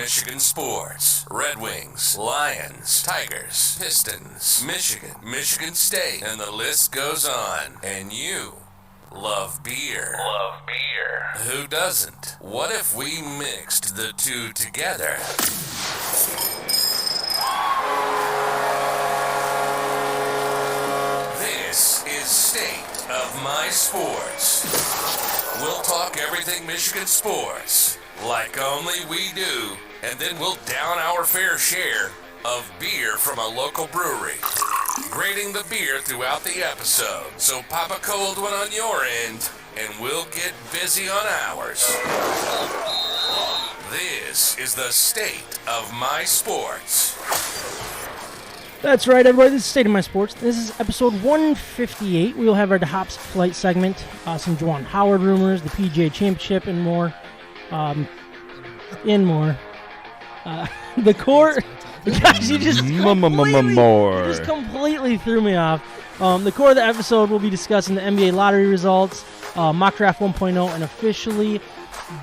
Michigan sports. Red Wings, Lions, Tigers, Pistons, Michigan, Michigan State, and the list goes on. And you love beer. Love beer. Who doesn't? What if we mixed the two together? This is State of My Sports. We'll talk everything Michigan sports, like only we do, and then we'll down our fair share of beer from a local brewery, grading the beer throughout the episode. So pop a cold one on your end, and we'll get busy on ours. This is the State of My Sports. That's right, everybody. This is State of My Sports. This is episode 158. We will have our DeHop's Flight segment, some Juwan Howard rumors, the PGA Championship, and more. The core... Gosh, you just completely threw me off. The core of the episode will be discussing the NBA lottery results, Mock Draft 1.0, and officially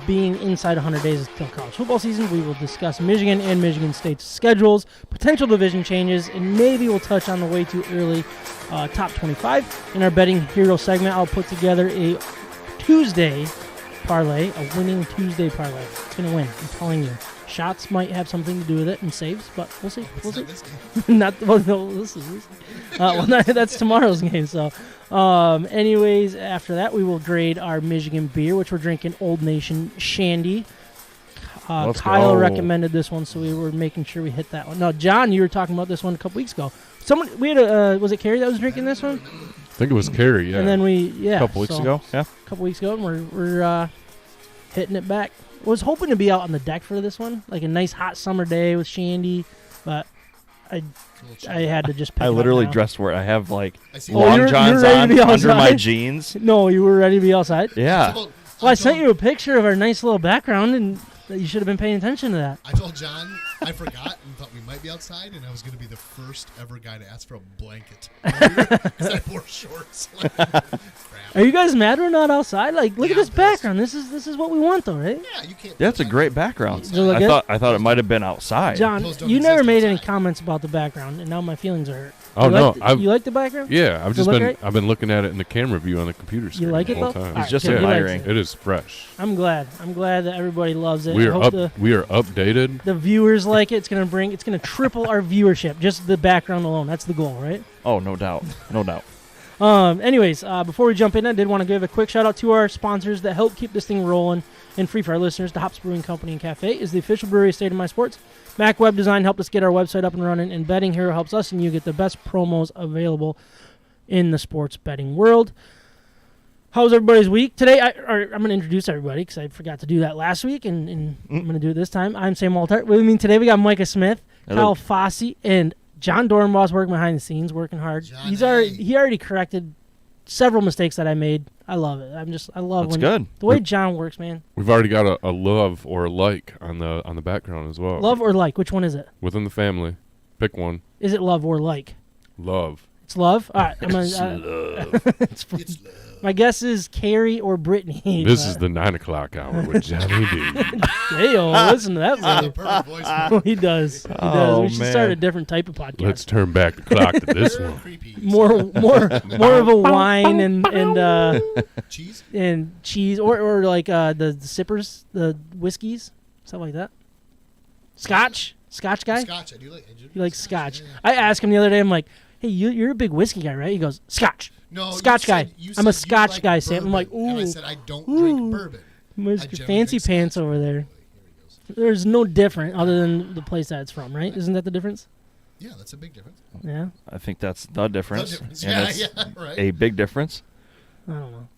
being inside 100 days until college football season. We will discuss Michigan and Michigan State's schedules, potential division changes, and maybe we'll touch on the way too early top 25. In our Betting Hero segment, I'll put together a Tuesday parlay, a winning Tuesday parlay. It's going to win, I'm telling you. Shots might have something to do with it and saves, but we'll see. We'll see. Not well, no. This is that's tomorrow's game. So, anyways, after that, we will grade our Michigan beer, which we're drinking Old Nation Shandy. Kyle recommended this one, so we were making sure we hit that one. No, John, you were talking about this one a couple weeks ago. We had was it Carrie that was drinking this one? I think it was Carrie. Yeah. And then a couple weeks ago. Yeah, a couple weeks ago, and we're hitting it back. Was hoping to be out on the deck for this one, like a nice hot summer day with Shandy, but I had to just pick I it up literally now. dressed for it. I have like long long johns on under my jeans. No, you were ready to be outside? Yeah. Well, I sent you a picture of our nice little background, and you should have been paying attention to that. I told John I forgot and thought we might be outside, and I was going to be the first ever guy to ask for a blanket. Because I wore shorts. Are you guys mad we're not outside? Like, look at this background. This is what we want, though, right? Yeah, you can't. That's a great background. Like I thought it might have been outside. John, you never made any comments about the background, and now my feelings are hurt. Oh, you like the background? Yeah, I've been looking at it in the camera view on the computer screen. You like it the whole though? time. He's just admiring. It is fresh. I'm glad that everybody loves it. We are updated. The viewers like it. It's gonna triple our viewership. Just the background alone. That's the goal, right? Oh, no doubt. No doubt. Anyways, before we jump in, I did want to give a quick shout out to our sponsors that help keep this thing rolling and free for our listeners. DeHop's Brewing Company and Cafe is the official brewery of State of My Sports. Mac Web Design helped us get our website up and running, and Betting Hero helps us and you get the best promos available in the sports betting world. How's everybody's week? Today, I'm going to introduce everybody because I forgot to do that last week, and I'm going to do it this time. I'm Sam Waltart. With me today, we got Micah Smith, Kyle Fossey, and John Dornbos working behind the scenes, working hard. He already corrected several mistakes that I made. I love it. I love the way John works, man. We've already got a love or a like on the background as well. Love or like? Which one is it? Within the family, pick one. Is it love or like? Love. It's love. All right. It's love. It's love. My guess is Carrie or Brittany. This is the 9 o'clock hour with Johnny D. Hey, listen to that. The perfect voice. He does. Oh, we should start a different type of podcast. Let's turn back the clock to this one. More of a wine and cheese or like the sippers, the whiskeys, stuff like that. Scotch guy. Scotch. I do like. You like Scotch? Yeah. I asked him the other day. I'm like, hey, you're a big whiskey guy, right? He goes, Scotch. No, Scotch guy. I'm a Scotch like guy, Sam. I'm like, ooh. And I said I don't drink bourbon. Fancy pants over there. There's no different other than the place that it's from, right? Isn't that the difference? Yeah, that's a big difference. Yeah. I think that's the difference. Yeah, right. A big difference. I don't know.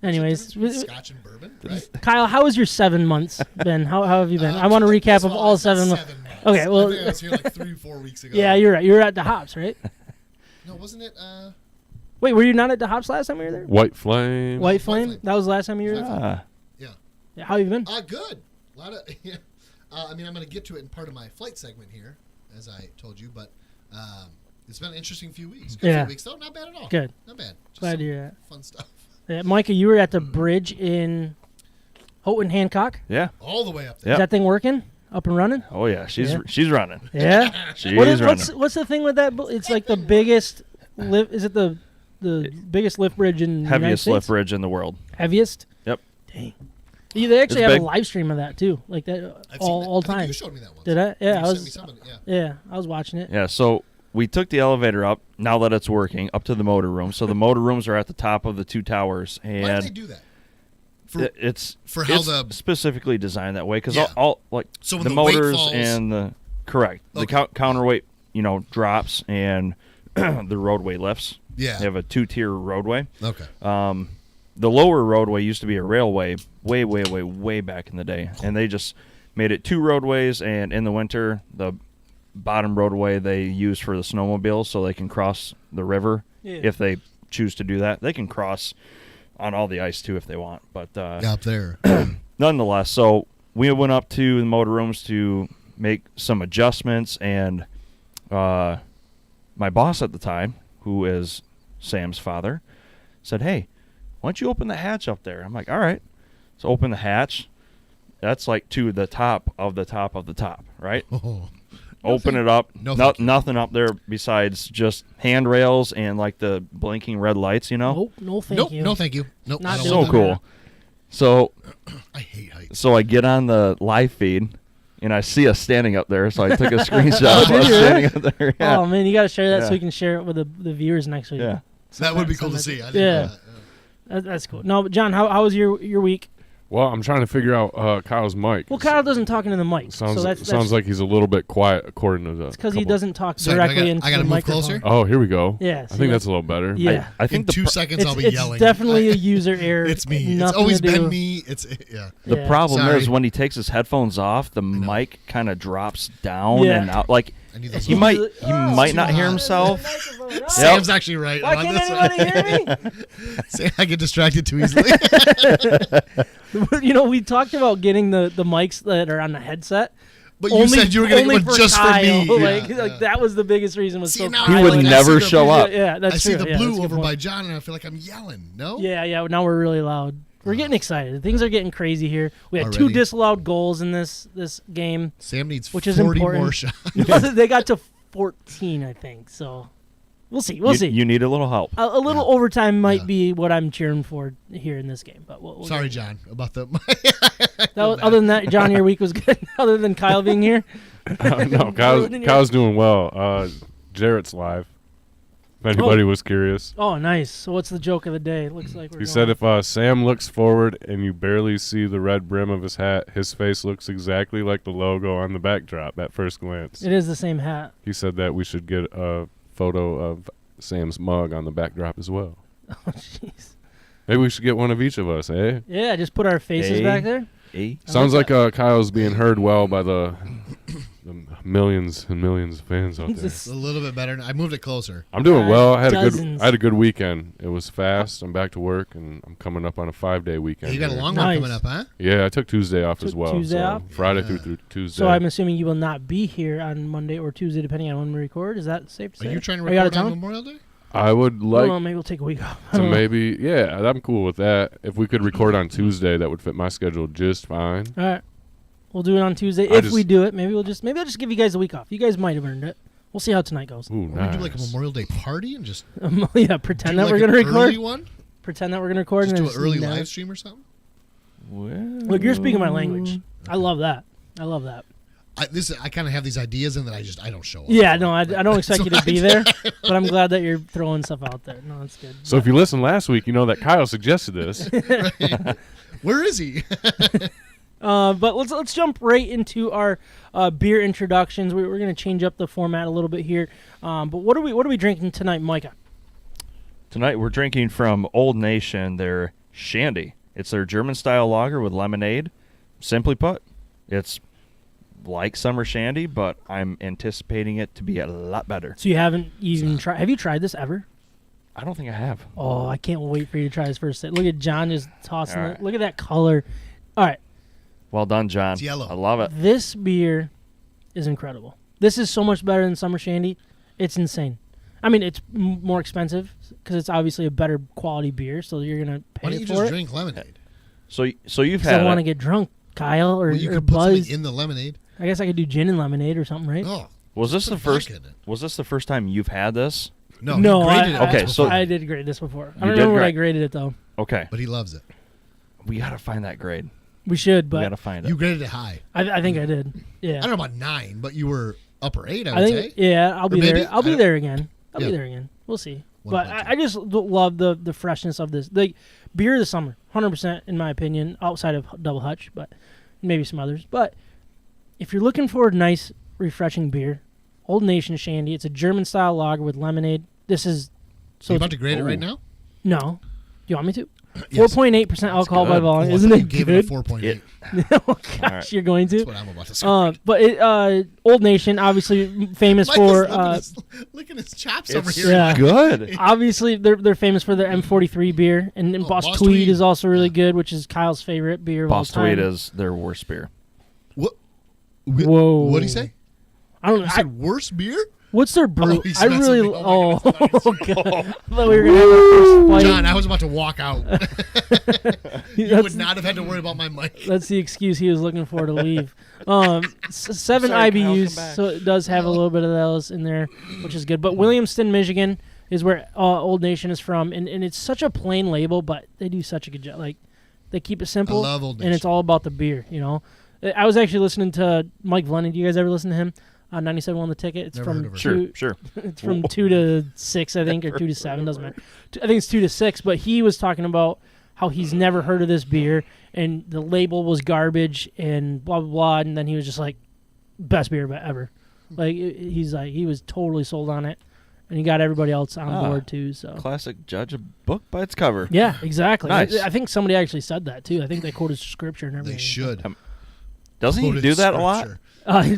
Anyways, Scotch and bourbon, right? Kyle, how was your 7 months been? How have you been? I want a recap of all 7 months. Okay, well, I think I was here like 3-4 weeks ago. Yeah, you're right. You were at DeHop's, right? No, wasn't it? Wait, were you not at DeHop's last time you were there? White Flame. White Flame? That was the last time you were there? Yeah. How have you been? Good. A lot of. I mean, I'm going to get to it in part of my flight segment here, as I told you, but it's been an interesting few weeks. Good few weeks, though. Not bad at all. Good. Not bad. Just glad to hear that. Fun stuff. Yeah, Micah, you were at the bridge in Houghton Hancock. Yeah. All the way up there. Is that thing working? Up and running? Oh yeah, she's running. Yeah. She's running. What's the thing with that? It's like the biggest lift. Is it the biggest lift bridge in the United Heaviest States? lift bridge in the world. Heaviest? Yep. Dang. They actually have big. a live stream of that too, like that all I think time. you showed me that once. Did I? Yeah, You sent me some of it, Yeah, I was watching it. Yeah. So we took the elevator up. Now that it's working, up to the motor room. So the motor rooms are at the top of the 2 towers, and why did they do that? It's specifically designed that way because all like so the the motors weight falls, and the counterweight drops and the roadway lifts. Yeah, they have a 2-tier roadway. Okay. The lower roadway used to be a railway way back in the day, and they just made it 2 roadways. And in the winter, the bottom roadway they use for the snowmobiles, so they can cross the river if they choose to do that. They can cross on all the ice too if they want, but up there. Nonetheless, so we went up to the motor rooms to make some adjustments, and my boss at the time, who is Sam's father, said, "Hey, why don't you open the hatch up there?" I'm like, "All right." So open the hatch. That's like to the top of the top of the top, right? Oh. Open it up. No, thank you. Nothing up there besides just handrails and like the blinking red lights, you know? Nope, no thank you. No, thank you. Nope. Not I don't doing So want that. cool. So I hate heights. I get on the live feed and I see us standing up there, so I took a screenshot of did us you? standing up there. Yeah. Oh man, you got to share that so Yeah. we can share it with the viewers next week. Yeah. That would be cool to see. I didn't Yeah. know that. That's cool. No, but John, how was your week? Well, I'm trying to figure out Kyle's mic. Well, Kyle doesn't talk into the mic, Sounds so that's sounds like he's a little bit quiet according to the. it's because he couple- doesn't talk Sorry, do I directly got- into I gotta the move microphone. closer? Oh, here we go. Yeah, I see, think that's a little better. Yeah, I In think 2 seconds, I'll be it's yelling. definitely a user error. It's me. It's Nothing always to do. been me. It's yeah. the Yeah. problem Sorry. is when he takes his headphones off, the mic kind of drops down Yeah. and out. Like I need those he off. might Oh, might too not hear hot. himself. Sam's actually right. Why I'm on can't this anybody one. hear me? Sam, I get distracted too easily. You know, we talked about getting the mics that are on the headset. But you said you were going to only get one just Kyle. for me. Like, Yeah, like yeah. that was the biggest reason. Was See, so now He I would like- I never see the show blue- up. Yeah, that's I see true. the Yeah, that's blue a good over point. by John, and I feel like I'm yelling. No? Yeah. Now we're really loud. We're getting excited. Things are getting crazy here. We had 2 Already? disallowed goals in this game. Sam needs Which is 40 important. more shots. They got to 14, I think. So we'll see. We'll see. You need a little help. A little overtime might Yeah. be what I'm cheering for here in this game. But we'll Sorry, get- John, about the. Other than that, John, your week was good. Other than Kyle being here. No, Kyle's doing well. Jarrett's live. If anybody was curious. Oh, nice. So what's the joke of the day? It looks like we're He going- said if Sam looks forward and you barely see the red brim of his hat, his face looks exactly like the logo on the backdrop at first glance. it is the same hat. He said that we should get a photo of Sam's mug on the backdrop as well. Oh, jeez. Maybe we should get one of each of us, eh? Yeah, just put our faces Hey. back there. Eh? Sounds like Kyle's being heard well by the millions and millions of fans out there. It's a little bit better. I moved it closer. I'm doing well. I Dozens. had a good weekend. It was fast. I'm back to work, and I'm coming up on a 5-day weekend. You got a here. long Nice. one coming up, huh? Yeah, I took Tuesday off as Took well. Tuesday so off? Friday Yeah. through Tuesday. So I'm assuming you will not be here on Monday or Tuesday, depending on when we record. Is that safe to Are say? you trying to Are you out of record on town? Memorial Day? I would Well, like maybe we'll take a week off. to maybe, yeah, I'm cool with that. If we could record on Tuesday, that would fit my schedule just fine. All right. We'll do it on Tuesday. I If just- we do it, maybe I'll just give you guys a week off. You guys might have earned it. We'll see how tonight goes. Ooh, Or nice. we do like a Memorial Day party and just Yeah, do pretend that like we're an gonna record. early one? Pretend that we're gonna record. Just and do then an early sneak down. live stream or something? Look, you're speaking my language. I love that. I love that. I kind of have these ideas in that I don't show up. Yeah, no, I don't expect So you to be there, but I'm glad that you're throwing stuff out there. No, that's good. So if you listened last week, you know that Kyle suggested this. Where is he? But let's jump right into our beer introductions. We're gonna change up the format a little bit here. But what are we drinking tonight, Micah? Tonight we're drinking from Old Nation their Shandy. It's their German-style lager with lemonade. Simply put, it's like summer shandy, but I'm anticipating it to be a lot better. So you haven't even tried? Have you tried this ever? I don't think I have. Oh, I can't wait for you to try this first. Look at John just tossing All it. right. Look at that color. All right, Well done, John. It's yellow. I love it. this beer is incredible. This is so much better than summer shandy. It's insane. I mean, it's more expensive because it's obviously a better quality beer, so you're gonna Why pay don't you for just it. drink lemonade? So you've Because I had want to it. get drunk, Kyle, or, Well, you or could put buzz. something in the lemonade. I guess I could do gin and lemonade or something, right? Oh, Was this put the a vodka first? in it. Was this the first time you've had this? No, No, he graded it Okay, once so- before, I did grade this before. I You don't did remember what I grade- graded it though. Okay, but he loves it. we gotta find that grade. We should, We but gotta find it. You graded it high. I think I did. Yeah. I don't know about 9, but you were upper 8. I I would think say. yeah, I'll be maybe? there. I'll I be don't- there again. I'll Yeah. be there again. We'll see. One But point I just love the freshness of this. Like beer of the summer, 100% in my opinion. Outside of Double Hutch, but maybe some others. But if you're looking for a nice, refreshing beer, Old Nation Shandy. It's a German style lager with lemonade. This is So you it's- about to grade it right now? no. Do you want me to? Yes. 4.8% alcohol by good. volume. Oh, I Isn't thought it you gave good? it a 4.8. It- Oh gosh, right. you're going to. That's what I'm about to say. But Old Nation, obviously famous Mike is for. licking his chops It's over here. Yeah. good. Obviously, they're famous for their M43 beer, and Oh, Boss Boss Tweed Tweed. is also really good, which is Kyle's favorite beer of Boss all time. Tweed is their worst beer. What? Whoa. What'd he say? I don't know. You said worst beer? What's their brew? he's I messing really. with me. Oh my Oh, goodness. God. I thought we were gonna have our first fight. John, I was about to walk out. You would not have had to worry about my mic. That's the excuse he was looking for to leave. 7 Sorry, Kyle, IBUs, come back. so it does have a little bit of those in there, which is good. But Williamston, Michigan, is where Old Nation is from, and it's such a plain label, but they do such a good job. Like, they keep it simple, I love Old and it's Nation. all about the beer. You know, I was actually listening to Mike Vlenny. Do you guys ever listen to him? 97 on the ticket. It's Never heard from of her. Sure, two- sure. It's from 2 to 6, I think, or 2 to 7. Doesn't matter. I think it's 2 to 6. But he was talking about how he's never heard of this beer, and the label was garbage, and blah blah blah. And then he was just like, best beer ever. Like he's like he was totally sold on it, and he got everybody else on board too. So Classic judge a book by its cover. yeah, exactly. Nice. I think somebody actually said that too. I think they quoted scripture and everything. They should. Doesn't he Quoted do that a lot? scripture.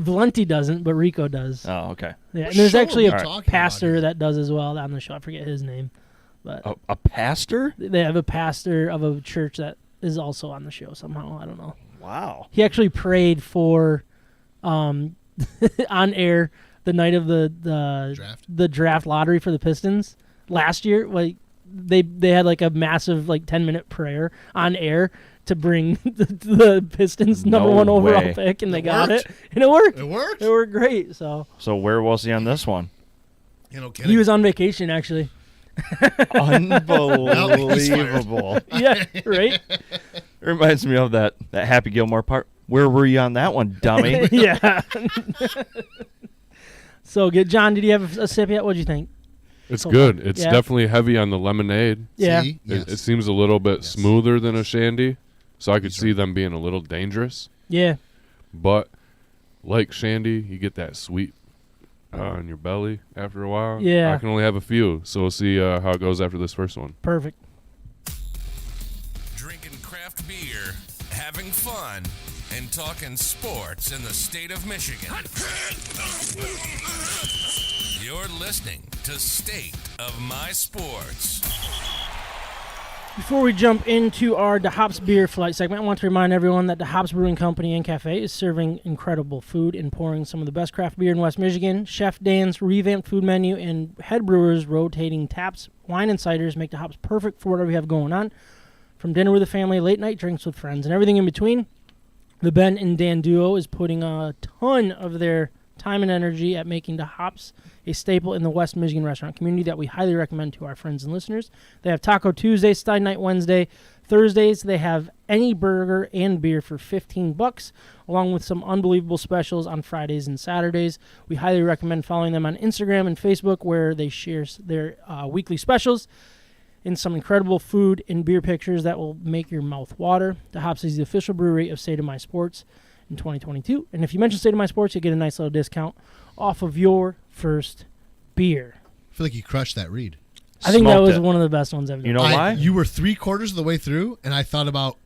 Valenti doesn't, but Rico does. Oh, okay. Yeah, What and there's show are actually we a talking about pastor here? that does as well on the show. I forget his name, but A pastor? they have a pastor of a church that is also on the show somehow. I don't know. Wow. He actually prayed for, on air the night of the draft lottery for the Pistons last year. Like they had like a massive 10-minute prayer on air to bring the Pistons No number 1 overall way. pick, and they It got worked? it, and it worked. It worked? It worked great. So So where was he on this one? You know, kidding. he was on vacation actually. Unbelievable. Yeah, right. Reminds me of that Happy Gilmore part. Where were you on that one, dummy? Yeah. So good, John. Did you have a sip yet? What'd you think? It's So good. far. It's Yeah. definitely heavy on the lemonade. Yeah. See? It, Yes. it seems a little bit Yes. smoother than a shandy, so I could He's see right. them being a little dangerous. Yeah. But like shandy, you get that sweet in your belly after a while. Yeah. I can only have a few, so we'll see how it goes after this first one. Perfect. Drinking craft beer, having fun, and talking sports in the state of Michigan. You're listening to State of My Sports. Before we jump into our DeHop's beer flight segment, I want to remind everyone that DeHop's Brewing Company and Cafe is serving incredible food and pouring some of the best craft beer in West Michigan. Chef Dan's revamped food menu and head brewers rotating taps, wine, and ciders make DeHop's perfect for whatever we have going on. From dinner with the family, late night drinks with friends, and everything in between, the Ben and Dan duo is putting a ton of their time and energy at making DeHop's a staple in the West Michigan restaurant community that we highly recommend to our friends and listeners. They have Taco Tuesday, Stein Night Wednesday. Thursdays, they have any burger and beer for $15, along with some unbelievable specials on Fridays and Saturdays. We highly recommend following them on Instagram and Facebook, where they share their weekly specials and some incredible food and beer pictures that will make your mouth water. DeHop's is the official brewery of State of My Sports in 2022. And if you mention State of My Sports, you get a nice little discount off of your first beer. I feel like you crushed that read. I think that Smoked was it. one of the best ones I've done. You know why? You were 3/4 of the way through, and I thought about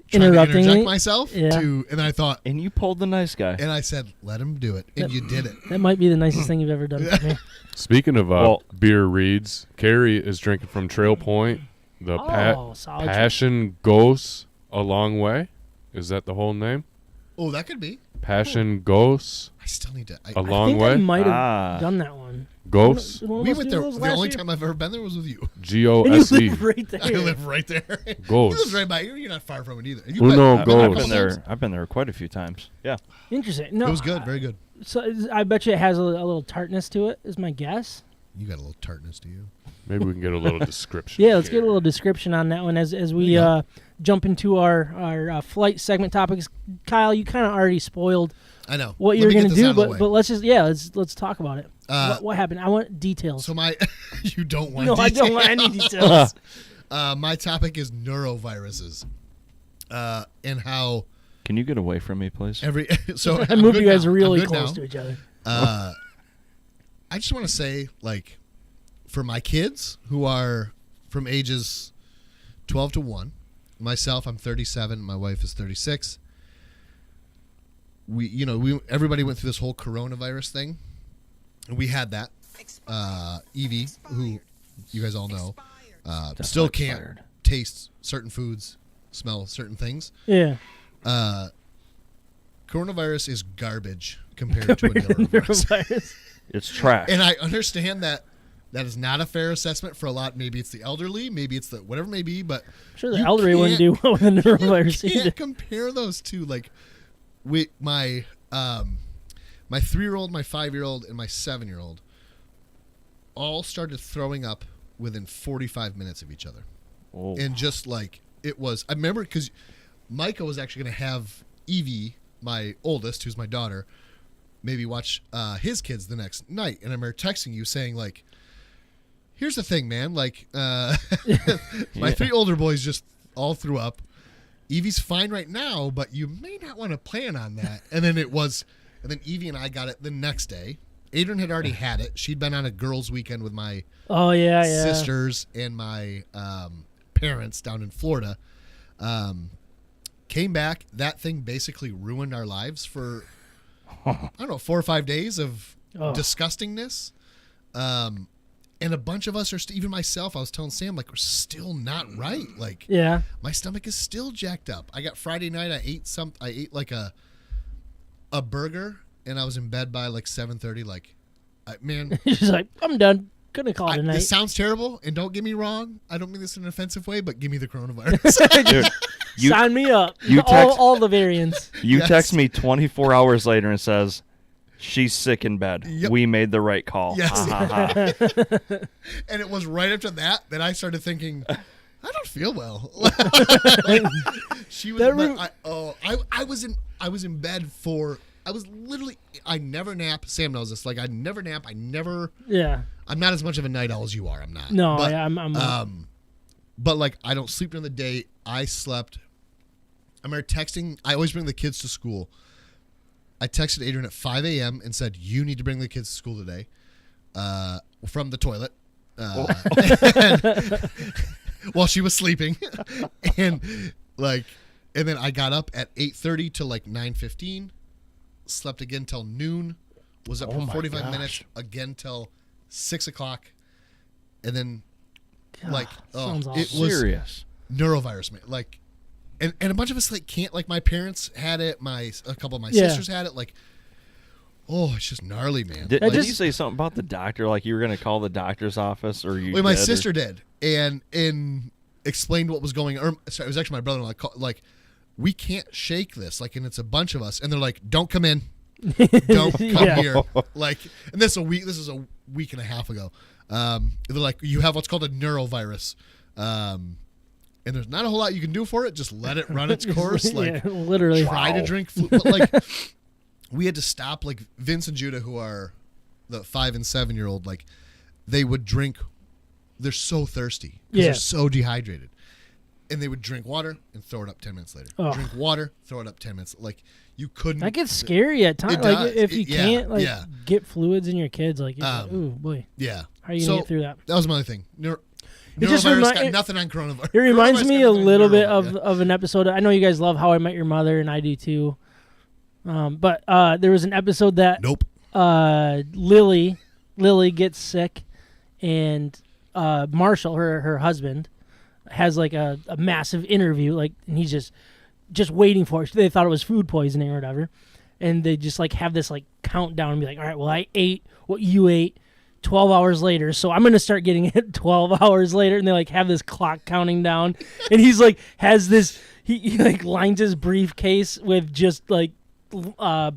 trying to Interrupting interject me? myself. Yeah. And then I thought, And you pulled the nice guy. and I said, let him do it. And you did it. That might be the nicest thing you've ever done for me. Speaking of Well- beer reads, Carrie is drinking from Trail Point. The Solid. Passion Goes a Long Way. Is that the whole name? Oh, that could be. Passion Goes I still need to. a I think long I way. might have Ah. done that one. Ghosts. Did one of We us went do there. those The last only year? time I've ever been there was with you. And you G-O-S-E. live right there. I live right there. You Ghosts. live right by here. You're not far from it either. You Uno been- Ghosts. I've been been there. I've been there quite a few times. Yeah. Interesting. No, It was good. Very good. So I bet you it has a little tartness to it, is my guess. You got a little tartness to you. Maybe we can get a little description. Yeah, let's here. get a little description on that one as we Yeah. jump into our flight segment topics. Kyle, you kind of already spoiled I know. what Let you're me going get to this out do, of the but way. let's talk about it. What happened? I want details. So my, you don't want. no, I don't want any details. My topic is neuroviruses, and how Can you get away from me, please? every. So I I'm moved good you guys now. really I'm good close now. to each other. I just want to say, like, for my kids who are from ages 12 to 1, myself, I'm 37, my wife is 36. Everybody went through this whole coronavirus thing, and we had that. Evie, who you guys all know, still can't expired. taste certain foods, smell certain things. Yeah. Coronavirus is garbage compared to a neurovirus. Neurovirus. It's trash. And I understand that is not a fair assessment for a lot. Maybe it's the elderly, maybe it's the whatever it may be, but I'm sure the elderly wouldn't do well with the neurovirus you either. can't compare those two. Like, my 3-year-old, my 5-year-old, and my 7-year-old all started throwing up within 45 minutes of each other. Oh. And just like it was, I remember because Micah was actually going to have Evie, my oldest, who's my daughter, maybe watch his kids the next night. And I remember texting you saying, like, here's the thing, man. Like, my 3 older boys just all threw up. Evie's fine right now, but you may not want to plan on that. And then then Evie and I got it the next day. Adrian had already had it. She'd been on a girls' weekend with my sisters and my parents down in Florida. Came back. That thing basically ruined our lives for, I don't know, 4 or 5 days of disgustingness. And a bunch of us are even myself. I was telling Sam, like, we're still not right. Like, Yeah. my stomach is still jacked up. I got Friday night. I ate like a burger, and I was in bed by like 7:30. Like, man, She's like, I'm done. Gonna call it a night. this sounds terrible. And don't get me wrong. I don't mean this in an offensive way, but give me the coronavirus. Dude, you, Sign me up. you text- all the variants. you Yes. text me 24 hours later and says, she's sick in bed. Yep. We made the right call. Yes. Ha, ha, ha. And it was right after that I started thinking, I don't feel well. She was. I was in bed for. I was literally. I never nap. Sam knows this. Like, I never nap. I never. Yeah. I'm not as much of a night owl as you are. I'm not. No, But, yeah, I'm but like, I don't sleep during the day. I slept. I remember texting. I always bring the kids to school. I texted Adrian at 5 a.m. and said, "You need to bring the kids to school today," from the toilet, while she was sleeping, and then I got up at 8:30 to like 9:15, slept again till noon, was up for my 45 gosh. minutes again till 6 o'clock, and then sounds it awful. was Serious. neurovirus, man. Like, and a bunch of us like can't. Like, my parents had it. A couple of my Yeah. sisters had it. Like, it's just gnarly, man. Did Like, you say something about the doctor? Like you were going to call the doctor's office, or you? Wait, my did, or- sister did, and explained what was going on. Sorry, it was actually my brother-in-law. Like, we can't shake this. Like, and it's a bunch of us, and they're like, "Don't come in, don't come Yeah. here." Like, and this is a week and a half ago. They're like, "You have what's called a neurovirus." And there's not a whole lot you can do for it. Just let it run its course. Like, Yeah, literally. try to drink fluid. But like, we had to stop. Like, Vince and Judah, who are the 5 and 7-year-old, like, they would drink. They're so thirsty because Yeah. they're so dehydrated, and they would drink water and throw it up 10 minutes later. Oh. Drink water, throw it up 10 minutes. Like, you couldn't. That gets scary at times. It Like, does. if you Yeah, can't yeah. get fluids in your kids, like, you're like, ooh boy, Yeah. how are you gonna So, get through that? That was my other thing. It just Neurovirus remi- got it- nothing on coronavirus. It reminds Coronavirus me got a nothing on little bit neurovirus. of an episode. I know you guys love How I Met Your Mother, and I do too. But there was an episode that Nope. Lily gets sick, and Marshall, her husband, has like a massive interview, like, and he's just waiting for it. They thought it was food poisoning or whatever, and they just like have this like countdown and be like, all right, well, I ate what you ate 12 hours later, so I'm gonna start getting it 12 hours later, and they like have this clock counting down, and he's like has this he like lines his briefcase with just like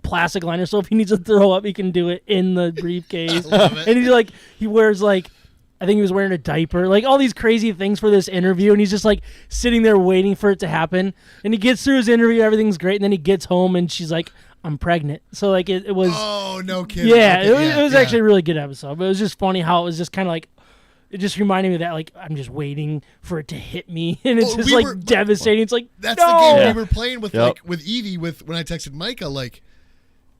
plastic liner, so if he needs to throw up, he can do it in the briefcase. Love it. And he wears like, I think he was wearing a diaper, like all these crazy things for this interview, and he's just like sitting there waiting for it to happen. And he gets through his interview, everyth's great, and then he gets home and she's like, I'm pregnant. So like it was Oh, no kidding. yeah, Okay, it was actually a really good episode. But it was just funny how it was just kind of like, it just reminded me of that, like, I'm just waiting for it to hit me, and it's Oh, just we like were- devastating. It's like, That's no! the game Yeah. we were playing with, Yep. like with Evie. When I texted Micah, like,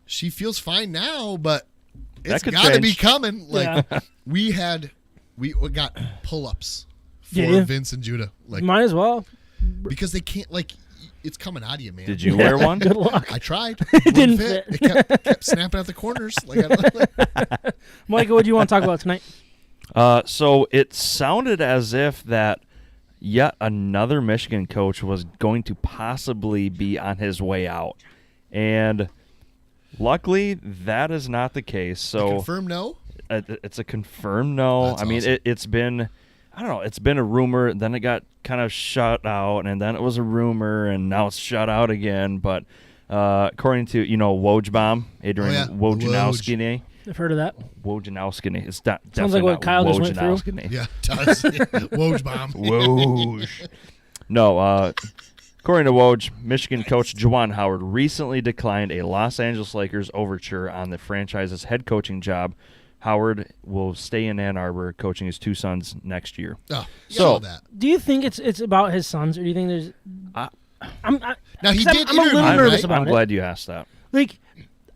she feels fine now, but it's could got to be change. coming. Like, Yeah. we got pull-ups for Did you? Vince and Judah, like, Might as well. because they can't, like, it's coming out of you, man. Did you wear one? Good luck. I tried. It didn't Wouldn't fit. It kept snapping at the corners. Like, Micah, what do you want to talk about tonight? So it sounded as if that yet another Michigan coach was going to possibly be on his way out. And Luckily, that is not the case. So Confirm no. it's a confirmed no. That's I mean, awesome. it's been, I don't know, it's been a rumor. Then it got kind of shut out, and then it was a rumor, and now it's shut out again. But according to Wojbaum, Adrian yeah. Wojnarowski, I've heard of that. Wojnarowski. It's not Sounds like definitely what not Kyle just went through. Wojnarowski. Yeah, it does. Woj bomb. Woj. No, according to Woj, Michigan coach Juwan Howard recently declined a Los Angeles Lakers overture on the franchise's head coaching job. Howard will stay in Ann Arbor coaching his 2 sons next year. Oh, So- so that. Do you think it's about his sons, or do you think there's? Now he 'cause did I'm a little interview, nervous right? about I'm it. glad you asked that. Like,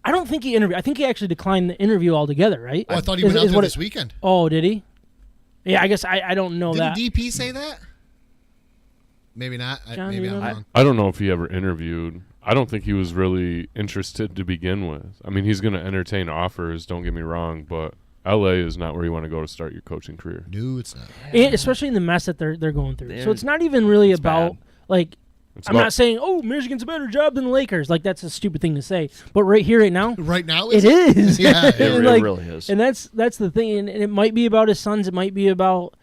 I don't think he interviewed. I think he actually declined the interview altogether. Right? Oh, I thought he went out there what this weekend. Oh, did he? Yeah, I guess I don't know Didn't that. DP say that? Maybe not. John, Maybe you I'm know that? wrong. I don't know if he ever interviewed. I don't think he was really interested to begin with. I mean, he's going to entertain offers, don't get me wrong, but LA is not where you want to go to start your coaching career. No, it's not. And especially in the mess that they're going through. So They're- it's not even really it's about bad. like. It's I'm about- not saying, oh, Michigan's a better job than the Lakers. Like, that's a stupid thing to say. But right here, right now, Right now, it is. Yeah, It And, really is. And that's the thing. And it might be about his sons. It might be about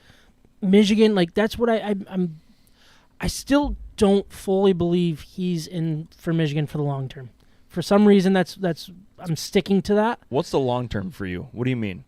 Michigan. Like, that's what I still don't fully believe he's in for Michigan for the long term. For some reason, that's I'm sticking to that. What's the long term for you? What do you mean?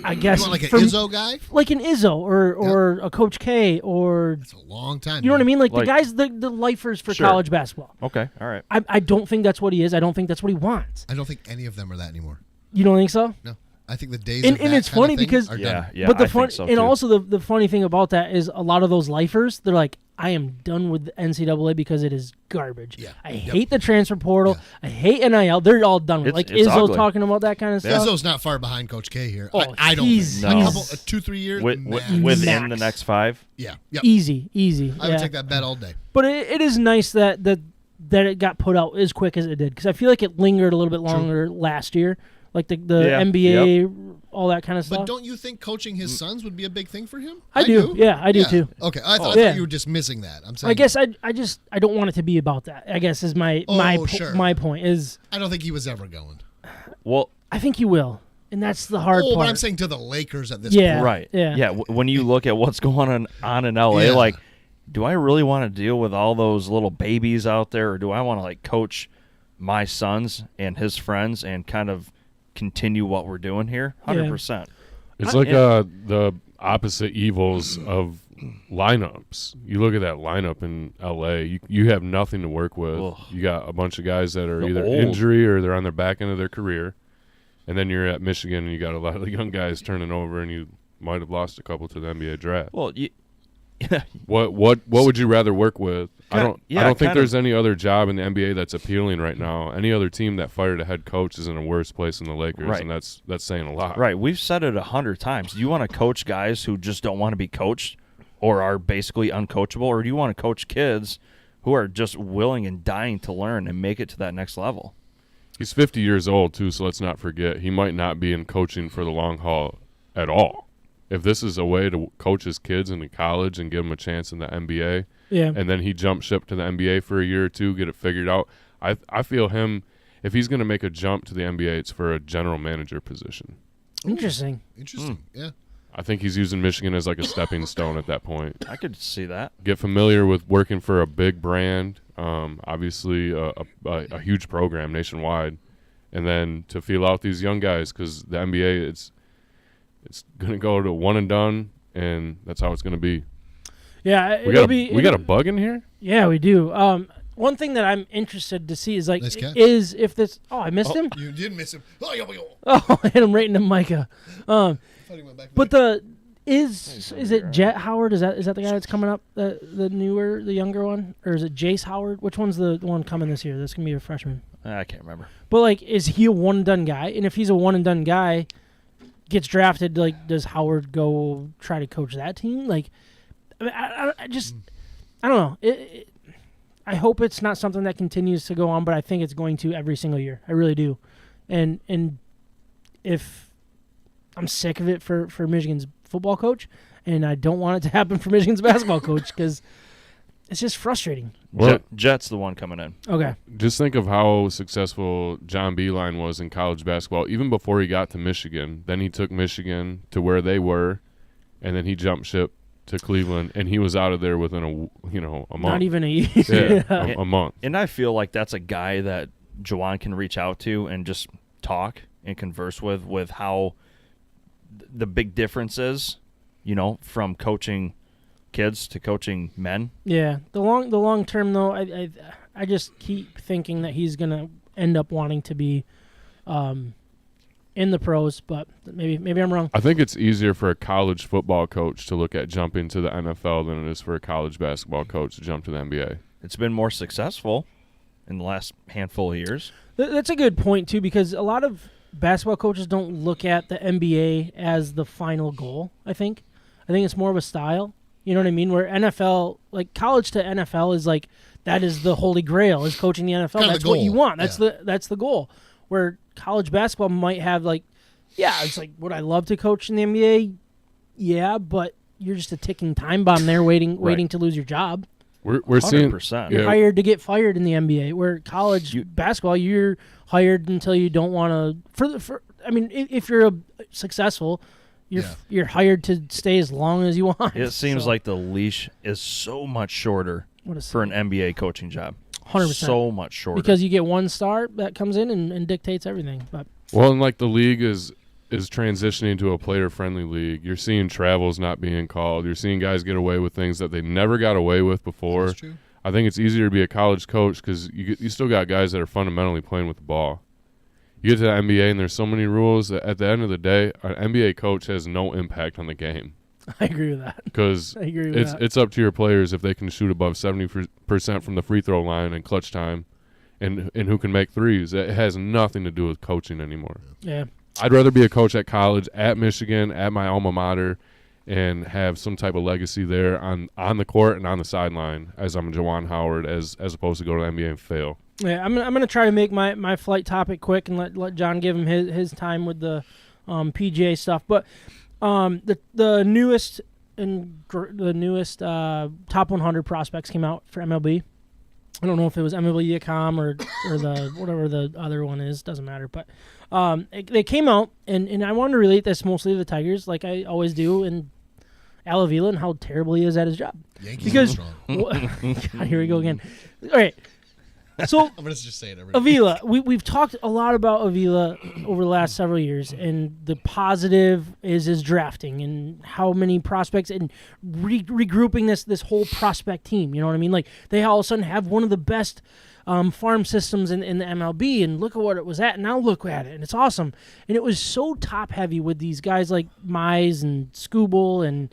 I guess You want like an for- Izzo guy? like an Izzo or a Coach K or That's a long time. you know what I man. mean? Like the Like- guys, the lifers for Sure. college basketball. Okay, all right. I don't think that's what he is. I don't think that's what he wants. I don't think any of them are that anymore. You don't think so? No, I think the days And- of and that it's kind of funny thing because- are Yeah, done. yeah. but the I fun think so and too. also the funny thing about that is a lot of those lifers, they're like, I am done with the NCAA because it is garbage. Yeah. I Yep. hate the transfer portal. Yeah. I hate NIL. They're all done with it. It's- Like it's Izzo ugly. talking about that kind of stuff. Izzo's not far behind Coach K here. Oh, I don't he's- think. No. A couple, 2-3 years. max. Within Max. the next 5? Yeah. Yep. Easy. I would take that bet all day. But it is nice that it got put out as quick as it did because I feel like it lingered a little bit longer last year, like the Yeah, NBA, all that kind of stuff. But don't you think coaching his sons would be a big thing for him? I do. Yeah, I do too. Okay, I Oh, thought yeah. you were dismissing that. I'm saying. I guess I don't want it to be about that. I guess is my Sure. my point is I don't think he was ever going. Well, I think he will, and that's the hard part. But I'm saying to the Lakers at this Yeah. point. right. Yeah. When you look at what's going on in LA, Yeah. like, do I really want to deal with all those little babies out there, or do I want to like coach my sons and his friends and kind of continue what we're doing here? 100%. It's like the opposite evils of lineups. You look at that lineup in LA, you have nothing to work with. Ugh. You got a bunch of guys that are They're either old. injury or they're on their back end of their career. And then you're at Michigan and you got a lot of the young guys turning over and you might have lost a couple to the NBA draft. Well, What would you rather work with? I don't think kind there's any other job in the NBA that's appealing right now. Any other team that fired a head coach is in a worse place than the Lakers, Right. and that's saying a lot. right. We've said it 100 times. Do you want to coach guys who just don't want to be coached or are basically uncoachable, or do you want to coach kids who are just willing and dying to learn and make it to that next level? He's 50 years old too, so let's not forget he might not be in coaching for the long haul at all. If this is a way to coach his kids into college and give them a chance in the NBA, Yeah. and then he jump ship to the NBA for a year or two, get it figured out, I feel him, if he's going to make a jump to the NBA, it's for a general manager position. Interesting. Interesting. Yeah. I think he's using Michigan as like a stepping stone at that point. I could see that. Get familiar with working for a big brand, obviously a huge program nationwide, and then to feel out these young guys because the NBA, it's going to go to one and done, and that's how it's going to be. Yeah. We got a bug in here? Yeah, we do. One thing that I'm interested to see is like Nice catch. is if this. Oh, I missed him. You did miss him. I Oh, I hit him right in the Micah. thought he went back. But is it Jet Howard? Is that the guy that's coming up? The younger one, or is it Jace Howard? Which one's the one coming this year? That's gonna be a freshman. I can't remember. But like, is he a one and done guy? And if he's a one and done guy, gets drafted, like, does Howard go try to coach that team? Like, I mean, I just I don't know. I hope it's not something that continues to go on, but I think it's going to every single year. I really do. And if I'm sick of it for Michigan's football coach, and I don't want it to happen for Michigan's basketball coach because it's just frustrating. Well, Jet's the one coming in. Okay. just think of how successful John Beilein was in college basketball, even before he got to Michigan. Then he took Michigan to where they were, and then he jumped ship to Cleveland, and he was out of there within a month. Not even a year. Yeah, a month. And I feel like that's a guy that Juwan can reach out to and just talk and converse with how the big difference is, from coaching kids to coaching men. Yeah, the long term though, I just keep thinking that he's gonna end up wanting to be in the pros, but maybe I'm wrong. I think it's easier for a college football coach to look at jumping to the NFL than it is for a college basketball coach to jump to the NBA. It's been more successful in the last handful of years. That's a good point too, because a lot of basketball coaches don't look at the NBA as the final goal. I think it's more of a style. You know what I mean? Where NFL, like college to NFL, is like that is the holy grail, is coaching the NFL. Kind of That's the what you goal. want. Yeah. That's the goal. Where college basketball might have it's like, would I love to coach in the NBA? Yeah, but you're just a ticking time bomb there, waiting to lose your job. We're seeing 100%. You're yeah, hired to get fired in the NBA. Where college basketball, you're hired until you don't want to. If you're successful, you're hired to stay as long as you want. It seems So, like the leash is so much shorter for an NBA coaching job. 100%. So much shorter. Because you get one star that comes in and dictates everything. But well, and like the league is transitioning to a player-friendly league. You're seeing travels not being called. You're seeing guys get away with things that they never got away with before. That's true. I think it's easier to be a college coach because you still got guys that are fundamentally playing with the ball. You get to the NBA and there's so many rules that at the end of the day, an NBA coach has no impact on the game. I agree with that. Because I agree with that. it's up to your players if they can shoot above 70% from the free throw line in clutch time and who can make threes. It has nothing to do with coaching anymore. Yeah. I'd rather be a coach at college, at Michigan, at my alma mater, and have some type of legacy there on the court and on the sideline as I'm Juwan Howard as opposed to go to the NBA and fail. Yeah, I'm gonna try to make my flight topic quick and let John give him his time with the PGA stuff. But the newest top 100 prospects came out for MLB. I don't know if it was MLB.com or the whatever the other one is. Doesn't matter. But they came out, and I wanted to relate this mostly to the Tigers, like I always do, and Al Avila and how terrible he is at his job. Yankees Because are strong. God, here we go again. All right. So I'm gonna just say it. Avila, we've talked a lot about Avila over the last several years, and the positive is his drafting and how many prospects and regrouping this whole prospect team. You know what I mean? Like they all of a sudden have one of the best farm systems in the MLB, and look at what it was at. And now look at it, and it's awesome. And it was so top heavy with these guys like Mize and Skubal and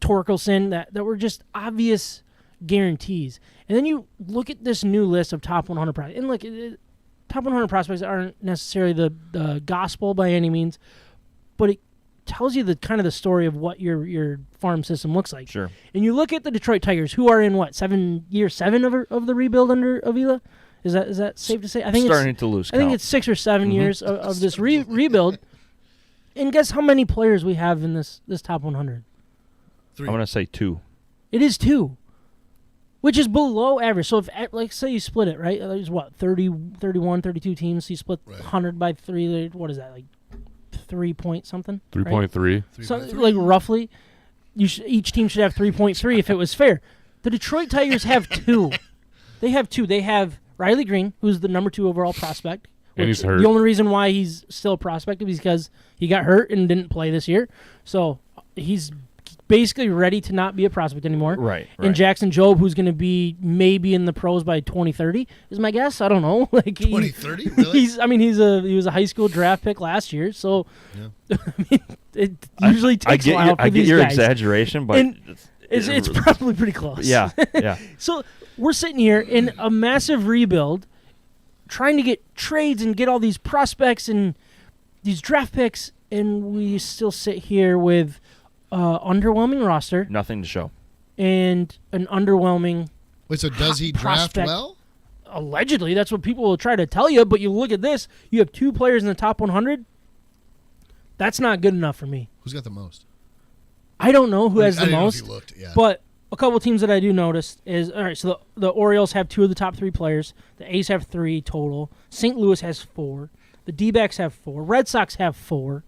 Torkelson that were just obvious guarantees. And then you look at this new list of top 100 prospects, and look, top 100 prospects aren't necessarily the gospel by any means, but it tells you the kind of the story of what your farm system looks like. Sure. And you look at the Detroit Tigers, who are in year seven of the rebuild under Avila. Is that safe to say? I think Starting to lose I think count. it's 6 or 7 years of this rebuild. And guess how many players we have in this top 100? I'm going to say 2. It is 2. Which is below average. So if, like, say you split it, right? There's what, 30, 31, 32 teams. So you split 100 by 3. What is that, like 3 point something? 3.3. Right? So, like, roughly, each team should have 3.3 if it was fair. The Detroit Tigers have 2. They have 2. They have Riley Green, who's the number 2 overall prospect. And he's hurt. The only reason why he's still a prospect is because he got hurt and didn't play this year. So he's basically ready to not be a prospect anymore. Right. And Jackson Jobe, who's going to be maybe in the pros by 2030, is my guess. I don't know. Like 2030, really? He was a high school draft pick last year. So I mean, it usually takes a while for I get these your guys. exaggeration, but And it's probably pretty close. yeah. So we're sitting here in a massive rebuild, trying to get trades and get all these prospects and these draft picks, and we still sit here with underwhelming roster Nothing to show. and an underwhelming. Wait, so does he draft prospect. well? Allegedly, that's what people will try to tell you. But you look at this, you have 2 players in the top 100. That's not good enough for me. Who's got the most? I don't know who has I the didn't know if most, you looked, yeah. but a couple teams that I do notice is, all right, so the Orioles have 2 of the top 3 players. The A's have 3 total. St. Louis has 4. The D-backs have 4. Red Sox have 4.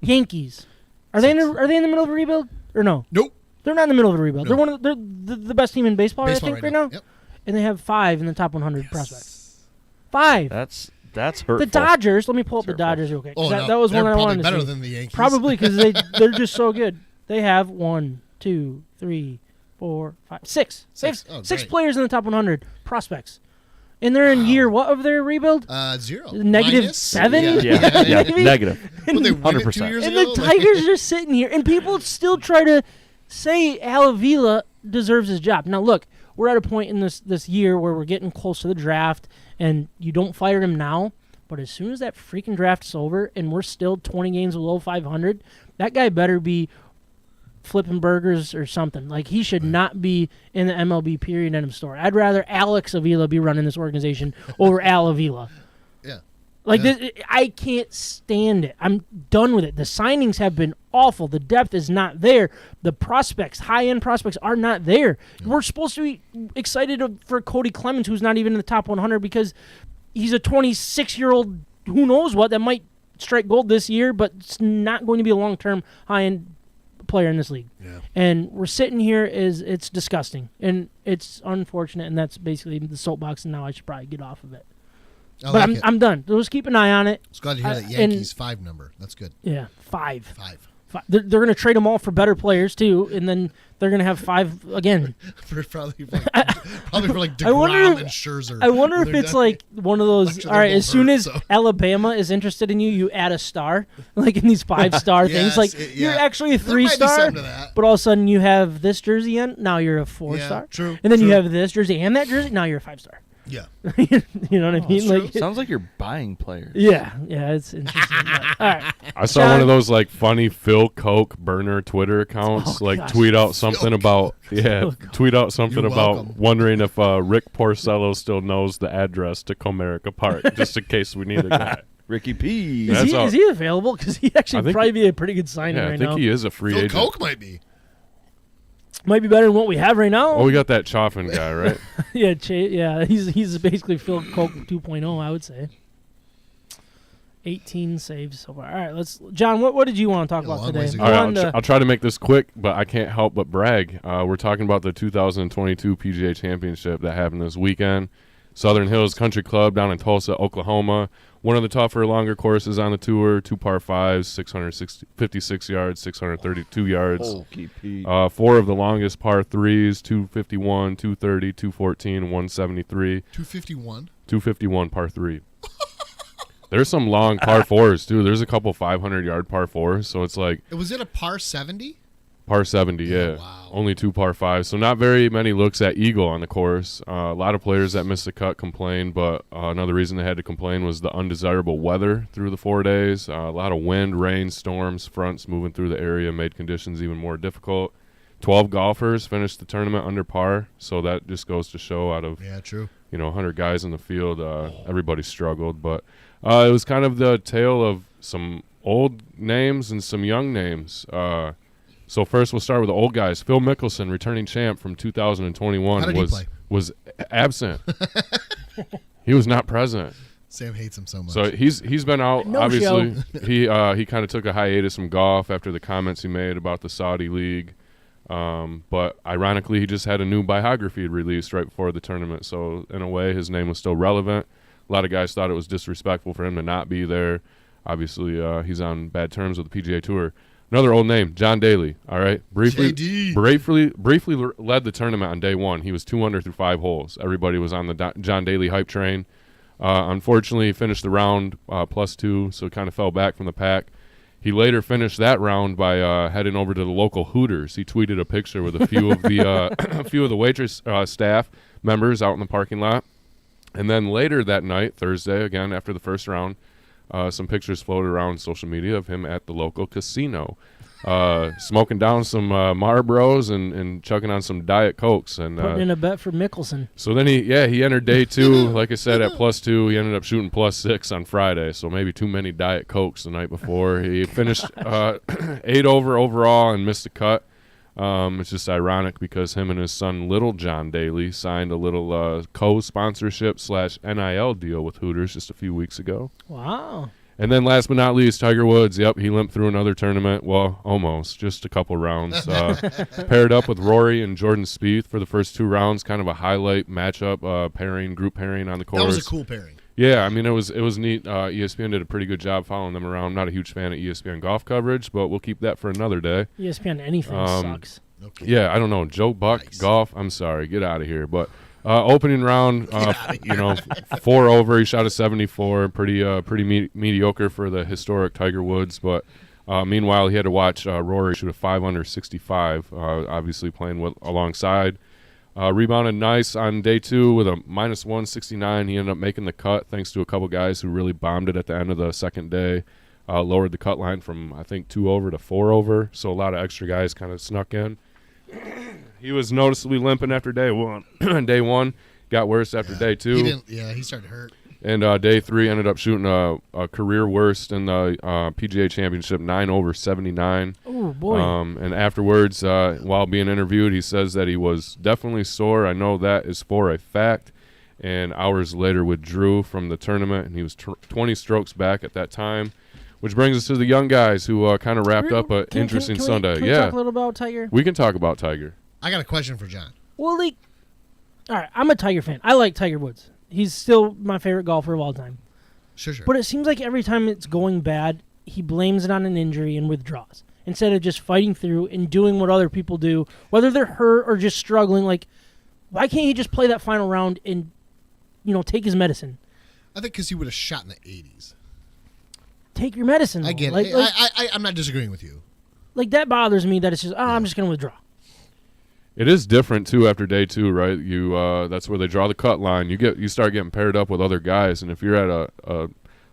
Yankees. Are they in the middle of a rebuild or no? Nope. They're not in the middle of a rebuild. No. They're the best team in baseball, I think, right now. Yep. And they have 5 in the top 100 prospects. 5. That's hurtful. The Dodgers. Let me pull up the Hurtful. Dodgers real quick. 'Cause Oh, that, no, that was they're one I probably wanted to better see. than the Yankees. Probably because they're just so good. They have 1, 2, 3, 4, 5, 6. They have Oh, 6 great. players in the top 100 prospects. And they're in year what of their rebuild? 0. Negative 7? Yeah, Maybe? negative. Well, they win it 2 100%. years And ago. the Tigers are just sitting here, and people still try to say Al Avila deserves his job. Now, look, we're at a point in this year where we're getting close to the draft, and you don't fire him now, but as soon as that freaking draft is over and we're still 20 games below 500, that guy better be flipping burgers or something. Like, he should not be in the MLB period end of story. I'd rather Alex Avila be running this organization over Al Avila. Yeah. Like, Yeah. I can't stand it. I'm done with it. The signings have been awful. The depth is not there. The prospects, high-end prospects, are not there. We're supposed to be excited for Cody Clemens, who's not even in the top 100, because he's a 26-year-old who knows what that might strike gold this year, but it's not going to be a long-term high-end player in this league. Yeah. And we're sitting here it's disgusting. And it's unfortunate, and that's basically the soapbox, and now I should probably get off of it. But I'm done. Let's keep an eye on it. It's glad to hear that and- Yankees 5 number. That's good. Yeah, 5. 5. They're going to trade them all for better players too, and then they're going to have 5 again. probably for like I wonder DeGrom if- and Scherzer. I wonder when if they're it's done. like one of those. Actually, All right, they're as both soon hurt, as so. Alabama is interested in you, you add a star, like in these 5-star things. Yes, Like yeah. you're actually a There might be 3-star, something to that. but all of a sudden you have this jersey in. Now you're a 4-star. Yeah, true. And then you true. have this jersey and that jersey. Now you're a 5-star. Yeah. You know what I mean? true. Like, Sounds like you're buying players. yeah, it's interesting. But, all right, I saw John- one of those like funny Phil Koch burner Twitter accounts Oh, like gosh. tweet out something Phil about tweet out something You're about welcome. wondering if Rick Porcello still knows the address to Comerica Park just in case we need a guy. Ricky P. Is That's he, all- is he available? Because he I actually think- probably be a pretty good signing Yeah, I right think now. he is a free Phil agent. Koch might be. Might be better than what we have right now. Oh, we got that Chaffin guy, right? Yeah, he's basically Phil Koch 2.0, I would say. 18 saves so far. All right, John, what did you want to talk Yeah, about long today? ways to go. All right, Wanted to- I'll try to make this quick, but I can't help but brag. We're talking about the 2022 PGA Championship that happened this weekend. Southern Hills Country Club down in Tulsa, Oklahoma. One of the tougher, longer courses on the tour. 2 par 5s, 656 yards, 632 yards. Holy P. 4 of the longest par 3s, 251, 230, 214, 173. 251. 251 par 3. There's some long par 4s, too. There's a couple 500-yard par 4s, so it's like Was it a par 70? par 70, yeah. Wow. Only 2 par 5s, so not very many looks at eagle on the course. A lot of players that missed the cut complained, but another reason they had to complain was the undesirable weather through the 4 days. A lot of wind, rain, storms, fronts moving through the area made conditions even more difficult. 12 golfers finished the tournament under par, so that just goes to show out of Yeah, true. 100 guys in the field, everybody struggled. But it was kind of the tale of some old names and some young names. So first we'll start with the old guys. Phil Mickelson, returning champ from 2021, How did he play? was absent. He was not present. Sam hates him so much. So he's been out. No Obviously, he kind of took a hiatus from golf after the comments he made about the Saudi league. But ironically, he just had a new biography released right before the tournament. So in a way, his name was still relevant. A lot of guys thought it was disrespectful for him to not be there. Obviously, he's on bad terms with the PGA Tour. Another old name, John Daly. All right, briefly led the tournament on day one. He was 2 under through 5 holes. Everybody was on the John Daly hype train. Unfortunately, he finished the round +2, so kind of fell back from the pack. He later finished that round by heading over to the local Hooters. He tweeted a picture with a few of the waitress staff members out in the parking lot. And then later that night, Thursday, again after the first round, some pictures floated around social media of him at the local casino, smoking down some Marlboros and chugging on some Diet Cokes. And putting in a bet for Mickelson. so then he entered day 2, like I said, at +2. He ended up shooting +6 on Friday, so maybe too many Diet Cokes the night before. He finished 8 over overall and missed the cut. It's just ironic because him and his son, Little John Daly, signed a little co-sponsorship / NIL deal with Hooters just a few weeks ago. Wow. And then last but not least, Tiger Woods. Yep, he limped through another tournament. Well, almost. Just a couple rounds. Paired up with Rory and Jordan Spieth for the first 2 rounds. Kind of a highlight matchup, group pairing on the course. That was a cool pairing. Yeah, I mean, it was neat. ESPN did a pretty good job following them around. I'm not a huge fan of ESPN golf coverage, but we'll keep that for another day. ESPN anything sucks. Okay. Yeah, I don't know. Joe Buck, Nice. golf, I'm sorry. Get out of here. But opening round, 4 over. He shot a 74. Pretty mediocre for the historic Tiger Woods. But meanwhile, he had to watch Rory shoot a 5 under 65, obviously playing alongside. Rebounded nice on day 2 with a minus 169. He ended up making the cut thanks to a couple guys who really bombed it at the end of the second day. Lowered the cut line from, I think, 2 over to 4 over. So a lot of extra guys kind of snuck in. He was noticeably limping after day 1. Day 1 got worse after day 2. He started to hurt. And day 3 ended up shooting a career worst in the PGA Championship, 9 over 79. Oh, boy. And afterwards, while being interviewed, he says that he was definitely sore. I know that is for a fact. And hours later withdrew from the tournament, and he was 20 strokes back at that time. Which brings us to the young guys who kind of wrapped up an interesting Sunday. Can we talk a little about Tiger? We can talk about Tiger. I got a question for John. Well, all right, I'm a Tiger fan. I like Tiger Woods. He's still my favorite golfer of all time. Sure. But it seems like every time it's going bad, he blames it on an injury and withdraws instead of just fighting through and doing what other people do, whether they're hurt or just struggling. Like, why can't he just play that final round and, take his medicine? I think because he would have shot in the 80s. Take your medicine. I get like, it. I'm not disagreeing with you. Like, that bothers me that it's just, I'm just going to withdraw. It is different too after day 2, right? You that's where they draw the cut line. You start getting paired up with other guys, and if you're at a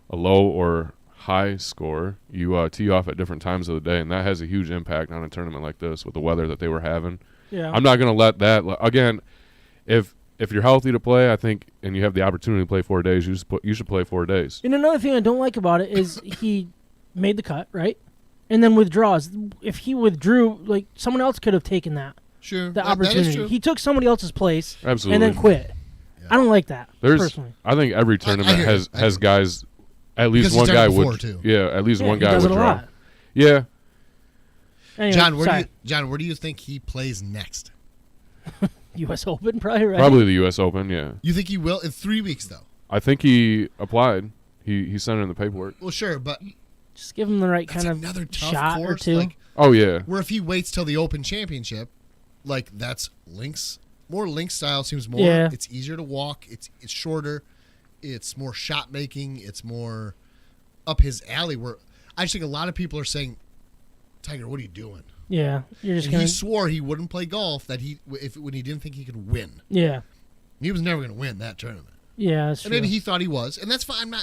low or high score, you tee off at different times of the day, and that has a huge impact on a tournament like this with the weather that they were having. Yeah. I'm not going to let that again. If you're healthy to play, I think, and you have the opportunity to play 4 days, you should play 4 days. And another thing I don't like about it is he made the cut, right? And then withdraws. If he withdrew, like, someone else could have taken that. Sure. The That opportunity. is true. He took somebody else's place Absolutely. and then quit. Yeah. I don't like that, personally. I think every tournament hear you. has guys. At least Because one he's guy done it before, would. too. Yeah, at least one he guy does would it a draw. lot. Yeah, Anyway, John, where do you think he plays next? U.S. Open, probably, right? probably the U.S. Open. Yeah, You think he will in 3 weeks though? I think he applied. He sent in the paperwork. Well, sure, but Just give him the right that's kind another of tough shot course. or two. Like, Oh yeah, where if he waits till the Open Championship, like that's links. More link style seems more. Yeah. It's easier to walk. It's shorter. It's more shot making. It's more up his alley. Where I just think a lot of people are saying, Tiger, what are you doing? Yeah, you're just And going he to... swore he wouldn't play golf when he didn't think he could win. Yeah. He was never going to win that tournament. Yeah, that's And true. maybe he thought he was, and that's fine.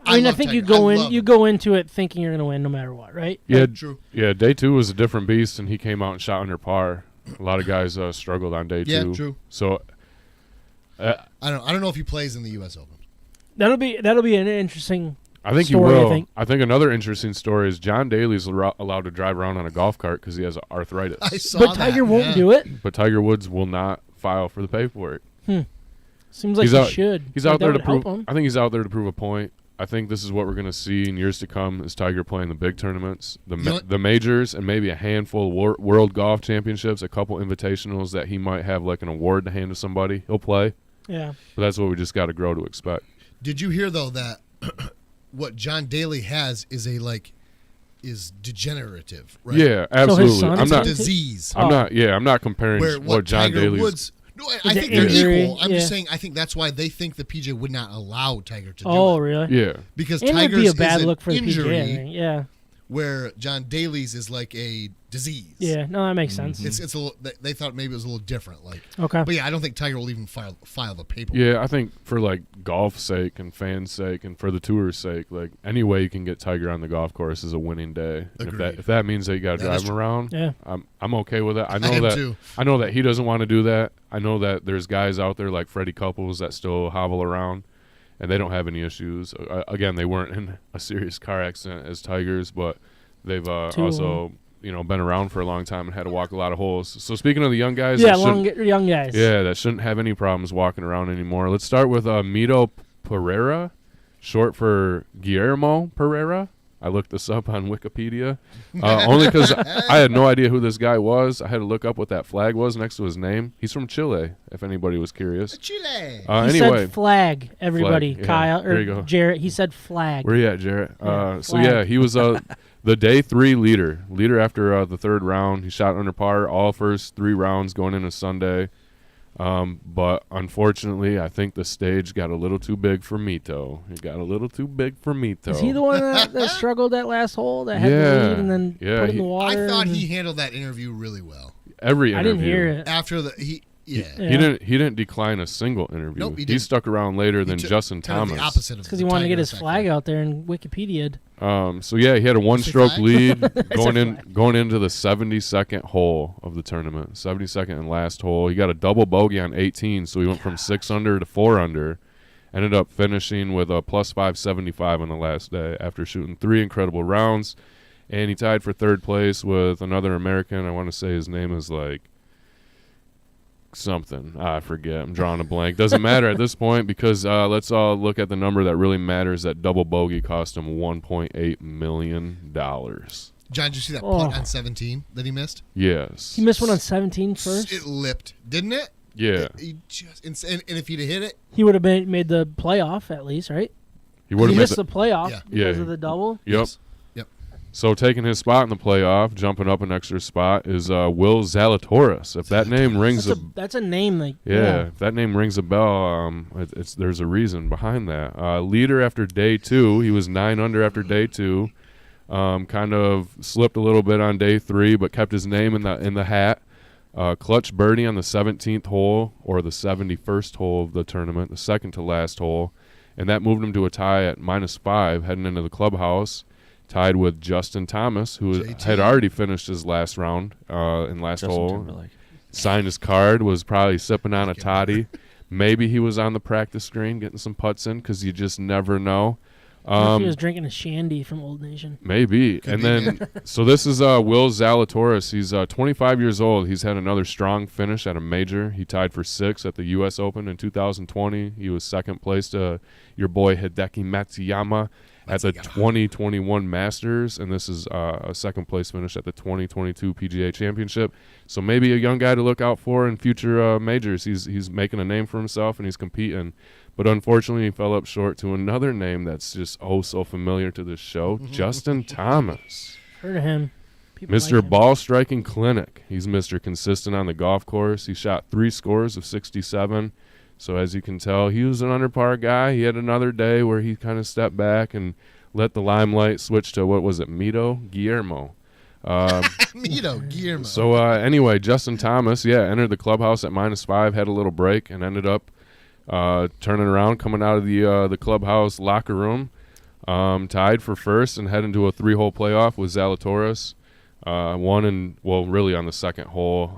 I love think you Tiger. go I in, love you him. go into it thinking you're going to win no matter what, right? yeah, True. yeah. Day 2 was a different beast, and he came out and shot under par. A lot of guys struggled on day 2. Yeah, true. So I don't know if he plays in the U.S. Open. That'll be an interesting. I think story, he will. I think. Another interesting story is John Daly's allowed to drive around on a golf cart because he has arthritis. I saw But that. Tiger won't yeah. do it. But Tiger Woods will not file for the paperwork. Seems like He's he out- should. He's Like, out there that to would help prove. him. I think he's out there to prove a point. I think this is what we're going to see in years to come: is Tiger playing the big tournaments, the majors, and maybe a handful of world golf championships, a couple invitationals that he might have like an award to hand to somebody. He'll play, Yeah. but that's what we just got to grow to expect. Did you hear though that what John Daly has is is degenerative? Right? Yeah, absolutely. son I'm is not. a disease. I'm not. Yeah, I'm not comparing Where what John Tiger Daly's. Woods. No, I Is think it they're injury? equal. I'm Yeah. just saying. I think that's why they think the PJ would not allow Tiger to do Oh, it really? Yeah, because And it would Tiger's be a bad is an look for the injury, PGA. I think. Yeah. where John Daly's is like a disease. Yeah. No, that makes sense. It's a little. They thought maybe it was a little different. Like, Okay. but yeah, I don't think Tiger will even file the paperwork. yeah. I think for like golf's sake and fans' sake and for the tour's sake, like any way you can get Tiger on the golf course is a winning day. And Agreed. if that means that you got to That drive is him true. around, Yeah. I'm okay with it. I know am that. too. I know that he doesn't want to do that. I know that there's guys out there like Freddie Couples that still hobble around, and they don't have any issues. Again, they weren't in a serious car accident as Tigers, but they've Two of also been around for a long time and had to walk a lot of holes. So speaking of the young guys, Yeah, young guys. Yeah, that shouldn't have any problems walking around anymore. Let's start with Mito Pereira, short for Guillermo Pereira. I looked this up on Wikipedia, only because I had no idea who this guy was. I had to look up what that flag was next to his name. He's from Chile, if anybody was curious. Chile. He Anyway, said flag, everybody. Flag, yeah. Kyle There you or go. Jarrett, he said flag. Where you at, Jarrett? Yeah, So yeah, flag. he was the day 3 leader after the third round. He shot under par all first 3 rounds going into Sunday. But unfortunately, I think the stage got a little too big for Mito. It got a little too big for Mito. Is he the one that struggled that last hole that had Yeah. the lead and then Yeah, put in the water? I thought and he then- handled that interview really well. Every I interview. didn't hear it. After yeah. Yeah. He didn't decline a single interview. Nope, he he didn't. stuck around later than He took Justin kind of Thomas. the opposite of Because he wanted to get Tiger his effect flag there. out there and Wikipedia'd. So yeah, he had a 1-stroke flag? lead going flag. going into the 72nd hole of the tournament. 72nd and last hole. He got a double bogey on 18, so he went from 6 under to 4 under. Ended up finishing with a plus 575 on the last day after shooting 3 incredible rounds, and he tied for 3rd place with another American. I want to say his name is like something. I forget. I'm drawing a blank. Doesn't matter at this point because let's all look at the number that really matters. That double bogey cost him $1.8 million. John, did you see that Oh. putt on 17 that he missed? Yes. He missed one on 17 first. It lipped, didn't it? Yeah. He just and if he'd have hit it, He would have made the playoff at least, right? He would He have missed missed the playoff Yeah. because Yeah. of the double. Yep. Yes. So taking his spot in the playoff, jumping up an extra spot, is Will Zalatoris. If that name rings That's a name like yeah, if that name rings a bell, there's a reason behind that. Leader after day 2, he was 9 under after day 2. Kind of slipped a little bit on day 3, but kept his name in the hat. Clutch birdie on the 17th hole, or the 71st hole of the tournament, the second to last hole, and that moved him to a tie at -5 heading into the clubhouse. Tied with Justin Thomas, who JT. had already finished his last round in last Justin hole. Timberlake. Signed his card, was probably sipping on a toddy. Maybe he was on the practice green getting some putts in because you just never know. he was drinking a shandy from Old Nation. Maybe. Could And be, then, so this is Will Zalatoris. He's 25 years old. He's had another strong finish at a major. He tied for 6th at the U.S. Open in 2020. He was 2nd place to your boy Hideki Matsuyama at the 2021 Masters, and this is a 2nd place finish at the 2022 PGA Championship. So maybe a young guy to look out for in future majors. He's making a name for himself, and he's competing. But unfortunately, he fell up short to another name that's just so familiar to this show, Justin Thomas. Heard of him. People Mr. like him. Ball Striking Clinic. He's Mr. Consistent on the golf course. He shot 3 scores of 67. So as you can tell, he was an under par guy. He had another day where he kind of stepped back and let the limelight switch to, what was it, Mito Guillermo. Mito, Guillermo. So anyway, Justin Thomas, entered the clubhouse at -5, had a little break, and ended up turning around, coming out of the clubhouse locker room, tied for 1st and heading to a 3-hole playoff with Zalatoris. Really on the 2nd hole,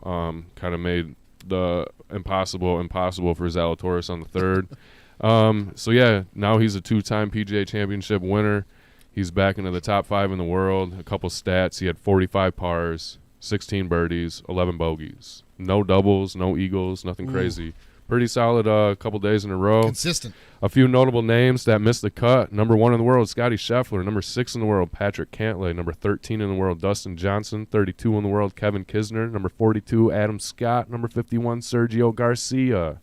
kind of made the impossible for Zalatoris on the 3rd. Now he's a 2-time PGA Championship winner. He's back into the top 5 in the world. A couple stats: he had 45 pars, 16 birdies, 11 bogeys, no doubles, no eagles, nothing crazy. Pretty solid couple days in a row. Consistent. A few notable names that missed the cut. Number 1 in the world, Scotty Scheffler. Number 6 in the world, Patrick Cantlay. Number 13 in the world, Dustin Johnson. 32 in the world, Kevin Kisner. Number 42, Adam Scott. Number 51, Sergio Garcia.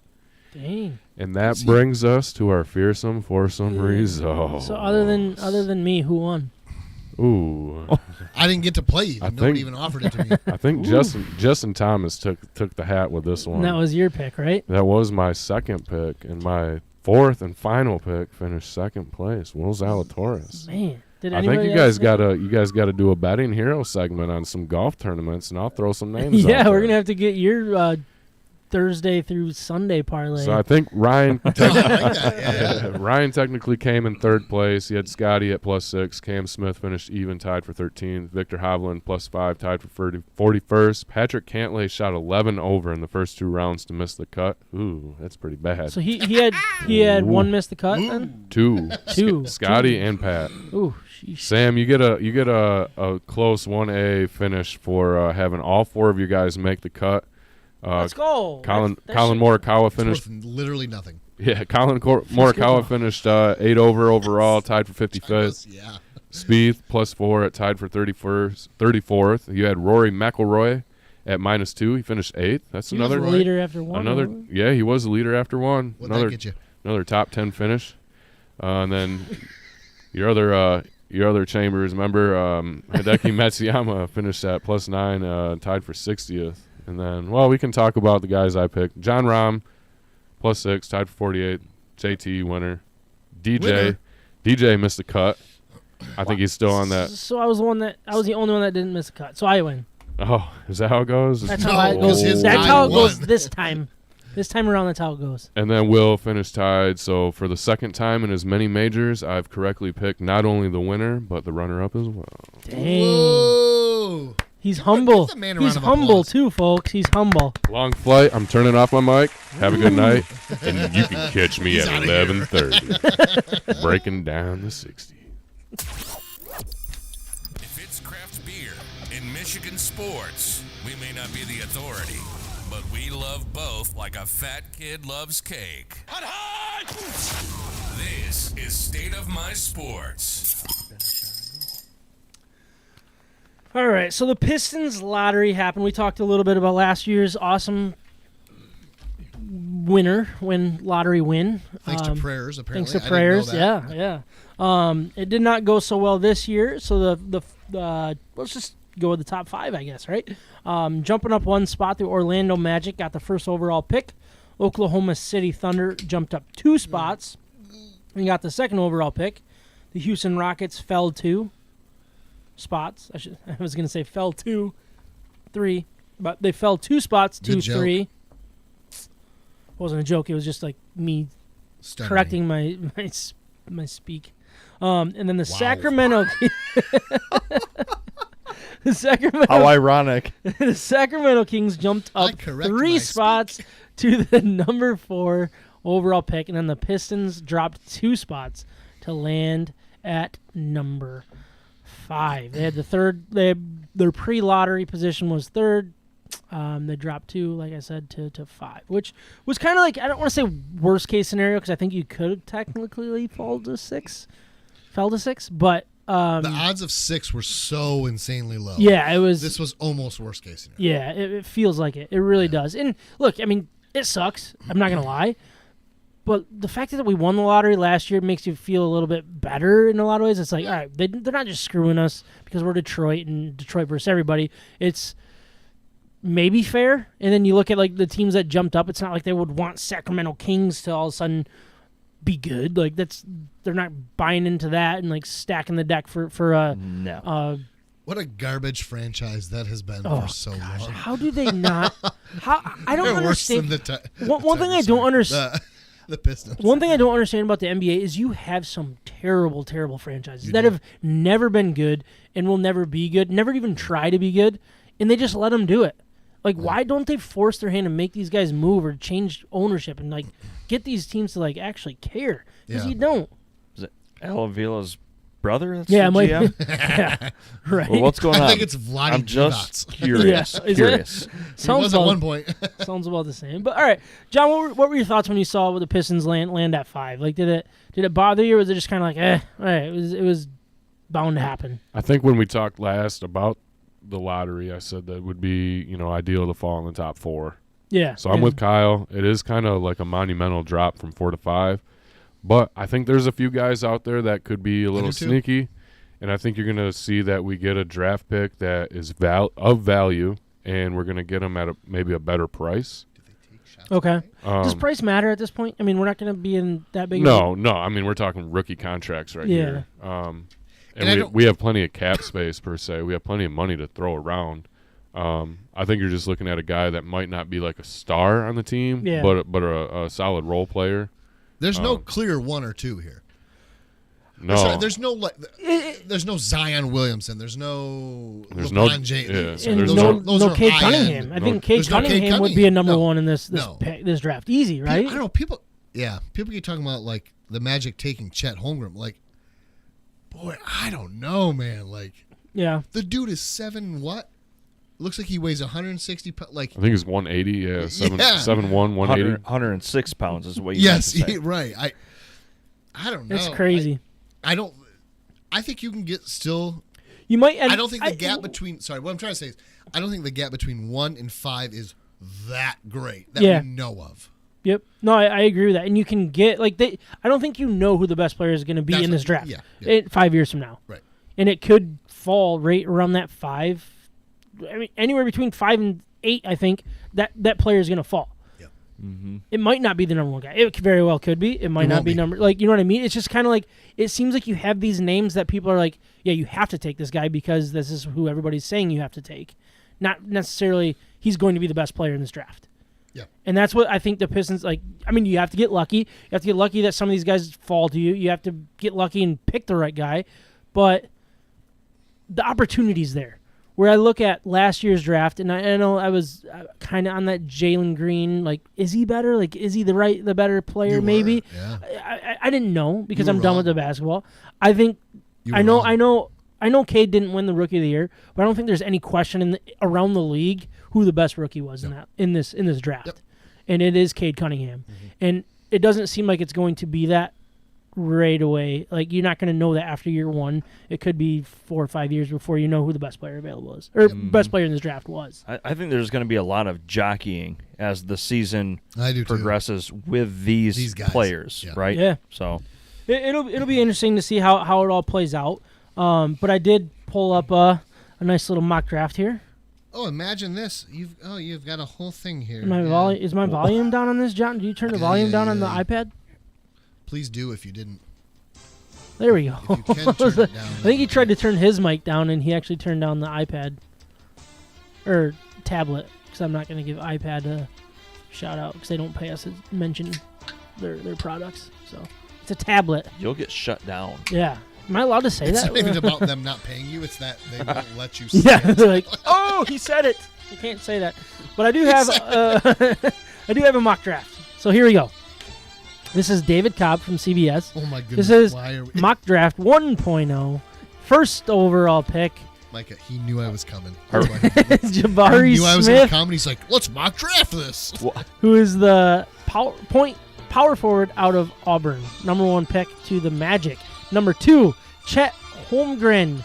Dang. And that brings us to our fearsome foursome result. So other than me, who won? Ooh. I didn't get to play even. I Nobody think- even offered it to me. I think Justin Thomas took the hat with this one. And that was your pick, right? That was my 2nd pick, and my 4th and final pick finished 2nd place. Will Zalatoris. Man, did I think anybody you guys else gotta do a betting hero segment on some golf tournaments, and I'll throw some names. Yeah, out we're there. gonna have to get your Thursday through Sunday parlay. So I think Ryan I like that. Yeah. Ryan technically came in third place. He had Scotty at +6. Cam Smith finished even, tied for 13th. Victor Hovland +5, tied for 41st. Patrick Cantlay shot 11 over in the first 2 rounds to miss the cut. Ooh, that's pretty bad. So he had one miss the cut then. Two. Two. Scotty and Pat. Ooh, sheesh. Sam, you get a close 1A finish for having all 4 of you guys make the cut. Let's go. Colin Morikawa It's finished. worth literally nothing. Yeah, Morikawa finished 8 over overall, tied for 55th. Yeah. Spieth +4 at tied for 34th. You had Rory McIlroy at -2. He finished 8th. That's He another was a leader after one. Yeah, he was the leader after one. What'd that get you? Another top 10 finish. And then your other Chambers member, Hideki Matsuyama, finished at +9, tied for 60th. And then, well, we can talk about the guys I picked. John Rahm, +6, tied for 48th. JT, winner. DJ missed the cut. I think he's still on that. So I was the only one that didn't miss a cut. So I win. Oh, is that how it goes? That's No, how it goes. his That's guy how it goes won. this time. This time around, that's how it goes. And then Will finished tied. So for the second time in as many majors, I've correctly picked not only the winner, but the runner-up as well. Dang. Whoa. He's humble. Give the man a He's round of humble applause. too, folks. He's humble. Long flight. I'm turning off my mic. Have a good night. And you can catch me He's at outta here. 11:30. Breaking down the 60. If it's craft beer in Michigan sports, we may not be the authority, but we love both like a fat kid loves cake. This is State of My Sports. All right, so the Pistons Lottery happened. We talked a little bit about last year's awesome lottery win. Thanks to prayers, apparently. Thanks to I prayers, didn't know that. yeah. It did not go so well this year, so the let's just go with the top 5, I guess, right? Jumping up 1 spot, the Orlando Magic got the first overall pick. Oklahoma City Thunder jumped up 2 spots and got the second overall pick. The Houston Rockets fell 2 spots. I was going to say fell 3, but they fell 2 spots, Good 2-3. joke. It wasn't a joke. It was just like me Stuttering. correcting my speak. And then the Sacramento How ironic. the Sacramento Kings jumped I up correct 3 my spots to the number 4 overall pick, and then the Pistons dropped 2 spots to land at number 5. They had the third. Their pre-lottery position was 3rd. They dropped 2, like I said, to 5, which was kind of like, I don't want to say worst case scenario because I think you could technically fell to 6, but The odds of 6 were so insanely low. yeah, it was. This was almost worst case scenario. Yeah, it feels like it. It really does. And look, I mean, it sucks. I'm not gonna lie, but the fact that we won the lottery last year makes you feel a little bit better in a lot of ways. It's like, all right, they're not just screwing us because we're Detroit and Detroit versus everybody. It's maybe fair. And then you look at like the teams that jumped up. It's not like they would want Sacramento Kings to all of a sudden be good. Like they're not buying into that and like stacking the deck for No. What a garbage franchise that has been Oh, for so long. how do they not? I don't They're worse understand. than the One thing I don't understand. The Pistons. One thing I don't understand about the NBA is you have some terrible, terrible franchises that have never been good and will never be good, never even try to be good, and they just let them do it. Like, why don't they force their hand and make these guys move or change ownership and like get these teams to like actually care? Because Yeah. you don't. Is it Al Avila's brother? That's Yeah, the my, GM? yeah, right. Well, what's going on? I think it's Vlade I'm just Divac. curious. Yeah, is it? Curious. He sounds was at about, one point. sounds about the same. But all right, John, what were your thoughts when you saw the Pistons land at 5? Like, did it bother you, or was it just kind of like, all right, it was bound to happen? I think when we talked last about the lottery, I said that would be, ideal to fall in the top 4. Yeah. So I'm with Kyle. It is kind of like a monumental drop from 4 to 5. But I think there's a few guys out there that could be a little do too. sneaky. And I think you're going to see that we get a draft pick that is of value, and we're going to get them at maybe a better price. Okay. Does Um, price matter at this point? I mean, we're not going to be in that big. No. I mean, we're talking rookie contracts right here. And I And don't- we have plenty of cap space, per se. We have plenty of money to throw around. I think you're just looking at a guy that might not be like a star on the team, Yeah. but a solid role player. There's no clear one or two here. No, Sorry, there's no Zion Williamson. There's no There's LeBron no- James. yeah. And There's no are Cade high-end. Cunningham. I think Cade There's no Cade Cunningham would be a number Cunningham. one in this No. this draft. Easy, right? I don't know. People keep talking about like the Magic taking Chet Holmgren. Like, boy, I don't know, man. Like, Yeah. the dude is 7 what? Looks like he weighs 160 pounds. Like, I think it's 180. Yeah, Yeah. 7'1", 180. 106 pounds is what you yes, meant to say. right. I don't know. It's crazy. I think you can get still. You might. I don't think the gap between. Sorry, what I'm trying to say is, I don't think the gap between 1 and 5 is that great that Yeah. we know of. Yep. No, I agree with that. And you can get I don't think you know who the best player is going to be That's in what- this draft. yeah. 5 years from now. Right. And it could fall right around that 5. I mean, anywhere between 5 and 8. I think that player is going to fall. Yeah. It might not be the number one guy. It very well could be. It might It not won't be be. number. Like, you know what I mean? It's just kind of like it seems like you have these names that people are like, yeah, you have to take this guy because this is who everybody's saying you have to take. Not necessarily he's going to be the best player in this draft. Yeah. And that's what I think the Pistons like. I mean, you have to get lucky. You have to get lucky that some of these guys fall to you. You have to get lucky and pick the right guy. But the opportunity's there. Where I look at last year's draft, and I know I was kind of on that Jalen Green, like, is he better? Like, is he the better player? You were, Maybe. yeah. I didn't know because You I'm were done with wrong. the basketball. I think You I were know wrong. Cade didn't win the Rookie of the Year, but I don't think there's any question around the league who the best rookie was in this draft. Yep. And it is Cade Cunningham. And it doesn't seem like it's going to be that right away. Like, you're not going to know that after year one. It could be 4 or 5 years before you know who the best player available is, or best player in this draft was. I think there's going to be a lot of jockeying as the season I do too. progresses with these guys. players, Yeah. right? Yeah. So It'll be interesting to see how it all plays out. But I did pull up a nice little mock draft here. Oh, imagine this. You've got a whole thing here. Is my volume down on this, John? Do you turn the Yeah, volume yeah, down on the yeah. iPad? Please do if you didn't. There we go. If you can turn it down. I think he tried to turn his mic down, and he actually turned down the iPad or tablet, because I'm not going to give iPad a shout out because they don't pay us to mention their products. So it's a tablet. you'll get shut down. Yeah. Am I allowed to say It's that? not even about them not paying you. It's that they won't let you say Yeah, it. they're like, oh, he said it. You can't say that. But I do have I do have a mock draft. So here we go. This is David Cobb from CBS. Oh, my goodness. This is Why are we... mock draft 1.0. First overall pick, Micah, he knew I was coming. Jabari he knew I was going to Smith, come, and he's like, let's mock draft this. who is the power forward out of Auburn. Number 1 pick to the Magic. Number 2, Chet Holmgren.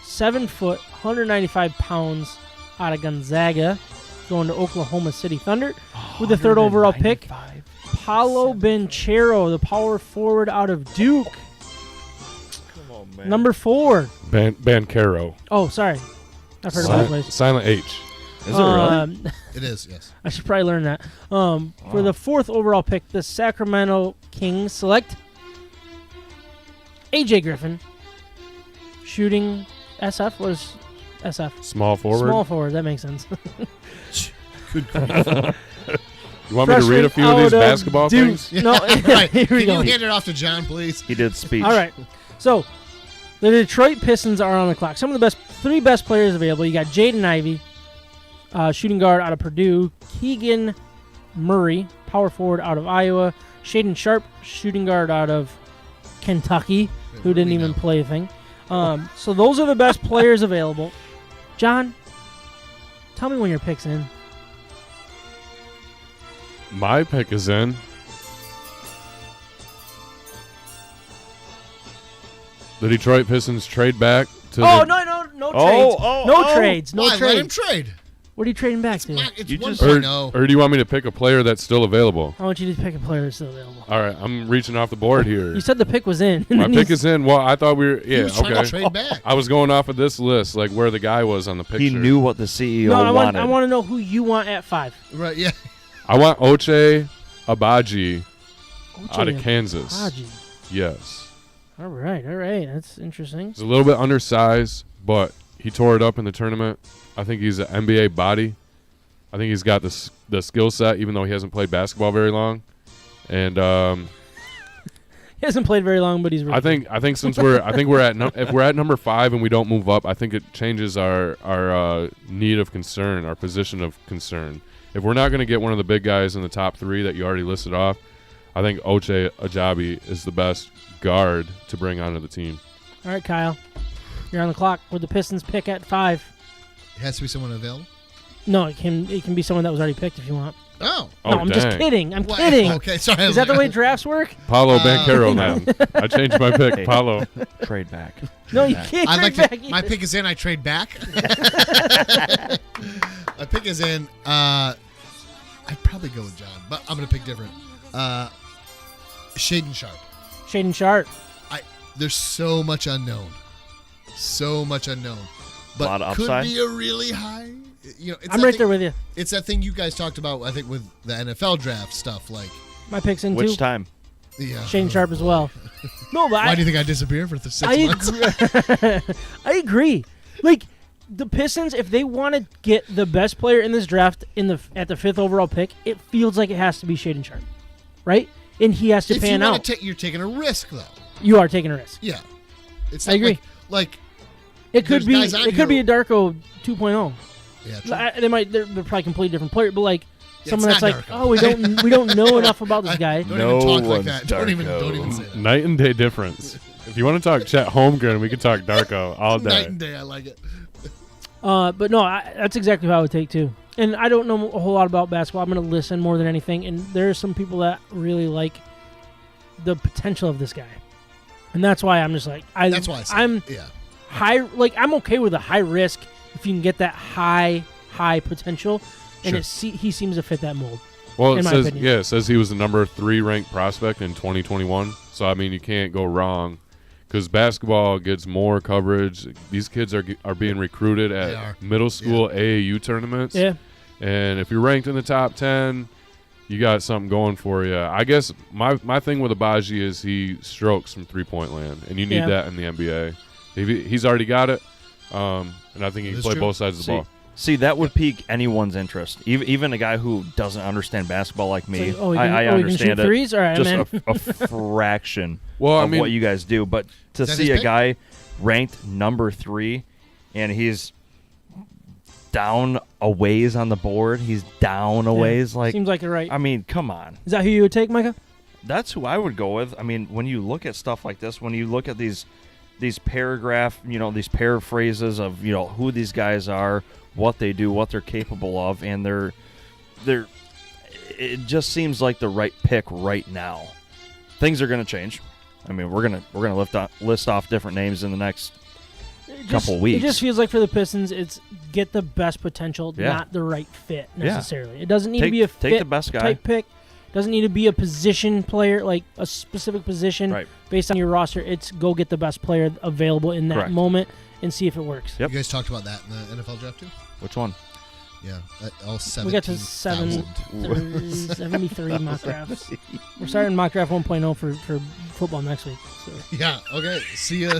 7 foot, 195 pounds out of Gonzaga. Going to Oklahoma City Thunder. With the 3rd overall pick, Paolo Banchero, the power forward out of Duke. Come on, man. Number 4. Bancaro. Oh, sorry. I've heard of both ways. Silent H. Is it really? It is, yes. I should probably learn that. For the 4th overall pick, the Sacramento Kings select AJ Griffin. Shooting SF. What is SF? Small forward. Small forward. That makes sense. Good grief. You want me to read a few of these Freshman out basketball Duke. things? No, Right. here we Can go. you hand it off to John, please? He did speech. All right. So, the Detroit Pistons are on the clock. Some of the 3 best players available. You got Jaden Ivey, shooting guard out of Purdue. Keegan Murray, power forward out of Iowa. Shaden Sharp, shooting guard out of Kentucky, who didn't even play a thing. So those are the best players available. John, tell me when your pick's in. My pick is in. The Detroit Pistons trade back to Oh, the, no trades. No trades. No Why? Let him trades. trade. What are you trading back to? It's You 1.0. just- or do you want me to pick a player that's still available? I want you to pick a player that's still available. All right, I'm reaching off the board here. You said the pick was in. My pick is in. Well, I thought we were. He Yeah, was trying okay. to trade back. I was going off of this list, like where the guy was on the picture. He knew what the CEO No, wanted. I want to know who you want at 5. Right, yeah. I want Oche Abaji out of Oche Kansas. Abaji. Yes. All right. That's interesting. He's a little bit undersized, but he tore it up in the tournament. I think he's an NBA body. I think he's got the skill set, even though he hasn't played basketball very long. And He hasn't played very long, but he's really good. I think since we're if we're at number 5 and we don't move up, I think it changes our need of concern, our position of concern. If we're not going to get one of the big guys in the top 3 that you already listed off, I think Ochai Ajabi is the best guard to bring onto the team. All right, Kyle. You're on the clock with the Pistons pick at 5. It has to be someone available. No, it can be someone that was already picked if you want. Oh. No, I'm just dang. kidding. I'm What? kidding. Okay, sorry. Is that the way drafts work? Paulo Banchero, man. I changed my pick. Hey. Paulo. Trade back. No, you Trade back. can't. I'd like trade to. back My either. pick is in. I trade back. My pick is in. I'd probably go with John, but I'm gonna pick different. Shaden Sharp. Shaden Sharp. There's so much unknown. So much unknown. But Lot of could upside. be a really high. It's I'm that right thing- there with you. It's that thing you guys talked about. I think with the NFL draft stuff, like My pick's in Which too. time? yeah. Shaden Sharp as well. No, but Why do you think I disappeared for 6 months? agree. I agree. Like the Pistons, if they want to get the best player in this draft at the 5th overall pick, it feels like it has to be Shaden Sharp, right? And he has to If pan you out. want to you're taking a risk, though. You are taking a risk. Yeah. It's I not agree. Like It could There's be. guys on It could be here- a Darko 2.0. yeah. True. They're probably completely different player, but like Yeah, someone it's that's not like, Darko. we don't know enough about this guy. Don't No even talk like one's that. Don't even say that. Night and day difference. If you want to talk Chet Holmgren, we can talk Darko all Night day. and day. I like it. But no, that's exactly how I would take too. And I don't know a whole lot about basketball. I'm going to listen more than anything. And there are some people that really like the potential of this guy, and that's why I'm just like, That's why I said I'm it. Yeah. high. Like I'm okay with a high risk if you can get that high potential, and Sure. he seems to fit that mold. Well, in it my says opinion. it says he was the number 3 ranked prospect in 2021. So I mean, you can't go wrong because basketball gets more coverage. These kids are being recruited They are. at middle school AAU tournaments. Yeah, And if you're ranked in the top 10, you got something going for you. I guess my thing with Abaji is he strokes from 3-point land, and you need Yeah. that in the NBA. He's already got it, and I think he can That's play true. both sides of the ball. See, that would pique anyone's interest. Even a guy who doesn't understand basketball like me, It's like, I he can understand shoot it. threes. All right, Just man. a fraction Well, I of mean, what you guys do. But to Is that see his a pick? guy ranked number 3, and he's down a ways on the board, he's down a ways. Like, Seems like you're right. I mean, come on. Is that who you would take, Micah? That's who I would go with. I mean, when you look at stuff like this, when you look at these paragraph, these paraphrases of, who these guys are, what they do, what they're capable of, and they're it just seems like the right pick right now. Things are going to change. I mean, we're gonna list off different names in the next couple weeks. It just feels like for the Pistons, it's get the best potential, Yeah. not the right fit Yeah. necessarily. It doesn't need to Take- be a take fit the best guy. type pick. Doesn't need to be a position player, like a specific position Right. based on your roster. It's go get the best player available in that Correct. moment and see if it works. Yep. You guys talked about that in the NFL draft too. Which one? Yeah. All 17. We got to 73 mock drafts. We're starting mock draft 1.0 for football next week. So. Yeah. Okay. See you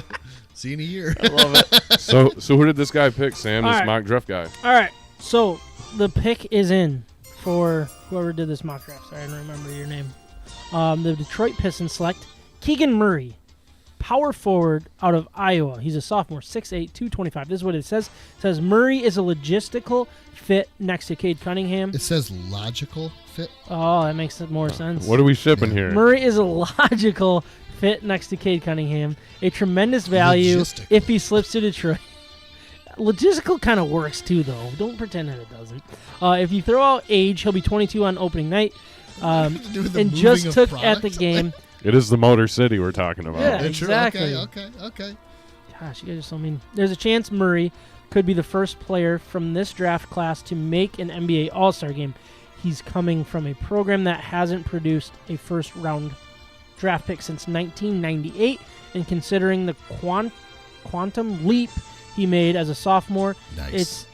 in a year. I love it. so who did this guy pick, Sam? All This right. mock draft guy. All right, so the pick is in for whoever did this mock draft. Sorry, I don't remember your name. The Detroit Pistons select Keegan Murray, power forward out of Iowa. He's a sophomore, 6'8", 225. This is what it says. It says Murray is a logistical fit next to Cade Cunningham. It says logical fit. Oh, that makes more sense. What are we shipping here? Murray is a logical fit next to Cade Cunningham. A tremendous value Logistical. if he slips to Detroit. Logistical kind of works too, though. Don't pretend that it doesn't. If you throw out age, he'll be 22 on opening night. To do with the And moving just of took at the product? game. It is the Motor City we're talking about. Yeah. Yeah, true. Exactly. Okay. Gosh, you guys are so mean. There's a chance Murray could be the first player from this draft class to make an NBA All-Star game. He's coming from a program that hasn't produced a first-round draft pick since 1998, and considering the quantum leap he made as a sophomore, Nice. it's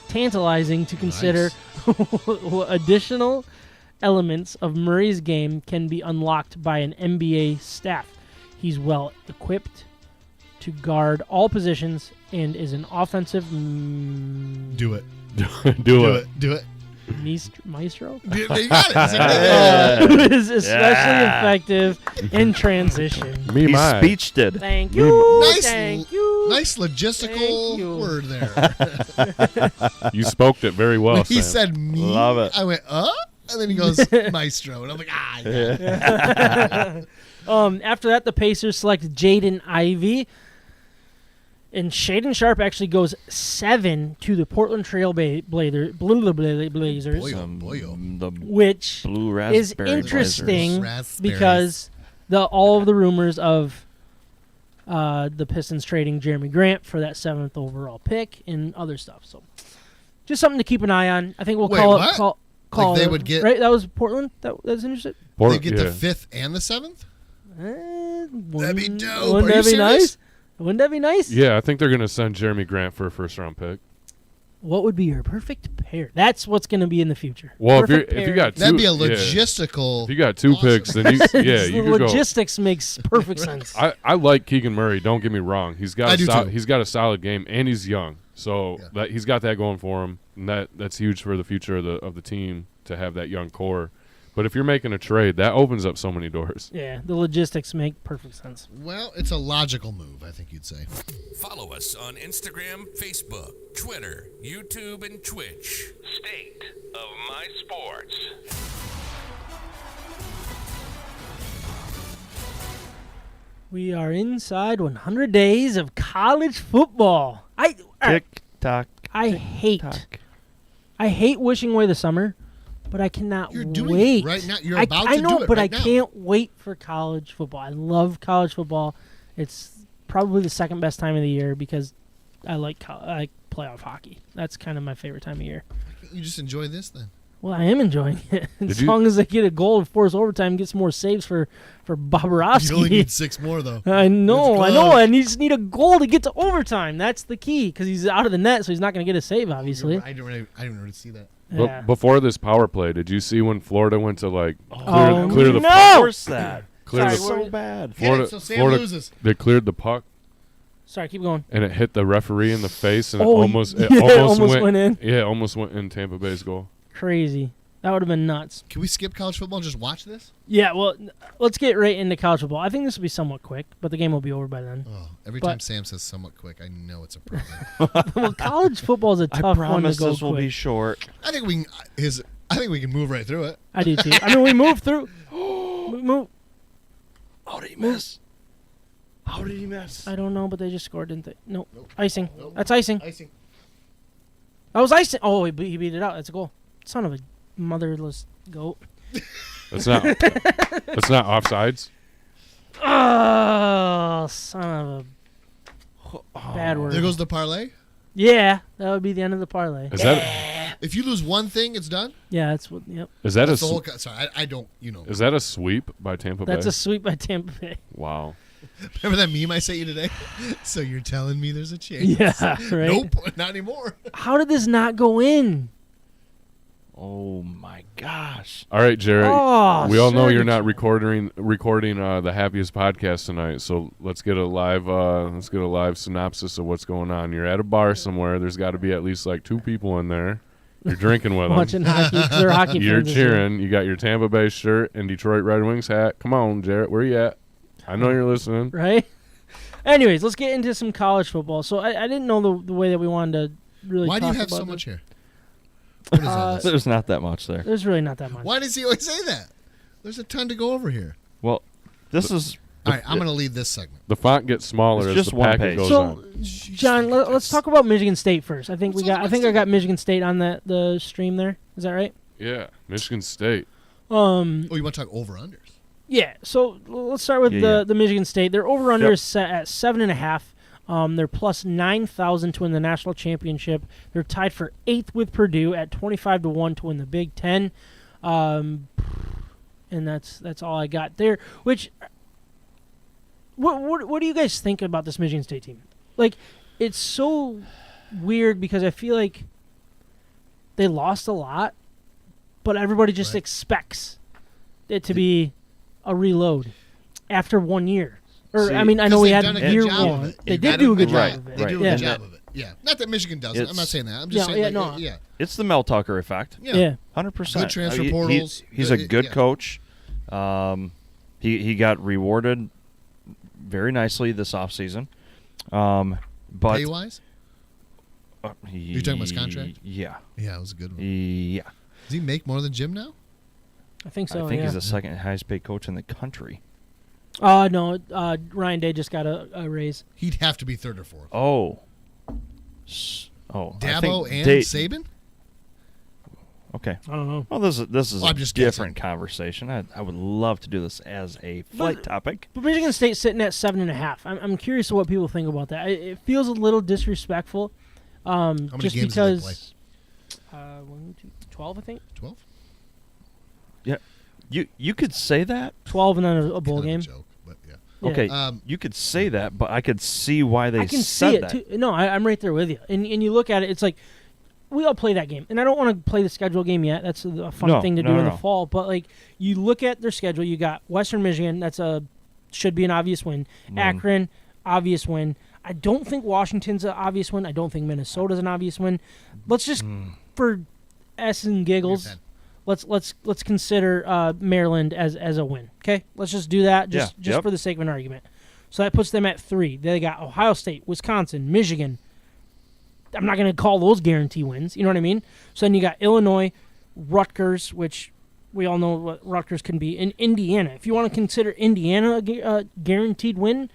tantalizing to consider what additional elements of Murray's game can be unlocked by an NBA staff. He's well equipped to guard all positions and is an offensive Do it. Do it. Do it. maestro. You got it. Who is especially effective in transition. Me, He my. speeched it. Thank you. Nice, Thank you. nice logistical Thank you. word there. You spoke it very well, When he Sam. said me, Love it. I went, and then he goes, maestro. And I'm like, yeah. After that, the Pacers select Jaden Ivey. And Shaden Sharp actually goes 7 to the Portland Trail Blazers, Boy, oh, boy, oh. The which blue is raspberry interesting Raspberries. because all of the rumors of the Pistons trading Jeremy Grant for that 7th overall pick and other stuff. So just something to keep an eye on. I think we'll Wait, call what? it. Call Like they it, would get- right. That was Portland. That's interesting. They get the 5th and the 7th? That'd be dope. Wouldn't Are you that be serious? nice? Wouldn't that be nice? Yeah, I think they're going to send Jeremy Grant for a first-round pick. What would be your perfect pair? That's what's going to be in the future. Well, Perfect if you pair. got two, That'd be a yeah. logistical. If you got 2 Awesome. picks, then you could go. Logistics makes perfect sense. I like Keegan Murray. Don't get me wrong. He's got I do too. he's got a solid game, and he's young, so Yeah. that he's got that going for him, and that's huge for the future of the team to have that young core. But if you're making a trade, that opens up so many doors. Yeah, the logistics make perfect sense. Well, it's a logical move, I think you'd say. Follow us on Instagram, Facebook, Twitter, YouTube, and Twitch. State of My Sports. We are inside 100 days of college football. Tick tock. I hate tock. wishing away the summer, but I cannot You're doing wait. it right now. You're I about to know, do it but right I now. can't wait for college football. I love college football. It's probably the second best time of the year because I like playoff hockey. That's kind of my favorite time of year. You just enjoy this then. Well, I am enjoying it. As Did you- long as they get a goal and force overtime, get some more saves for Bobrovsky. You only need 6 more, though. I know. It's I close. you just need a goal to get to overtime. That's the key because he's out of the net, so he's not going to get a save, obviously. I didn't really see that. Yeah. Before this power play, did you see when Florida went to clear Oh, the no! puck? Of course that. Clear Sorry, the, we're- So bad. Florida, so Sam Florida, loses. They cleared the puck, Sorry, keep going. and it hit the referee in the face, and Oh, it yeah, almost went in. Yeah, it almost went in Tampa Bay's goal. Crazy. That would have been nuts. Can we skip college football and just watch this? Yeah, well, let's get right into college football. I think this will be somewhat quick, but the game will be over by then. Oh, every But- time Sam says somewhat quick, I know it's a problem. Well, college football is a I tough one to promise go this will be quick. short. I think we can move right through it. I do too. I mean, we move through. We move. How did he miss? How did he miss? I don't know, but they just scored, didn't they? No. Nope. Icing. Nope. That's icing. Icing. That was icing. Oh, he beat it out. That's a goal. Son of a motherless goat. That's not offsides. Oh, son of a bad word. There goes the parlay. Yeah, that would be the end of the parlay. Is that If you lose one thing, it's done. Yeah, that's what. Yep. is that That's a the whole. Sorry, I don't. is that a sweep by Tampa That's Bay? a sweep by Tampa Bay. Wow. Remember that meme I sent you today? So you're telling me there's a chance? Yeah, right. Nope, not anymore. How did this not go in? Oh my gosh. All right, Jared. Oh, we all know sure. you're not recording the happiest podcast tonight, so let's get a live synopsis of what's going on. You're at a bar somewhere. There's got to be at least like 2 people in there. You're drinking with them. Watching hockey. 'Cause they're hockey You're fans this year. cheering. You got your Tampa Bay shirt and Detroit Red Wings hat. Come on, Jared. Where you at? I know you're listening. Right? Anyways, let's get into some college football. So I didn't know the way that we wanted to really Why do you talk have about so this. much here? What is all this? There's not that much there. There's really not that much. Why does he always say that? There's a ton to go over here. Well, this is All right, I'm going to lead this segment. The font gets smaller It's as just the one packet page. goes So, on. John, let's talk about Michigan State first. I think Let's we talk got. I about think I State. got Michigan State on the stream there. Is that right? Yeah, Michigan State. Oh, you want to talk over-unders? Yeah. So let's start with Yeah. the Michigan State. Their over under Yep. is set at 7.5. They're plus 9,000 to win the national championship. They're tied for 8th with Purdue at 25-1 to win the Big Ten. And that's all I got there. Which, what do you guys think about this Michigan State team? Like, it's so weird because I feel like they lost a lot, but everybody just Right. expects it to be a reload after 1 year. Or See, I mean, I know 'cause we they've had done a good year job one. of it. They You've did gotta do a good admit job of it. They do a yeah. good job of it. Yeah, not that Michigan doesn't. I'm not saying that. I'm just Yeah, saying. yeah, like, no. yeah. It's the Mel Tucker effect. Yeah. 100%. Good transfer He- portals. He's a Good- good yeah. coach. He got rewarded very nicely this offseason. But Pay wise. You talking about his contract? Yeah. Yeah, it was a good one. Yeah. Does he make more than Jim now? I think so. I think yeah. he's the second highest paid coach in the country. No, Ryan Day just got a raise. He'd have to be third or fourth. Oh. I Dabo think and Saban. Okay. I don't know. Well, this is Well, a I'm just different conversation. I would love to do this as a flight topic. But Michigan State's sitting at 7.5. I'm curious what people think about that. It feels a little disrespectful. many just games do they because 12, I think. 12. Yeah. You could say that. 12 and then a bowl Kind game. of a joke, but yeah. Yeah. Okay. You could say that, but I could see why they I can said see it that. too. No, I'm right there with you. And you look at it, it's like we all play that game, and I don't want to play the schedule game yet. That's a fun thing to do in the fall. But like you look at their schedule, you got Western Michigan. Should be an obvious win. Akron, obvious win. I don't think Washington's an obvious win. I don't think Minnesota's an obvious win. Let's just for s and giggles. Let's consider Maryland as a win. Okay, let's just do that just for the sake of an argument. So that puts them at 3. They got Ohio State, Wisconsin, Michigan. I'm not going to call those guarantee wins. You know what I mean? So then you got Illinois, Rutgers, which we all know what Rutgers can be, and Indiana. If you want to consider Indiana a guaranteed win,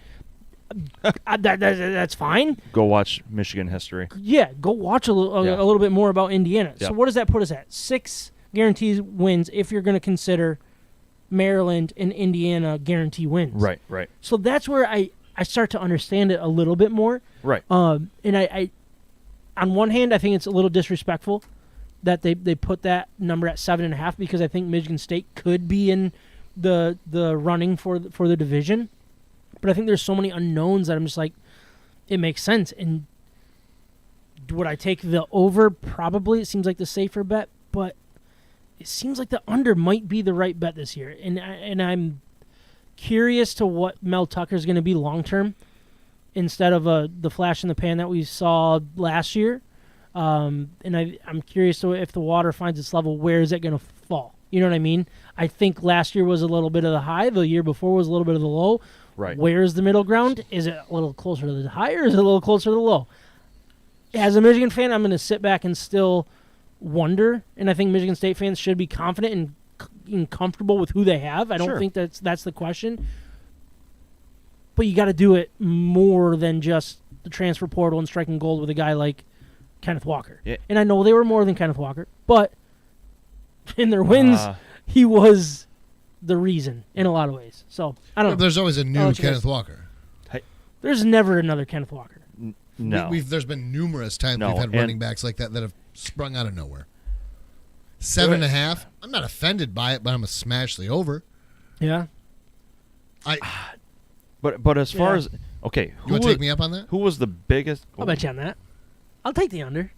that's fine. Go watch Michigan history. Yeah, go watch a little bit more about Indiana. Yeah. So what does that put us at? 6 guaranteed wins if you're going to consider Maryland and Indiana guarantee wins. Right. So that's where I start to understand it a little bit more. Right. And I on one hand, I think it's a little disrespectful that they put that number at 7.5 because I think Michigan State could be in the running for the division. But I think there's so many unknowns that I'm just like, it makes sense. And would I take the over? Probably. It seems like the safer bet, but it seems like the under might be the right bet this year. And I'm curious to what Mel Tucker's going to be long term instead of the flash in the pan that we saw last year. And I'm curious to if the water finds its level, where is it going to fall? You know what I mean? I think last year was a little bit of the high. The year before was a little bit of the low. Right. Where is the middle ground? Is it a little closer to the high or is it a little closer to the low? As a Michigan fan, I'm going to sit back and still wonder. And I think Michigan State fans should be confident and comfortable with who they have. I don't think that's the question. But you got to do it more than just the transfer portal and striking gold with a guy like Kenneth Walker. Yeah. And I know they were more than Kenneth Walker, but in their wins, he was the reason in a lot of ways. So, I don't know. There's always a new you Kenneth guys- Walker. There's never another Kenneth Walker. No. There's been numerous times No, we've had and- running backs like that have sprung out of nowhere. 7.5. I'm not offended by it, but I'm gonna smash the over. Yeah. But as far Yeah. as okay, You want to take me up on that? who was the biggest? I'll bet you on that. I'll take the under.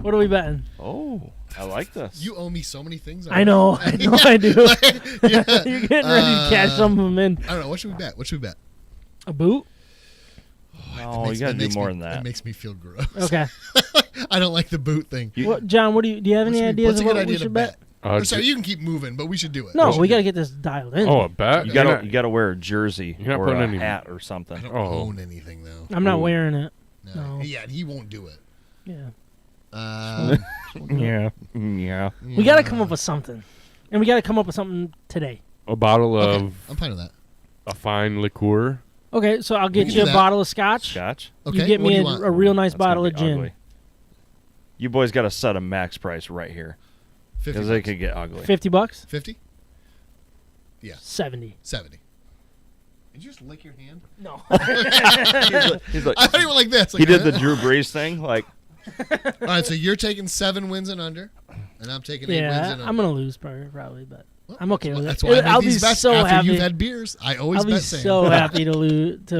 What are we betting? Oh, I like this. You owe me so many things. I know I do. Yeah. You're getting ready to cash some of them in. I don't know. What should we bet? A boot? No, you got to do more than that. It makes me feel gross. Okay. I don't like the boot thing. John, do you have any ideas What's of a good what we idea to should bet? bet? I'm sorry, you can keep moving, but we should do it. No, should we do got to it. get this dialed in. Oh, a bet? You gotta wear a jersey You're not or putting a any- hat or something. I don't Oh. own anything though. I'm not Ooh. wearing it. No. No. Yeah, and he won't do it. Yeah. Yeah. We got to come up with something. And we got to come up with something today. A bottle Okay, of I'm fine with that. a fine liqueur. Okay, so I'll get can you do a that. bottle of scotch. Scotch. Okay, You get what me do a, you want? a real nice That's gonna bottle be of gin. ugly. You boys got to set a max price right here 50 because they could get ugly. $50? 50? Yeah, 70. 70. Did you just lick your hand? No. He's like, I thought you went like this. he Like, did the Drew Brees thing. Like, All right, so you're taking 7 wins and under, and I'm taking 8 wins yeah, and under. I'm going to lose probably, but Well, I'm okay with that's it. why I make I'll these be bets so after happy. you've had beers. I always I'll be bet same. so happy to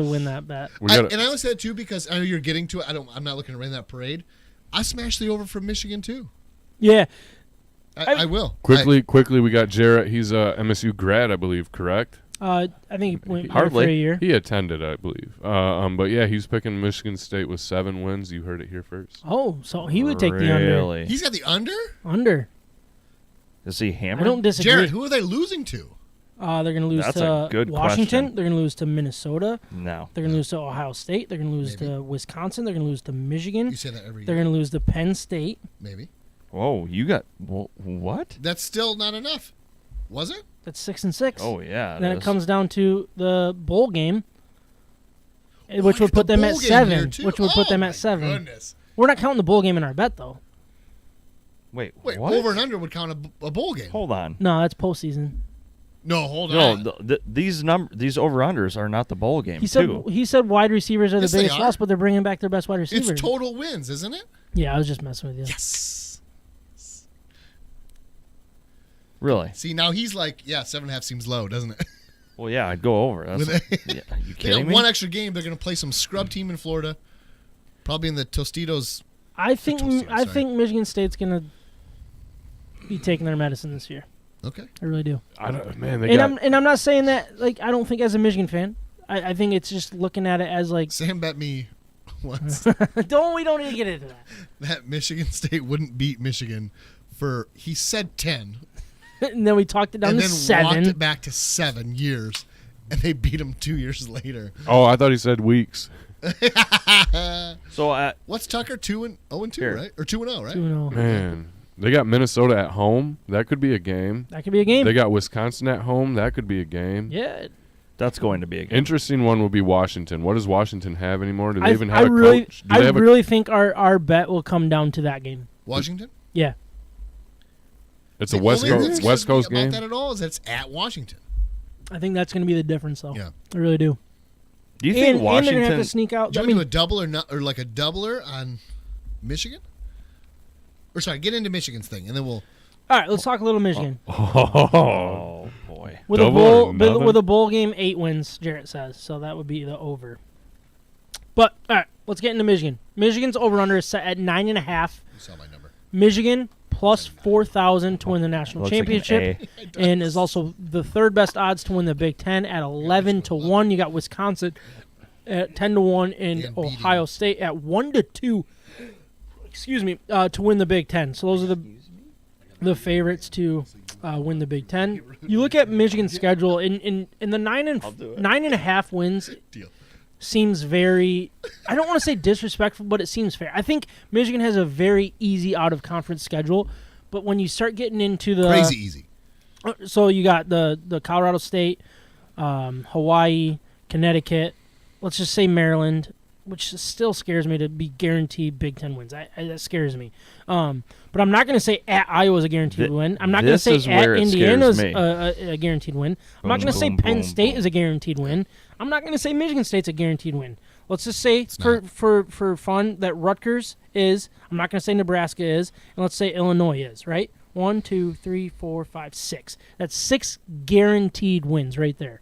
win that bet. We gotta, And I always say it too because I know you're getting to it. I'm not looking to rain that parade. I smashed the over from Michigan too. Yeah. I will. quickly, we got Jarrett. He's a MSU grad, I believe, correct? I think he went there Hardly. for a year. He attended, I believe. But yeah, he's picking Michigan State with 7 wins. You heard it here first. Oh, so he would take the under. Really? He's got the under? Under. Is he I hammered? don't disagree. Jared, who are they losing to? They're going to lose That's to a good Washington. question. They're going to lose to Minnesota. No. They're going to lose to Ohio State. They're going to lose Maybe. to Wisconsin. They're going to lose to Michigan. You say that every They're year. going to lose to Penn State. Maybe. Whoa, you got what? That's still not enough. Was it? That's 6-6. Oh yeah. Then it is. comes down to the bowl game, which Oh, would put the them at bowl game 7. here, too? Which would put Oh, them my at 7. Goodness. We're not counting the bowl game in our bet, though. Wait, Wait, what? over and under would count a bowl game. Hold on. No, that's postseason. No, hold No, on. these over unders are not the bowl game. He said wide receivers are Yes, the they biggest are. loss, but they're bringing back their best wide receivers. It's total wins, isn't it? Yeah, I was just messing with you. Yes. Really? See, now he's like, yeah, 7.5 seems low, doesn't it? Well, yeah, I'd go over. That's, yeah, you They kidding got me? one extra game. They're going to play some scrub team in Florida, probably in the Tostitos. I think Tostitos, I sorry. think Michigan State's gonna be taking their medicine this year. Okay. I really do. I don't, man, they And got I'm not saying that like I don't think as a Michigan fan. I think it's just looking at it as like Sam bet me once we don't need to get into that. that Michigan State wouldn't beat Michigan for, he said 10, And then we talked it down and to then 7. walked it back to 7 years, and they beat him 2 years later. Oh, I thought he said weeks. So What's Tucker? 2-2, Here. right? Or 2-0, right? 2-0. Man, they got Minnesota at home. That could be a game. That could be a game. They got Wisconsin at home. That could be a game. Yeah. that's going to be a game. Interesting one will be Washington. What does Washington have anymore? Do they even I have a really, coach? Do they I have a really think our bet will come down to that game. Washington? Yeah. It's a The West only thing Coast that West scares Coast me about game. that at all is that it's at Washington. I think that's going to be the difference, though. Yeah. I really do. Do you And think they're Washington? going to have to sneak out. Do you I want to do mean, a double or not, or like a doubler on Michigan? Or sorry, get into Michigan's thing, and then we'll. all right, let's talk a little Michigan. oh boy. With a Double bowl, or nothing? with a bowl game, 8 wins. Jarrett says so. That would be the over. But all right, let's get into Michigan. Michigan's over/under is set at 9.5. You saw my number. Michigan plus 4,000 to win the national Looks like an championship, and is also the third best odds to win the Big Ten at 11-1. You got Wisconsin at 10-1, and And Ohio State at 1-2. Excuse me, to win the Big Ten. So those are the favorites to win the Big Ten. You look at Michigan's schedule in the 9.5 wins. Deal. Seems very, I don't want to say disrespectful, but it seems fair. I think Michigan has a very easy out-of-conference schedule, but when you start getting into the Crazy easy. so you got the Colorado State, Hawaii, Connecticut, let's just say Maryland, which still scares me to be guaranteed Big Ten wins. That scares me. But I'm not going to say at Iowa's a guaranteed win. I'm not going to this say is at where it Indiana's scares me. a guaranteed win. I'm not Boom, going to say boom, Penn boom, State boom. is a guaranteed win. I'm not going to say Michigan State's a guaranteed win. Let's just say not. for fun that Rutgers is. I'm not going to say Nebraska is, and let's say Illinois is. Right? 1, 2, 3, 4, 5, 6. That's 6 guaranteed wins right there.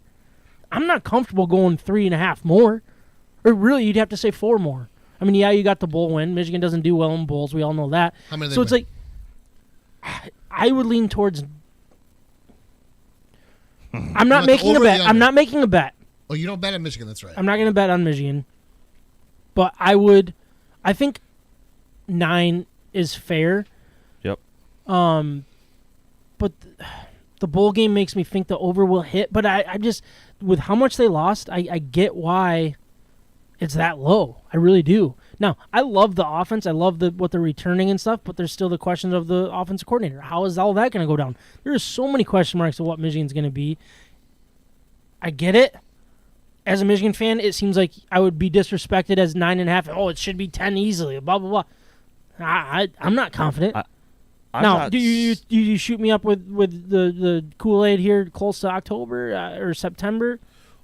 I'm not comfortable going 3.5 more, or really you'd have to say 4 more. I mean, yeah, you got the bowl win. Michigan doesn't do well in bowls. We all know that. How many? So it's like I would lean towards. I'm not want the making a over or bet. the I'm under? not making a bet. Oh, you don't bet on Michigan. That's right. I'm not going to bet on Michigan. But I would. I think 9 is fair. Yep. But the bowl game makes me think the over will hit. But I just, with how much they lost, I get why it's that low. I really do. Now, I love the offense. I love what they're returning and stuff, but there's still the questions of the offensive coordinator. How is all that going to go down? There's so many question marks of what Michigan's going to be. I get it. As a Michigan fan, it seems like I would be disrespected as 9.5. Oh, it should be 10 easily. Blah blah blah. I'm not confident. I'm now, not do you shoot me up with the Kool-Aid here close to October or September,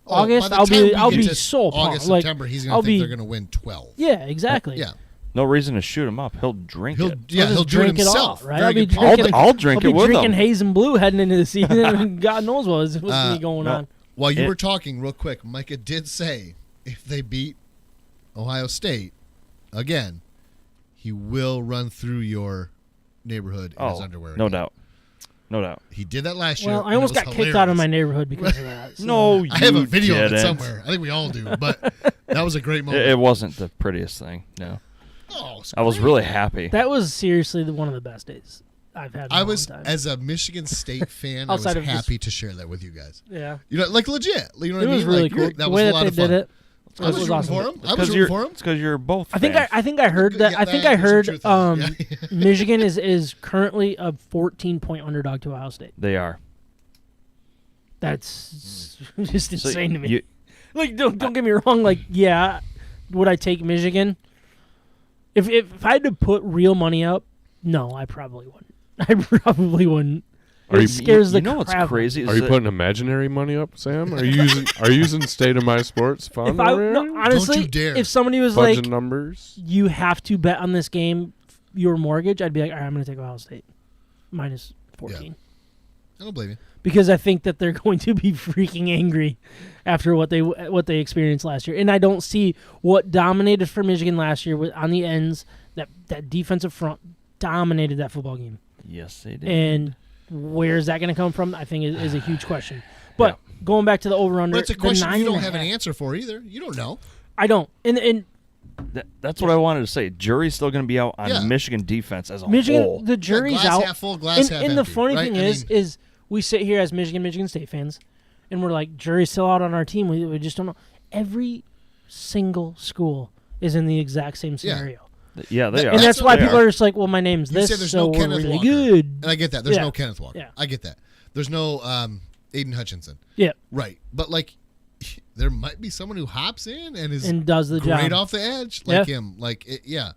August? By the I'll time we I'll get be to so August, pumped. Like, September. He's I'll going to be- think they're going to win 12. Yeah, exactly. Yeah. No reason to shoot him up. He'll drink it. Yeah, I'll he'll just do it drink himself. all, right? Very I'll be good point. drinking. I'll drink I'll it be with drinking him. Haze and Blue heading into the season. And God knows what's going to be going no. on. While you It- were talking, real quick, Micah did say if they beat Ohio State again, he will run through your neighborhood in his underwear. no again. doubt. No doubt. He did that last year. Well, I and almost it was got kicked out of hilarious. my neighborhood because of that. So. No, you I have a video of it didn't. somewhere. I think we all do, but that was a great moment. It wasn't the prettiest thing. No, Oh, it's I was great. really happy. That was seriously one of the best days I've had. In I a was, long time. as a Michigan State fan, I was Outside of happy to share that with you guys. Yeah, You know, like legit. You know what it I was mean? really Like, cool. that The was way a that lot they of fun. did it. I was rooting awesome. for him. I was Because rooting for him. It's because you're both. I think fans. I heard that. Yeah, I think I there's some heard truth in that. Yeah. Michigan is currently a 14-point underdog to Ohio State. They are. That's just So insane to me. you- Like, don't get me wrong. Like, yeah, would I take Michigan? If I had to put real money up, no, I probably wouldn't. I probably wouldn't. Are It you- scares the you know what's crap out of me. crazy? Is Are you that- putting imaginary money up, Sam? Are you using State of My Sports fund? If I over no, here? honestly, you dare. if somebody was Fudging like, numbers. you have to bet on this game, your mortgage, I'd be like, all right, I'm going to take Ohio State minus 14. I don't blame you. Because I think that they're going to be freaking angry after what they experienced last year, and I don't see what dominated for Michigan last year on the ends. That defensive front dominated that football game, Yes, they did. and where is that going to come from? I think is a huge question. But going back to the over under, But it's a question you don't have an answer for either. You don't know. I don't, and That's what I wanted to say. Jury's still going to be out on Yeah. Michigan defense as a Michigan, whole. the jury's glass out. half full, glass half and the empty, funny right? thing I is, mean- is we sit here as Michigan State fans, and we're like, jury's still out on our team. We just don't know. Every single school is in the exact same scenario. Yeah, they are. And that's why They people are. are just like, well, my name's You this, say there's so no we're Kenneth really Walker. good. And I get that. There's Yeah. no Kenneth Walker. Yeah. I get that. There's no Aiden Hutchinson. Yeah, Right. But, like, there might be someone who hops in and is and does the great job. off the edge like Yeah. him. Like, yeah.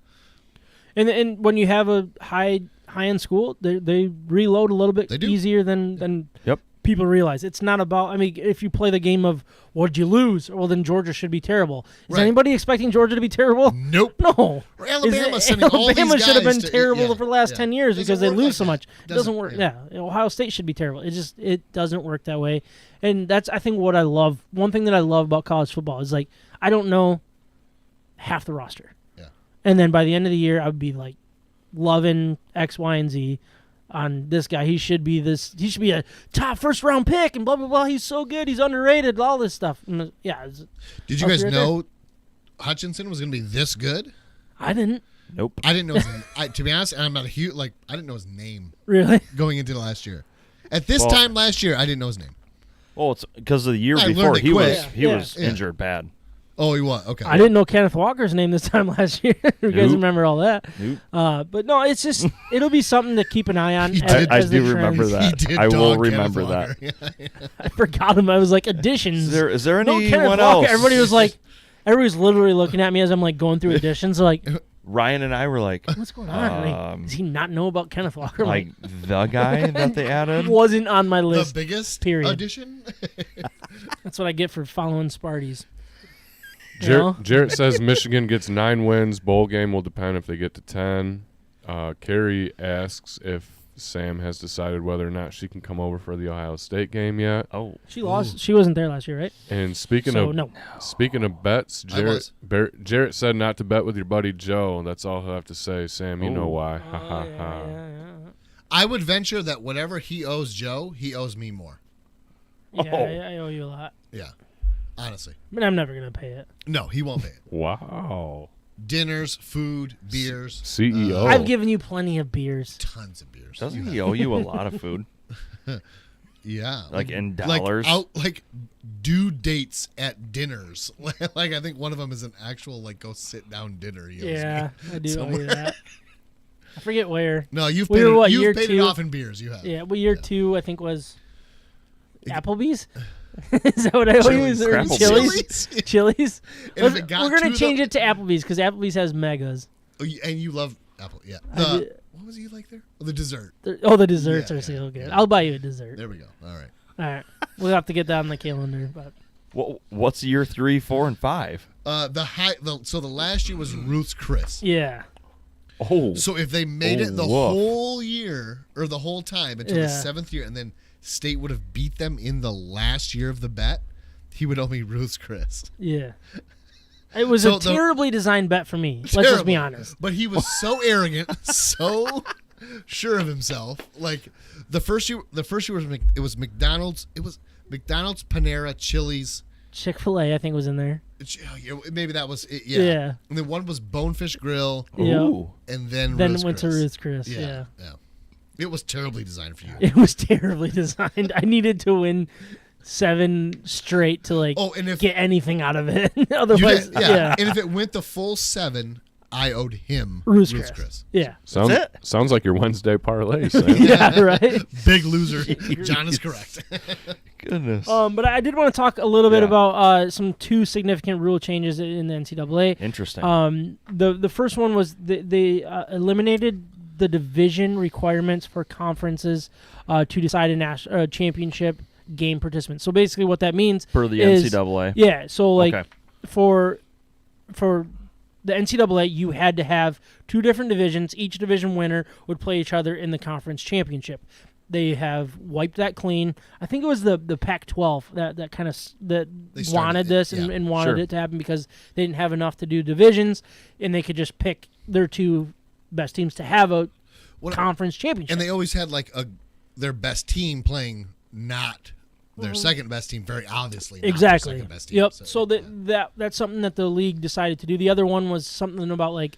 And when you have a high end school, they reload a little bit They do. easier than Yep. people realize. It's not about. I mean, if you play the game of what'd you lose, well then Georgia should be terrible. Is Right. anybody expecting Georgia to be terrible? Nope. No. Or Alabama sending all Alabama these should have guys been to- terrible yeah, for the last yeah. 10 years Doesn't because they work lose like so that. much. It doesn't work. Yeah. Ohio State should be terrible. It doesn't work that way. And that's, I think, what I love. One thing that I love about college football is, like, I don't know half the roster. Yeah. And then by the end of the year, I would be like loving X, Y, and Z on this guy. He should be a top first round pick and blah, blah, blah. He's so good. He's underrated, all this stuff. And yeah. Did you I'll guys see right know Hutchinson was going to be this good? I didn't Nope. I didn't know his to be honest, and I'm not a huge, like, I didn't know his name really. going into last year. At this Well- time last year, I didn't know his name. Well, it's because of the year I before learned it he quick. was he Yeah. was Yeah. injured bad. Oh, he was? Okay. I didn't know Kenneth Walker's name this time last year. You guys Nope. remember all that? Nope. But no, it's just it'll be something to keep an eye on. He as, did. I as the do remember trends- that. He did I will dog Kenneth remember Walker. I forgot him. I was like additions. Is there no anyone Kenneth else? Walker. Everybody was like, everybody's literally looking at me as I'm like going through additions. Like, Ryan and I were like, what's going on? Like, does he not know about Kenneth Walker? like the guy that they added. wasn't on my The list. biggest Period. audition? That's what I get for following Sparties. You know? Jarrett says Michigan gets 9 wins. Bowl game will depend if they get to 10. Carrie asks if Sam has decided whether or not she can come over for the Ohio State game yet. Oh, She lost. She wasn't there last year, right? And speaking So of no. speaking of bets, I was. Jarrett said not to bet with your buddy Joe. That's all he'll have to say. Sam, you know Oh. why? Ha ha ha. I would venture that whatever he owes Joe, he owes me more. Yeah, Oh. I owe you a lot, Yeah. Honestly. but I'm never gonna pay it. No, he won't pay it. Wow. Dinners, food, beers. CEO. I've given you plenty of beers. Tons of beers. doesn't You he have- owe you a lot of food? Yeah. Like in dollars? Like due dates at dinners. Like I think one of them is an actual like go sit down dinner. He owes Yeah, me I do owe somewhere. you that. I forget where. No, you've We paid, were, what, you've year paid it two? off in beers. You have. Yeah, well, year 2 I think was Applebee's. Is that what I owe you? Is there Chili's. Chili's? Chili's. And if it got We're gonna to change the- it to Applebee's because Applebee's has megas. Oh, and you love apple. Yeah. I do. What was he like there? Oh, the dessert. The desserts Yeah, are so yeah, good. yeah. I'll buy you a dessert. There we go. All right. All right, we'll have to get that on the calendar. But What's year 3, 4, and 5? So the last year was Ruth's Chris. yeah, Oh, So if they made it the woof. whole year or the whole time until the Yeah. 7th year, and then State would have beat them in the last year of the bet, he would owe me Ruth's Chris. yeah. It was So a the- terribly designed bet for me. Let's just be Terrible. honest. But he was so arrogant, so sure of himself. Like the first year was it was McDonald's. It was McDonald's, Panera, Chili's, Chick-fil-A, I think, was in there. Maybe that was it. Yeah. Yeah. And then one was Bonefish Grill. Yeah. Ooh. And then Then went to Ruth's Chris. Yeah. It was terribly designed for you. It was terribly designed. I needed to win 7 straight to get anything out of it. Otherwise, And if it went the full 7, I owed him Ruth's Ruth's Chris. Chris. Yeah. Sounds like your Wednesday parlay, Sam. Yeah, right. Big loser. John is correct. Goodness. But I did want to talk a little bit about some 2 significant rule changes in the NCAA. Interesting. The first one was they eliminated the division requirements for conferences to decide a championship game participants. So basically, what that means Per the is, NCAA. Yeah. So Okay. for the NCAA, you had to have 2 different divisions. Each division winner would play each other in the conference championship. They have wiped that clean. I think it was the Pac-12 that kind of wanted this and wanted it to happen because they didn't have enough to do divisions, and they could just pick their 2 best teams to have a conference championship. And they always had their best team playing not their second best team, very obviously. Not Exactly. Their second best team. Yep. So that's something that the league decided to do. The other one was something about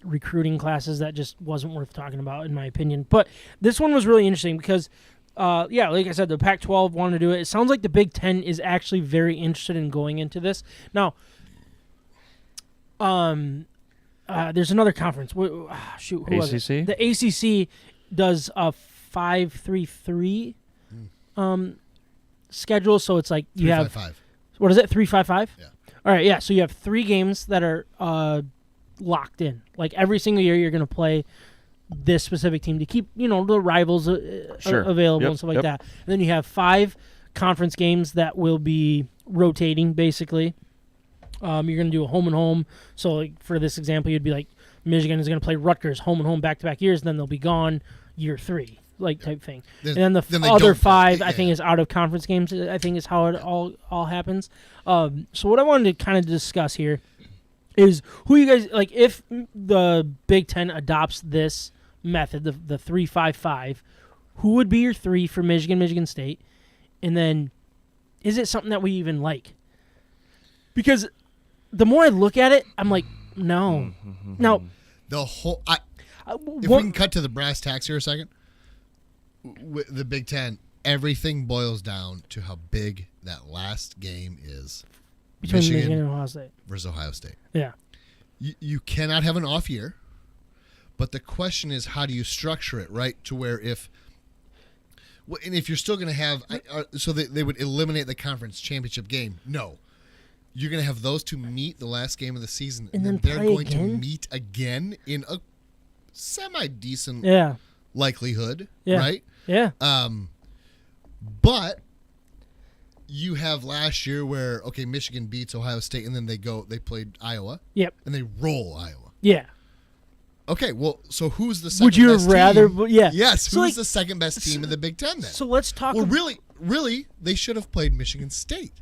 recruiting classes that just wasn't worth talking about, in my opinion. But this one was really interesting because, like I said, the Pac-12 wanted to do it. It sounds like the Big Ten is actually very interested in going into this. Now, there's another conference. Who was it? ACC? The ACC does a 5-3-3 schedule, so it's like you have 3-5-5. What is it? 3-5-5? Yeah. All right, yeah. So you have 3 games that are locked in. Like every single year, you're going to play this specific team to keep the rivals available and stuff like that. And then you have 5 conference games that will be rotating, basically. You're going to do a home and home. So like for this example, you'd be like Michigan is going to play Rutgers home and home back-to-back years, and then they'll be gone year 3. Type thing. And then the other 5, I think, is out of conference games. I think is how it all happens. So what I wanted to kind of discuss here is who you guys like. If the Big Ten adopts this method, the 3-5-5, who would be your 3 for Michigan State? And then, is it something that we even like? Because the more I look at it, I'm like, no. Now, the whole. If we can cut to the brass tacks here a second. The Big Ten, everything boils down to how big that last game is. Between Michigan and Ohio State. Versus Ohio State. Yeah. You cannot have an off year, but the question is how do you structure it, right? To where and if you're still going to have, so they would eliminate the conference championship game. No. You're going to have those 2 meet the last game of the season, and then they're going to meet again in a semi-decent likelihood, right? Yeah. But you have last year where Michigan beats Ohio State and then they played Iowa. Yep. And they roll Iowa. Yeah. Okay, well, so who's the second Would you best rather? team? Yeah. Yes. So who's the second best team in the Big Ten then? So let's talk. Well, really, they should have played Michigan State.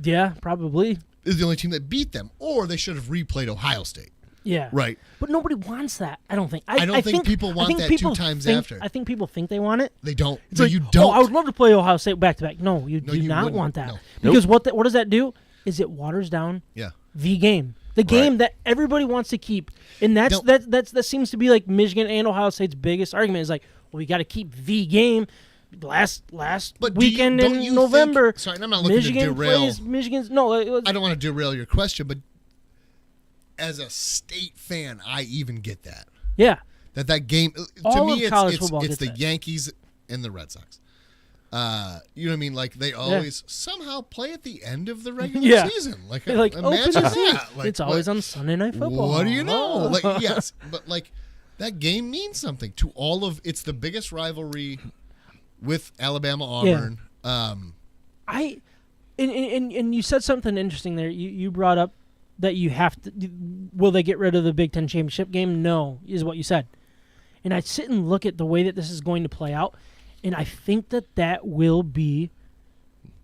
Yeah, probably. Is the only team that beat them, or they should have replayed Ohio State. Yeah. Right. But nobody wants that. I don't think. I don't think people want that 2 times after. I think people think they want it. They don't. No, you don't. I would love to play Ohio State back to back. No, you do not want that. No. Because what does that do? Is it waters down the game. The game that everybody wants to keep. And that seems to be like Michigan and Ohio State's biggest argument is like, well, we got to keep the game. Last weekend in November. Sorry, I'm not looking Michigan to derail. plays Michigan's. No, I don't want to derail your question, but as a state fan, I even get that. Yeah. That game to me it's the Yankees and the Red Sox. You know what I mean? Like they always somehow play at the end of the regular season. Like imagine that. Like, it's always on Sunday Night Football. What do you know? Like yes, but like that game means something to all of. It's the biggest rivalry with Alabama Auburn. Yeah. And you said something interesting there. You brought up that you have to. Will they get rid of the Big Ten championship game? No, is what you said. And I sit and look at the way that this is going to play out, and I think that will be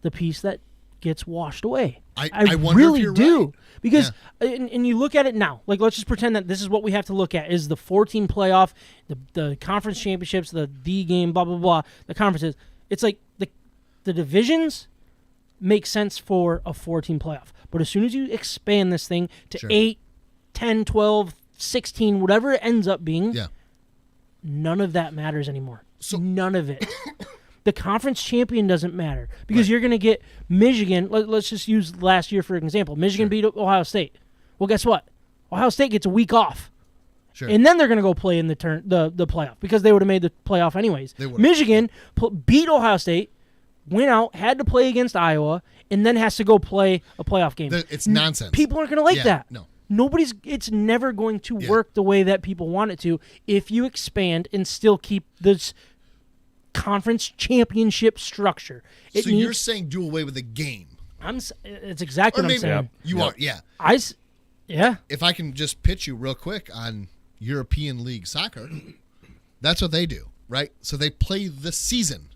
the piece that gets washed away. I wonder really if you're do. right. Because, and you look at it now, like let's just pretend that this is what we have to look at, is the 14 playoff, the conference championships, the D game, blah, blah, blah, the conferences. It's like the divisions make sense for a 14 playoff. But as soon as you expand this thing to 8, 10, 12, 16, whatever it ends up being, none of that matters anymore. So, none of it. The conference champion doesn't matter because you're going to get Michigan. Let's just use last year for example. Michigan beat Ohio State. Well, guess what? Ohio State gets a week off. Sure. And then they're going to go play in the playoff because they would have made the playoff anyways. Michigan beat Ohio State, went out, had to play against Iowa, and then has to go play a playoff game. It's nonsense. People aren't going to like that. No. It's never going to work the way that people want it to if you expand and still keep this conference championship structure. So you're saying do away with the game. It's exactly what I'm saying. You are, yeah. If I can just pitch you real quick on European League soccer, that's what they do, right? So they play the season.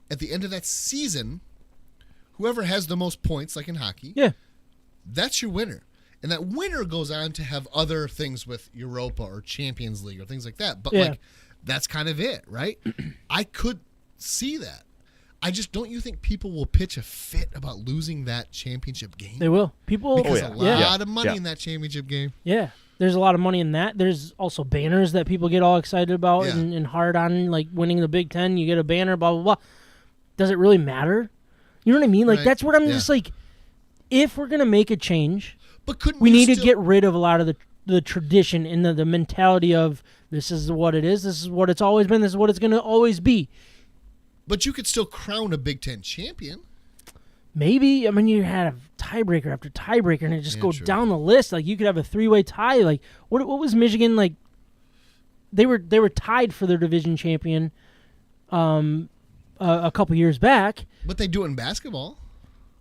At the end of that season, whoever has the most points, like in hockey, that's your winner. And that winner goes on to have other things with Europa or Champions League or things like that. But like that's kind of it, right? I could see that. Don't you think people will pitch a fit about losing that championship game? They will. People because a lot of money in that championship game. Yeah. There's a lot of money in that. There's also banners that people get all excited about and hard on, like winning the Big Ten. You get a banner, blah, blah, blah. Does it really matter? You know what I mean? Like, that's what I'm just like, if we're going to make a change, but we need to get rid of a lot of the tradition and the mentality of this is what it is, this is what it's always been, this is what it's going to always be. But you could still crown a Big Ten champion. Maybe. I mean, you had a tiebreaker after tiebreaker, and it just goes down the list. Like, you could have a 3-way tie. Like, what was Michigan, like, they were tied for their division champion a couple years back. But they do it in basketball.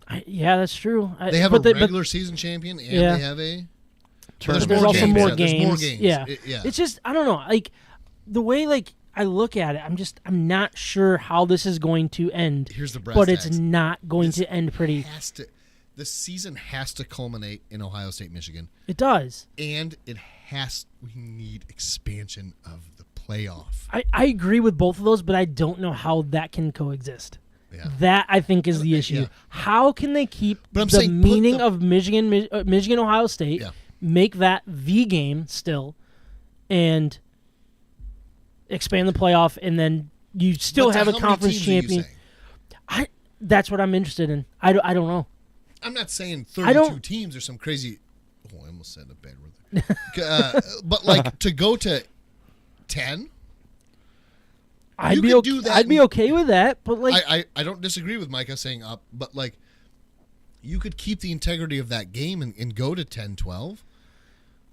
That's true. They have a regular season champion, and they have a... There's also more games. There's more games. Yeah. It's just, I don't know. Like, the way, like, I look at it, I'm not sure how this is going to end. Here's the brass But tacks. it's not going to end pretty. The season has to culminate in Ohio State, Michigan. It does. And we need expansion of the playoff. I agree with both of those, but I don't know how that can coexist. Yeah. That, I think, is the issue. Yeah. How can they keep the meaning of Michigan, Ohio State, make that the game still, and expand the playoff, and then you still have a conference champion? That's what I'm interested in. I don't know. I'm not saying 32 teams or some crazy... Oh, I almost said a bad word there. But, like, to go to 10... I'd be okay with that, but like I don't disagree with Micah saying up, but like you could keep the integrity of that game and go to 10-12.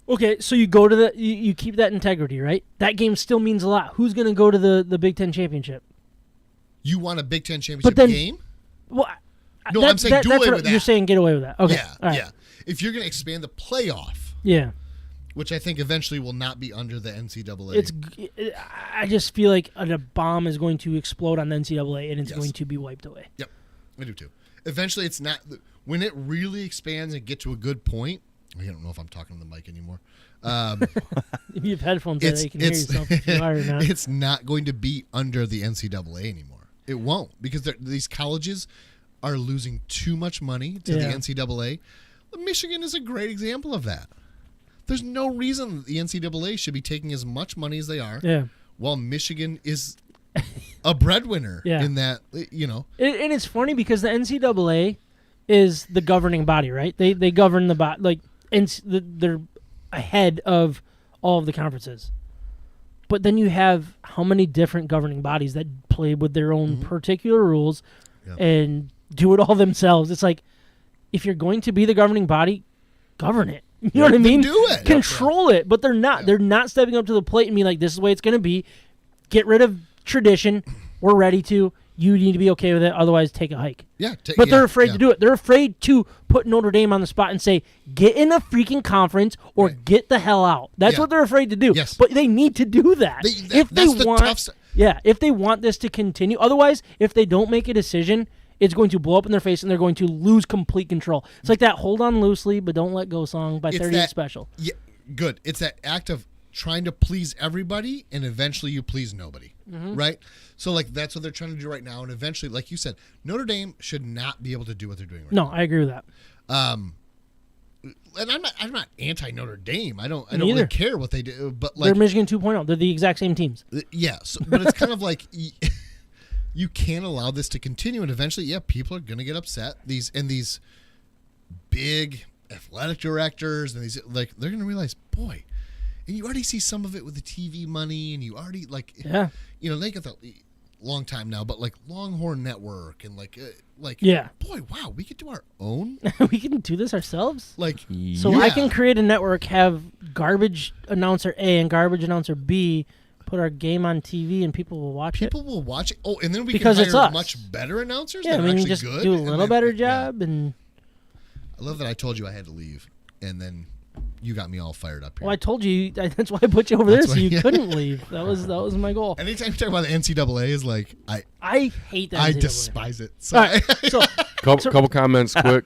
Okay, so you go to you keep that integrity, right? That game still means a lot. Who's going to go to the Big Ten championship? You want a Big Ten championship game? Well, no, I'm saying do away with that. You're saying get away with that. Okay, yeah. If you're going to expand the playoff, which I think eventually will not be under the NCAA. I just feel like a bomb is going to explode on the NCAA and it's going to be wiped away. Yep, I do too. Eventually, it's not when it really expands and get to a good point. I don't know if I'm talking to the mic anymore. If you have headphones, you can hear yourself if you are or not. It's not going to be under the NCAA anymore. It won't because these colleges are losing too much money to the NCAA. Michigan is a great example of that. There's no reason the NCAA should be taking as much money as they are. Yeah. While Michigan is a breadwinner in that, you know. And it's funny because the NCAA is the governing body, right? They govern the body, like, and they're ahead of all of the conferences. But then you have how many different governing bodies that play with their own particular rules and do it all themselves. It's like, if you're going to be the governing body, govern it. You know what I mean? Do it. Control it. But they're not. They're not stepping up to the plate and being like, this is the way it's going to be. Get rid of tradition. We're ready to. You need to be okay with it. Otherwise, take a hike. Yeah. But they're afraid to do it. They're afraid to put Notre Dame on the spot and say, get in a freaking conference or get the hell out. That's what they're afraid to do. Yes. But they need to do that. If they want this to continue. Otherwise, if they don't make a decision it's going to blow up in their face, and they're going to lose complete control. It's like that "Hold On Loosely But Don't Let Go" song by 38 Special. Yeah, good. It's that act of trying to please everybody, and eventually you please nobody, right? So, like, that's what they're trying to do right now, and eventually, like you said, Notre Dame should not be able to do what they're doing right now. No, I agree with that. And I'm not anti Notre Dame. I don't Neither. really care what they do, but like They're Michigan 2.0. They're the exact same teams. yeah. So, but it's kind of like you can't allow this to continue, and eventually, yeah, people are gonna get upset. These big athletic directors and these like they're gonna realize, boy, and you already see some of it with the TV money, and you already they got the long time now, but like Longhorn Network and boy, wow, we could do our own. We can do this ourselves. So yeah. I can create a network, have garbage announcer A and garbage announcer B, put our game on TV, and people will watch it. People will watch it. Oh, and then we Because can it's hire us. much better announcers. Yeah, that I are mean, actually just good, do a and little then- better yeah. job, and I love that I told you I had to leave, and then you got me all fired up here. well, I told you that's why I put you over there, That's so why- you yeah. couldn't leave. That was my goal. Anytime you talk about the NCAA, is like I hate that. I NCAA. despise it. So All right, so Couple comments quick.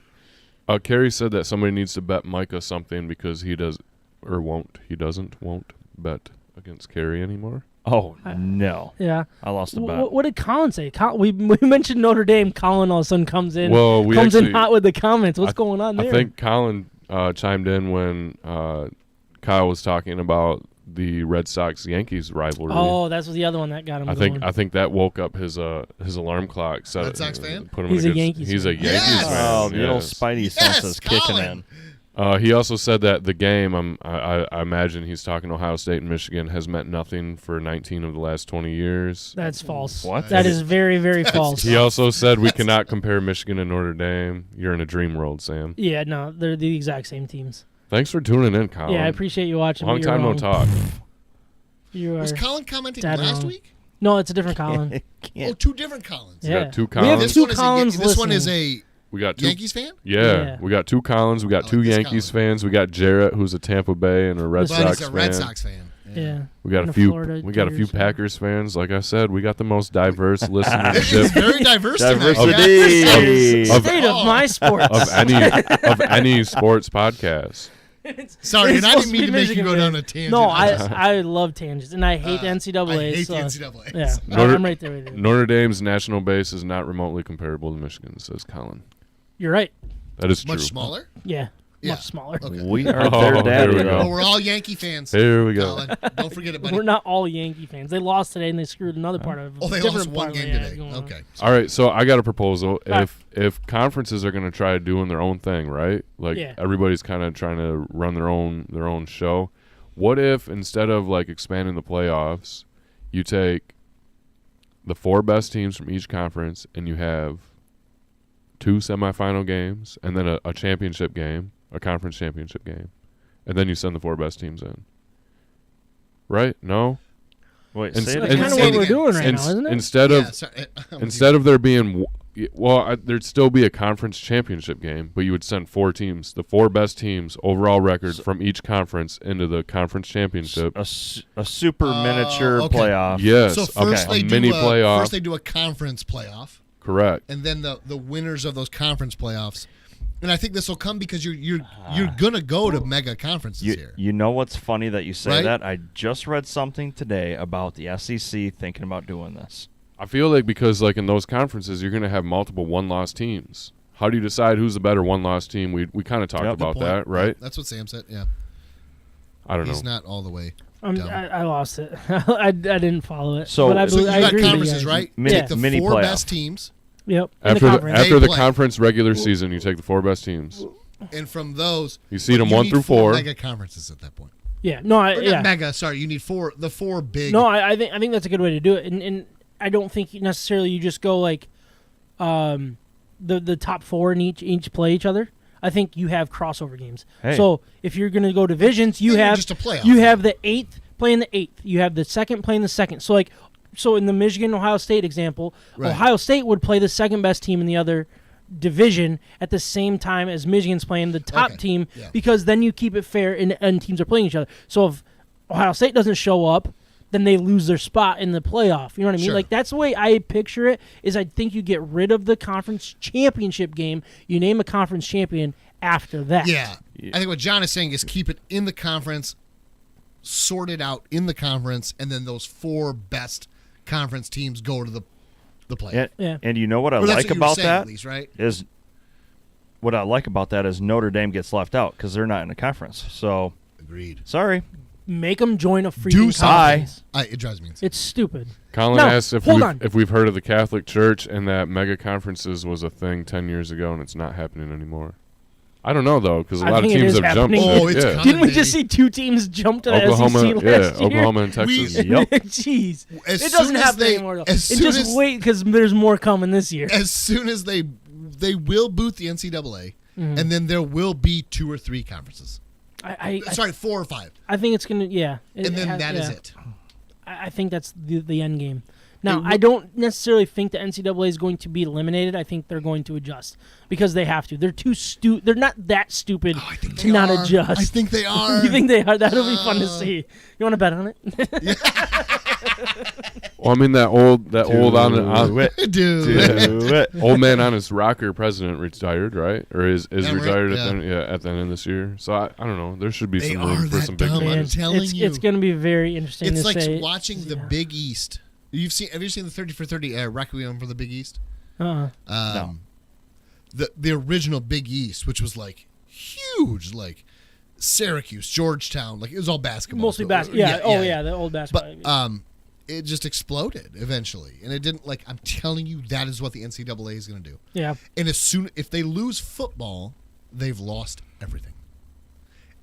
Carrie said that somebody needs to bet Micah something because he won't bet against Carrie anymore. Oh, no. yeah. I lost a bet. What did Colin say? We mentioned Notre Dame. Colin all of a sudden comes in. Well, we comes in actually- hot with the comments. What's going on there? I think Colin chimed in when Kyle was talking about the Red Sox-Yankees rivalry. Oh, that's the other one that got him. going. I think that woke up his alarm clock. Red Sox fan? Put him He's in a good- Yankees He's a fan. Yankees Yes! fan. Oh, the old yes. Spidey Yes, senses kicking Colin. in. He also said that the game, I imagine he's talking Ohio State and Michigan, has meant nothing for 19 of the last 20 years. That's false. What? That is very, very false. He also said we cannot compare Michigan and Notre Dame. You're in a dream world, Sam. Yeah, no, they're the exact same teams. Thanks for tuning in, Colin. Yeah, I appreciate you watching. Long but you're time no wrong. talk. You are. was Colin commenting dead last wrong. week? No, it's a different Colin. Oh, two different Collins. Yeah. got two We have Collins. two This Collins This one is listening. a We got two. Yankees fan. Yeah, we got two Collins. We got I two like this Yankees Colin. fans. We got Jarrett, who's a Tampa Bay and a Red But Sox he's a fan. Red Sox fan. Yeah. We got And a a few. Florida We got a few Tigers fan. Packers fans. Like I said, we got the most diverse It's listenership very diverse tonight. Diversity. guys. Of- State of my sports. of any sports podcast. Sorry, It's and I supposed didn't mean to make Michigan, you go man. down a tangent. No, I love tangents, and I hate the NCAA. I hate so, the NCAA. Yeah, Notre- I'm right there with you. Notre Dame's national base is not remotely comparable to Michigan, says Colin. You're right. That is Much true. smaller. Yeah, Yeah. much smaller. Okay. We are Oh, their here daddy, we go. Well, though. we're all Yankee fans. Here we go. Colin, don't forget it, buddy. We're not all Yankee fans. They lost today, and they screwed another part of. Oh, they different lost one part game of it. today. going on. Okay. All right, so I got a proposal. Right. If conferences are going to try doing their own thing, right? Like Yeah. everybody's kind of trying to run their own show. What if instead of like expanding the playoffs, you take the 4 best teams from each conference and you have 2 semifinal games and then a championship game, a conference championship game, and then you send the 4 best teams in. Right? No. Wait, And- say it That's and- kind again. of what we're doing right Ins- now, isn't it? Instead Yeah, of sorry, Instead of there being, there'd still be a conference championship game, but you would send 4 teams, the 4 best teams, overall record from each conference into the conference championship. A super miniature okay. playoff. Yes, so first a they mini do playoff. First they do a conference playoff, Correct. and then the winners of those conference playoffs. And I think this will come because you're gonna go to mega conferences here. You know what's funny that you say Right? that? I just read something today about the SEC thinking about doing this. I feel like because like in those conferences, you're going to have multiple one-loss teams. How do you decide who's the better one-loss team? We kind of talked Yep. about Good point. that, right? That's what Sam said. Yeah, I don't he's know. not all the way. Dumb. I lost it. I didn't follow it. So- but I, So you I got agree with you conferences, guys. right? Mini- Take the mini 4 playoff. best teams, Yep. in After the the, conference. after the play. conference regular season, you take the 4 best teams. and from those You seed them you 1 need through 4 4. mega conferences at that point. Yeah. No. Or not Yeah. mega. Sorry, you need the 4 big. No, I think that's a good way to do it, and I don't think necessarily you just go like, the top 4 in each play each other. I think you have crossover games. Hey. So if you're going to go divisions, you Then you're have just a playoff. you have the 8th playing the 8th. You have the 2nd playing the 2nd. So in the Michigan Ohio State example, Right. Ohio State would play the 2nd best team in the other division at the same time as Michigan's playing the top Okay. team, Yeah. because then you keep it fair and teams are playing each other. So if Ohio State doesn't show up, then they lose their spot in the playoff. You know what I mean? Sure. Like, that's the way I picture it, is I think you get rid of the conference championship game. You name a conference champion after that. Yeah. I think what John is saying is keep it in the conference, sort it out in the conference, and then those 4 best conference teams go to the playoff. Yeah. And you know what I Or that's like what you were about saying, that at least, right? is what I like about that is Notre Dame gets left out because they're not in a conference. So Agreed. sorry. Make them join a freaking Do conference. It drives me insane. It's stupid. Colin No, asked hold on. if we've heard of the Catholic Church and that mega conferences was a thing 10 years ago and it's not happening anymore. I don't know, though, because a I lot of think it teams is have jumped. happening. Oh, it's yeah. coming. Didn't we baby. just see 2 teams jump to the Oklahoma, SEC last year? Oklahoma and Texas. Yep. Jeez. As It soon doesn't as happen they- anymore, though. And as soon just as- wait, because there's more coming this year. As soon as they will boot the NCAA, Mm-hmm. and then there will be 2 or 3 conferences. I 4 or 5. I think it's going to, yeah. And then that is yeah. it. I think that's the end game. Now, It I don't necessarily think the NCAA is going to be eliminated. I think they're going to adjust because they have to. They're too They're not that stupid I think to they not are. adjust. I think they are. You think they are? That'll be fun to see. You want to bet on it? Well, I mean that old Dude. old man on his rocker president retired, right? Or is Yeah, right, retired yeah. at the end of this year. So I don't know. There should be They some are room for that some big dumb. I'm names. telling you. It's going to be very interesting It's to like say. watching the Big East. Have you seen the 30 for 30 Requiem for the Big East? Uh-uh. No. The original Big East, which was like huge, like Syracuse, Georgetown, like it was all basketball. Mostly So- basketball. Yeah, the old basketball. But it just exploded eventually, and it didn't. Like I'm telling you, that is what the NCAA is going to do. yeah. And if they lose football, they've lost everything.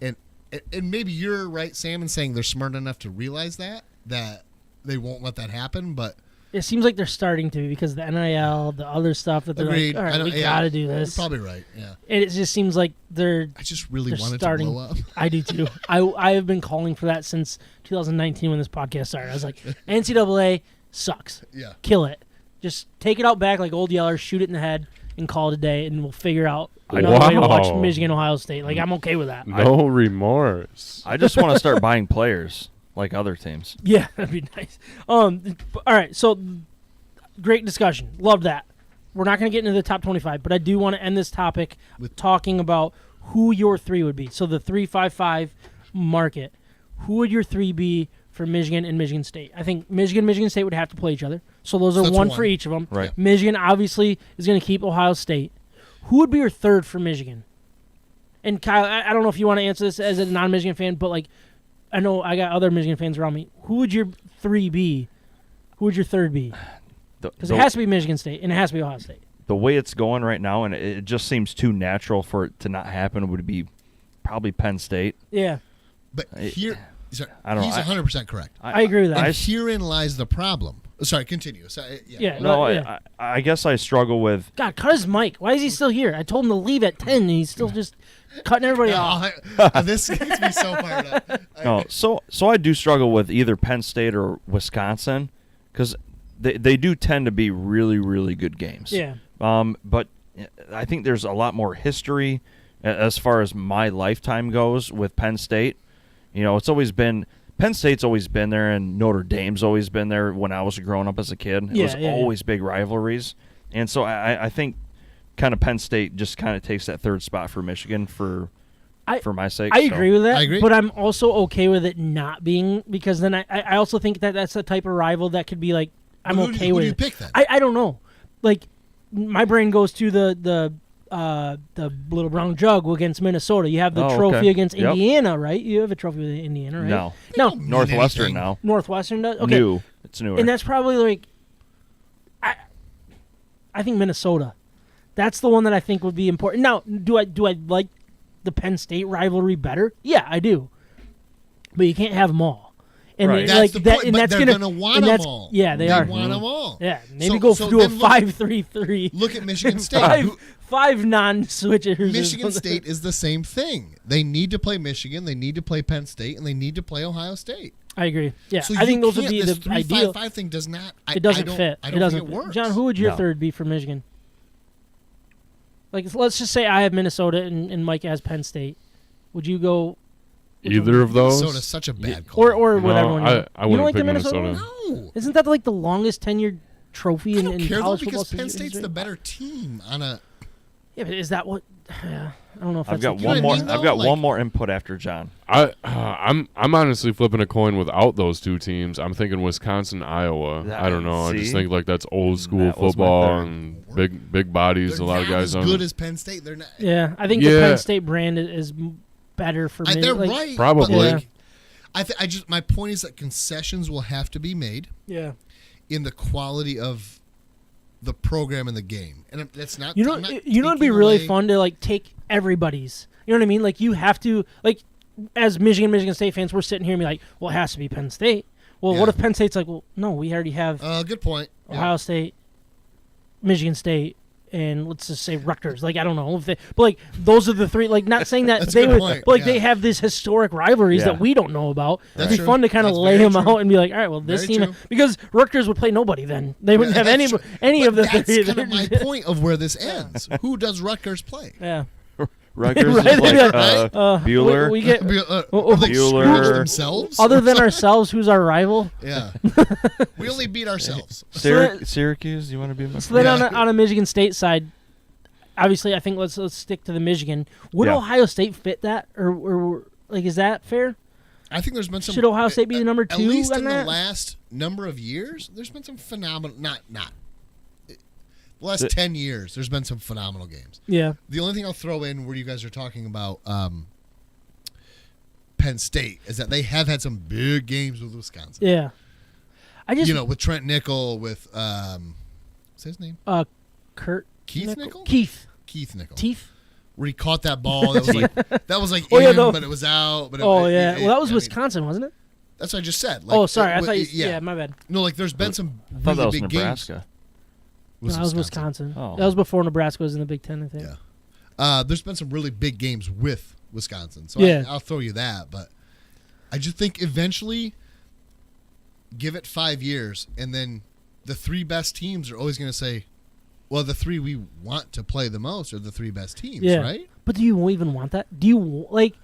And maybe you're right, Sam, in saying they're smart enough to realize that they won't let that happen. But It seems like they're starting to because the NIL, the other stuff that they're agreed. like, all right, we yeah, got to do You're this. probably right. Yeah. And it just seems like they're I just really They're wanted starting- to blow up. I do too. I have been calling for that since 2019 when this podcast started. I was like, NCAA sucks. Yeah. Kill it. Just take it out back like old Yeller, shoot it in the head, and call it a day, and we'll figure out another way to watch Wow. Michigan, Ohio State. Like, I'm okay with that. No remorse. I just want to start buying players like other teams. Yeah, that'd be nice. All right, so great discussion. Love that. We're not going to get into the top 25, but I do want to end this topic with talking about who your 3 would be. So the 3-5-5 market. Who would your 3 be for Michigan and Michigan State? I think Michigan State would have to play each other. So those are that's one one. for each of them. Right. Michigan obviously is going to keep Ohio State. Who would be your 3rd for Michigan? And Kyle, I don't know if you want to answer this as a non-Michigan fan, but like I know I got other Michigan fans around me. Who would your 3 be? Who would your 3rd be? Because it has to be Michigan State and it has to be Ohio State. The way it's going right now, and it just seems too natural for it to not happen, would be probably Penn State. Yeah, But here, sorry, I don't know. he's 100% correct. I agree with that. And herein lies the problem. Sorry, continue. Yeah. No, Yeah. I guess I struggle with. God, cut his mic. Why is he still here? I told him to leave at 10, and he's still just cutting everybody off. This gets me so fired up. No, so I do struggle with either Penn State or Wisconsin because they do tend to be really, really good games. Yeah. But I think there's a lot more history as far as my lifetime goes with Penn State. You know, it's always been Penn State's always been there, and Notre Dame's always been there when I was growing up as a kid. It was always big rivalries, and so I think kind of Penn State just kind of takes that 3rd spot for Michigan for my sake. I agree with that, I agree. but I'm also okay with it not being because then I also think that that's the type of rival that could be like I'm Who okay do with you it. pick then? I don't know. Like my brain goes to the little brown jug against Minnesota. You have the trophy okay. against Yep. Indiana, right? You have a trophy with Indiana, right? No. No. Mean Northwestern anything. now. Northwestern does? Okay. New. It's newer. And that's probably like I think Minnesota. That's the one that I think would be important. Now, do I like the Penn State rivalry better? Yeah, I do. But you can't have them all. And Right. That's like the that, point, and but that's they're gonna gonna want and them that's- all. Yeah, they are. want them all. Yeah, maybe So- go so do a then look- 5-3-3. Look at Michigan State. Five non-switchers. Michigan State is the same thing. They need to play Michigan, they need to play Penn State, and they need to play Ohio State. I agree. Yeah, So I think those would can't- be this the ideal. 3-5-5 thing does not. It doesn't I don't, fit. I It don't doesn't think it fit. works. John, who would your No. 3rd be for Michigan? Like, let's just say I have Minnesota and Mike has Penn State. Would you go either of those. Minnesota's such a bad call. Or whatever. No, one I you wouldn't don't like pick the Minnesota Minnesota. one? No. Isn't that like the longest tenured trophy I in, don't in care though college football? because Penn history? State's the better team on a. Yeah, but is that what? Yeah, I don't know if I've that's got like- one You know more. what I mean, I've though? got Like- one more input after John. I'm honestly flipping a coin without those two teams. I'm thinking Wisconsin, Iowa. That- I don't know. I just see? think like that's old school That was my football third. and big bodies. They're A lot of not guys as on. good as Penn State. They're not. Yeah, I think the Yeah. Penn State brand is better for me. They're like, right. Probably. But Yeah. like, I just my point is that concessions will have to be made Yeah, in the quality of the program and the game, and that's not. you know, I'm not you know, it'd be taking really away- fun to like take everybody's. You know what I mean? Like you have to like, as Michigan State fans, we're sitting here and be like, well, it has to be Penn State. Well, what Yeah. if Penn State's like, well, no, we already have Good point. Yeah. Ohio State, Michigan State, and let's just say Rutgers. Like I don't know if they, but like those are the three. Like not saying that That's a they good would, point, but like yeah. they have these historic rivalries Yeah. that we don't know about. That's It'd be true. fun to kind of That's lay very them true. out and be like, all right, well, this Very team true. because Rutgers would play nobody then. They wouldn't have That's true. any But of the that's three. kind of my point of where this ends. Who does Rutgers play? Yeah. Rutgers Right, is like yeah. Bueller. We get Are they Bueller. Scrooge themselves? other than ourselves, who's our rival? Yeah, we only beat ourselves. Syracuse. You want to be my So then Yeah. on a Michigan State side, obviously, I think let's stick to the Michigan. Would Yeah. Ohio State fit that, or like is that fair? I think there's been some. Should Ohio State be the number At two least on in that? the last number of years, there's been some phenomenal. Not the last The- 10 years. There's been some phenomenal games. Yeah. The only thing I'll throw in where you guys are talking about Penn State is that they have had some big games with Wisconsin. Yeah. I just With Trent Nickel, with what's his name? Kurt Keith Nickel? Keith Nickel. Teeth. Where he caught that ball, that was like Oh, yeah, in, no. but it was out. But Oh yeah. Well, that was I mean, Wisconsin, wasn't it? that's what I just said. Like, Oh, sorry. I thought you. yeah. Yeah, my bad. No, like there's been some I thought that really was big Nebraska. games. No, that was Wisconsin. Oh. That was before Nebraska was in the Big Ten, I think. Yeah. There's been some really big games with Wisconsin, so Yeah. I'll throw you that. But I just think eventually, give it 5 years, and then the three best teams are always going to say, "Well, the three we want to play the most are the three best teams." Yeah. Right? But do you even want that? Do you like?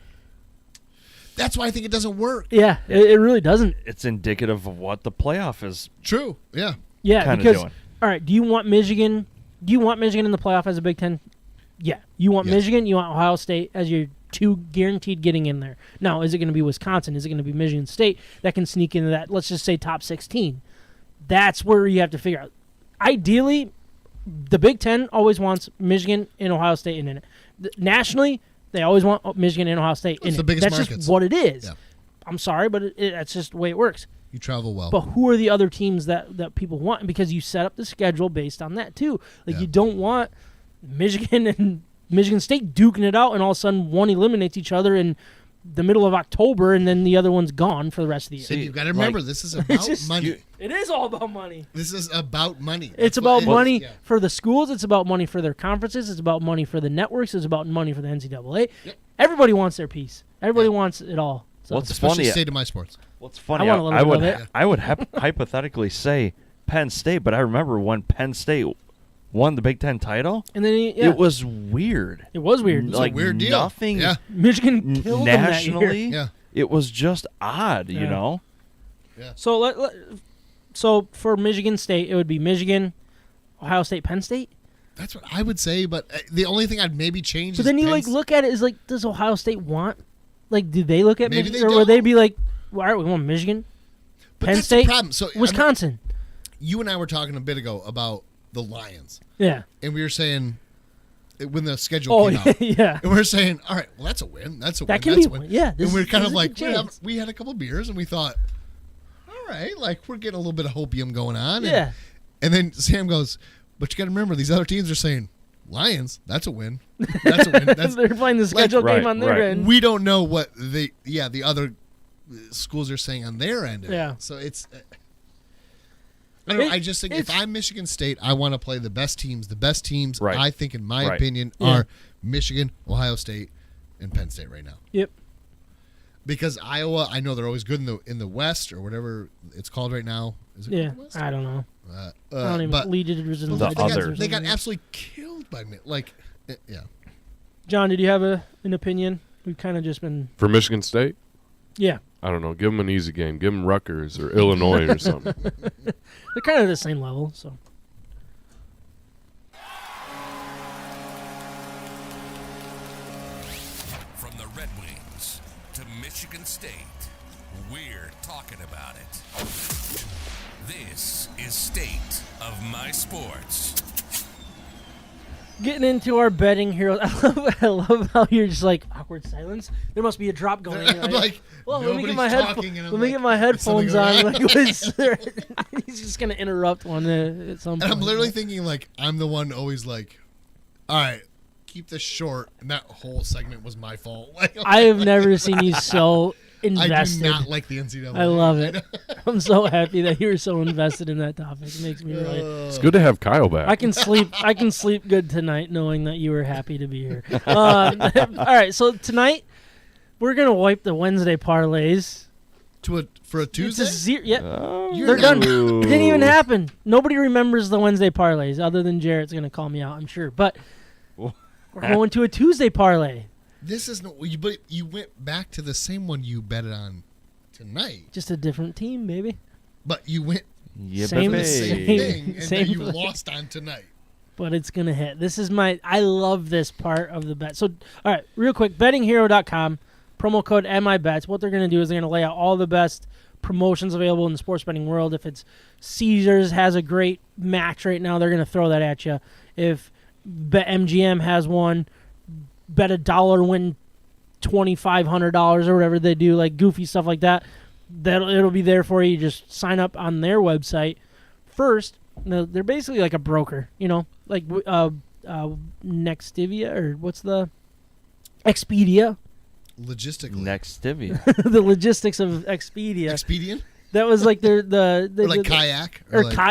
That's why I think it doesn't work. Yeah, it really doesn't. It's indicative of what the playoff is True. Yeah. Yeah, kind of because doing. all right, do you want Michigan? Do you want Michigan in the playoff as a Big Ten? Yeah, you want Yes. Michigan. You want Ohio State as your two guaranteed getting in there. Now, is it going to be Wisconsin? Is it going to be Michigan State that can sneak into that? Let's just say top 16. That's where you have to figure out. Ideally, the Big Ten always wants Michigan and Ohio State in it. Nationally, they always want Michigan and Ohio State in It's it. the biggest That's markets. just what it is. Yeah. I'm sorry, but that's just the way it works. You travel well. But who are the other teams that people want? Because you set up the schedule based on that too. Like Yeah. you don't want Michigan and Michigan State duking it out, and all of a sudden one eliminates each other in the middle of October, and then the other one's gone for the rest of the year. So you've got to remember, this is about just- money. It is all about money. This is about money. It's That's about what- money yeah. for the schools. It's about money for their conferences. It's about money for the networks. It's about money for the NCAA. Yep. Everybody wants their piece. Everybody Yeah. wants it all. So What's Especially funny? state of my sports. What's funny? I want a little I bit would of it. I would hypothetically say Penn State, but I remember when Penn State won the Big Ten title. and then yeah, It was weird. it was weird. It's Like a weird deal. nothing Yeah. Michigan killed them that year. nationally. Yeah. It was just odd, you Yeah. know. So so for Michigan State, it would be Michigan, Ohio State, Penn State. That's what I would say, but the only thing I'd maybe change So is then you Penn like look at it as like, does Ohio State want? Like, do they look at Maybe Michigan, they or would they don't. be like, well, all right, we want Michigan, But Penn that's State, the problem. So Wisconsin? you and I were talking a bit ago about the Lions, Yeah. and we were saying when the schedule Oh came out, yeah. and we are saying, all right, well, that's a win. That's a That win. can That's be a win. yeah. And this we are is- kind this of is a like chance. we had a couple beers, and we thought, all right, like we're getting a little bit of hopium going on. Yeah. And then Sam goes, but you got to remember, these other teams are saying, Lions, that's a win. That's a win. That's, They're playing the schedule right, game on their right. end. we don't know what the other schools are saying on their end. Of Yeah. it. So it's. I don't know. I just think if it's- I'm Michigan State, I want to play the best teams. The best teams, Right. I think, in my Right. opinion, Yeah. are Michigan, Ohio State, and Penn State right now. Yep. Because Iowa, I know they're always good in the West or whatever it's called right now. Is it Yeah. called the West? I don't know. Uh, I don't even but lead division. but The other. they got absolutely killed by yeah. John, did you have an opinion? We've kind of just been. For Michigan State, Yeah. I don't know. Give them an easy game. Give them Rutgers or Illinois or something. They're kind of the same level, so. From the Red Wings to Michigan State, we're talking about it. This is State of My Sports. Getting into our betting heroes. I love how you're just like awkward silence. There must be a drop going. You're I'm like, well, let me get my talking, and I'm let me like, get my headphones something on. going Like, he's just gonna interrupt one at some And point. I'm literally thinking, like, I'm the one always like, all right, keep this short. And that whole segment was my fault. Like, I have never seen you so invested. I do not like the NCAA. I love it. I'm so happy that you were so invested in that topic. It makes me really. It's good to have Kyle back. I can sleep good tonight knowing that you were happy to be here. All right, so tonight we're gonna wipe the Wednesday parlays. For a Tuesday? It's a yep, You're they're done. Ooh. It didn't even happen. Nobody remembers the Wednesday parlays other than Jarrett's gonna call me out, I'm sure. But we're going to a Tuesday parlay. This is no. But you went back to the same one you betted on tonight. Just a different team, baby. But you went Yeah, Same- baby. same Same- thing, and same then you play. lost on tonight. But it's gonna hit. This is I love this part of the bet. So all right, real quick, bettinghero.com, promo code MIBETS. What they're gonna do is they're gonna lay out all the best promotions available in the sports betting world. If it's Caesars has a great match right now, they're gonna throw that at you. If BetMGM has one, bet $1 win $2,500 or whatever they do, like goofy stuff like that. It'll be there for you. Just sign up on their website first. No, they're basically like a broker, like Nextivia or what's the Expedia, Logistically. Nextivia. the logistics of Expedia. Expedient? That was like the Or like kayak?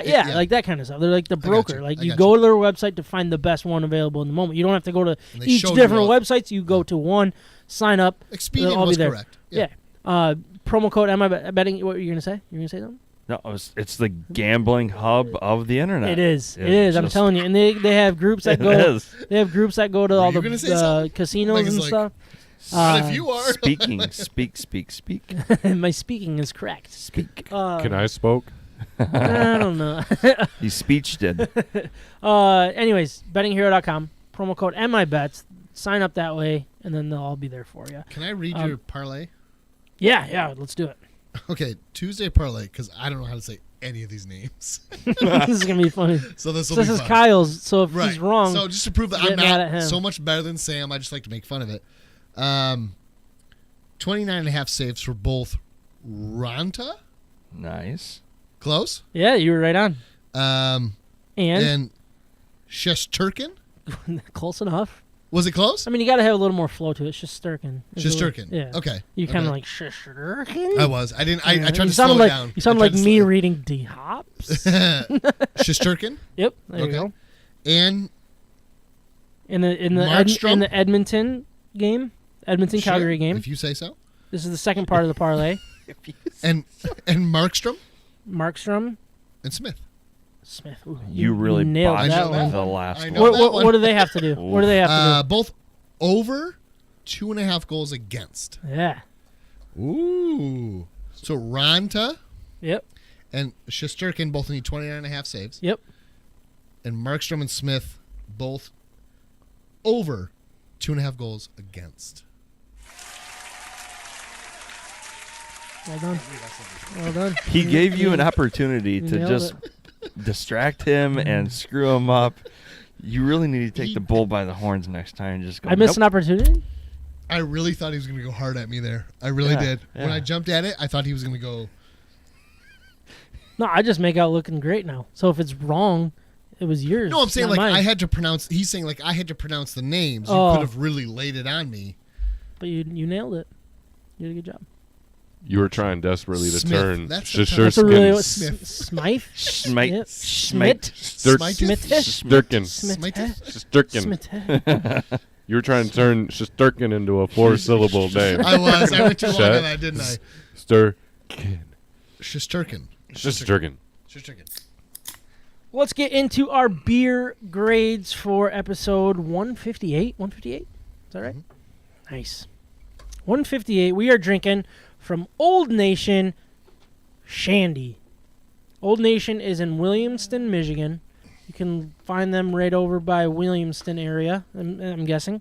yeah, like that kind of stuff. They're like the broker. you. Like I you got go you. to their website to find the best one available in the moment. You don't have to go to And they each show you different all- websites. You go to one, sign up. Expedient They'll all be was there. correct. Yeah. Promo code betting. What were you gonna say? You gonna say something? No, it's the gambling hub of the internet. It is. Yeah, It is. I'm just- telling you. And they have groups that It go. is. They have groups that go to Were all you the gonna say something? casinos Like, it's and like- stuff. Not if you are. Speaking, speak. My speaking is correct. Speak. Can I spoke? I don't know. He speech did. Anyways, bettinghero.com, promo code MIBETS. Sign up that way, and then they'll all be there for you. Can I read your parlay? Yeah, let's do it. Okay, Tuesday parlay, because I don't know how to say any of these names. This is going to be funny. So this will This be is fun. Kyle's, so if Right. he's wrong, So just to prove that get I'm mad at him. not so much better than Sam, I just like to make fun of it. 29.5 saves for both Ranta. Nice. Close. yeah, you were right on. And And, Shesterkin. close enough. Was it close? I mean, you got to have a little more flow to it. Shesterkin. Shesterkin. Yeah. Okay. You kind of Okay. like Shesterkin. I was. I didn't. I tried you to sounded slow like it down. you sounded I like tried to me slow it reading DeHops. Shesterkin. Yep, there you Okay. go. And In the Markstrom? Edmonton game, Edmonton Calgary shit, game. if you say so. This is the second part of the parlay. And Markstrom Markstrom, and Smith. Smith. Ooh, You really nailed botched that know one. the last I one. know. What, that what, one. what do they have to do? What do they have to Both over 2.5 goals against. do? Yeah. Ooh. So Ranta Yep. and Shesterkin both need 29.5 saves. Yep. And Markstrom and Smith both over 2.5 goals against. Well done. Well done. He gave you an opportunity You to nailed just distract him and screw him up. You really need to take the bull by the horns next time and just go. I missed an nope. opportunity. I really thought he was going to go hard at me there. I really Yeah, did. When yeah. I jumped at it, I thought he was going to go. No, I just make out looking great now. So if it's wrong, it was yours. No, I'm saying not like mine. I had to pronounce. He's saying like I had to pronounce the names. You Oh. could have really laid it on me. But you nailed it. You did a good job. You were trying desperately to Smith. turn That's the Shesterkin. That's a really Smith. Smythe. Smite. Yep. Smite. Smith. Shesterkin. Smith. Shesterkin. Smith. You were trying to turn Shesterkin into a 4-syllable name. I was. I went too long Shet- on that, didn't I? Shesterkin. Shesterkin. Shesterkin. Shesterkin. Let's get into our beer grades for episode 158. 158? Is that right? Nice. 158. We are drinking from Old Nation Shandy. Old Nation is in Williamston, Michigan. You can find them right over by Williamston area, I'm guessing.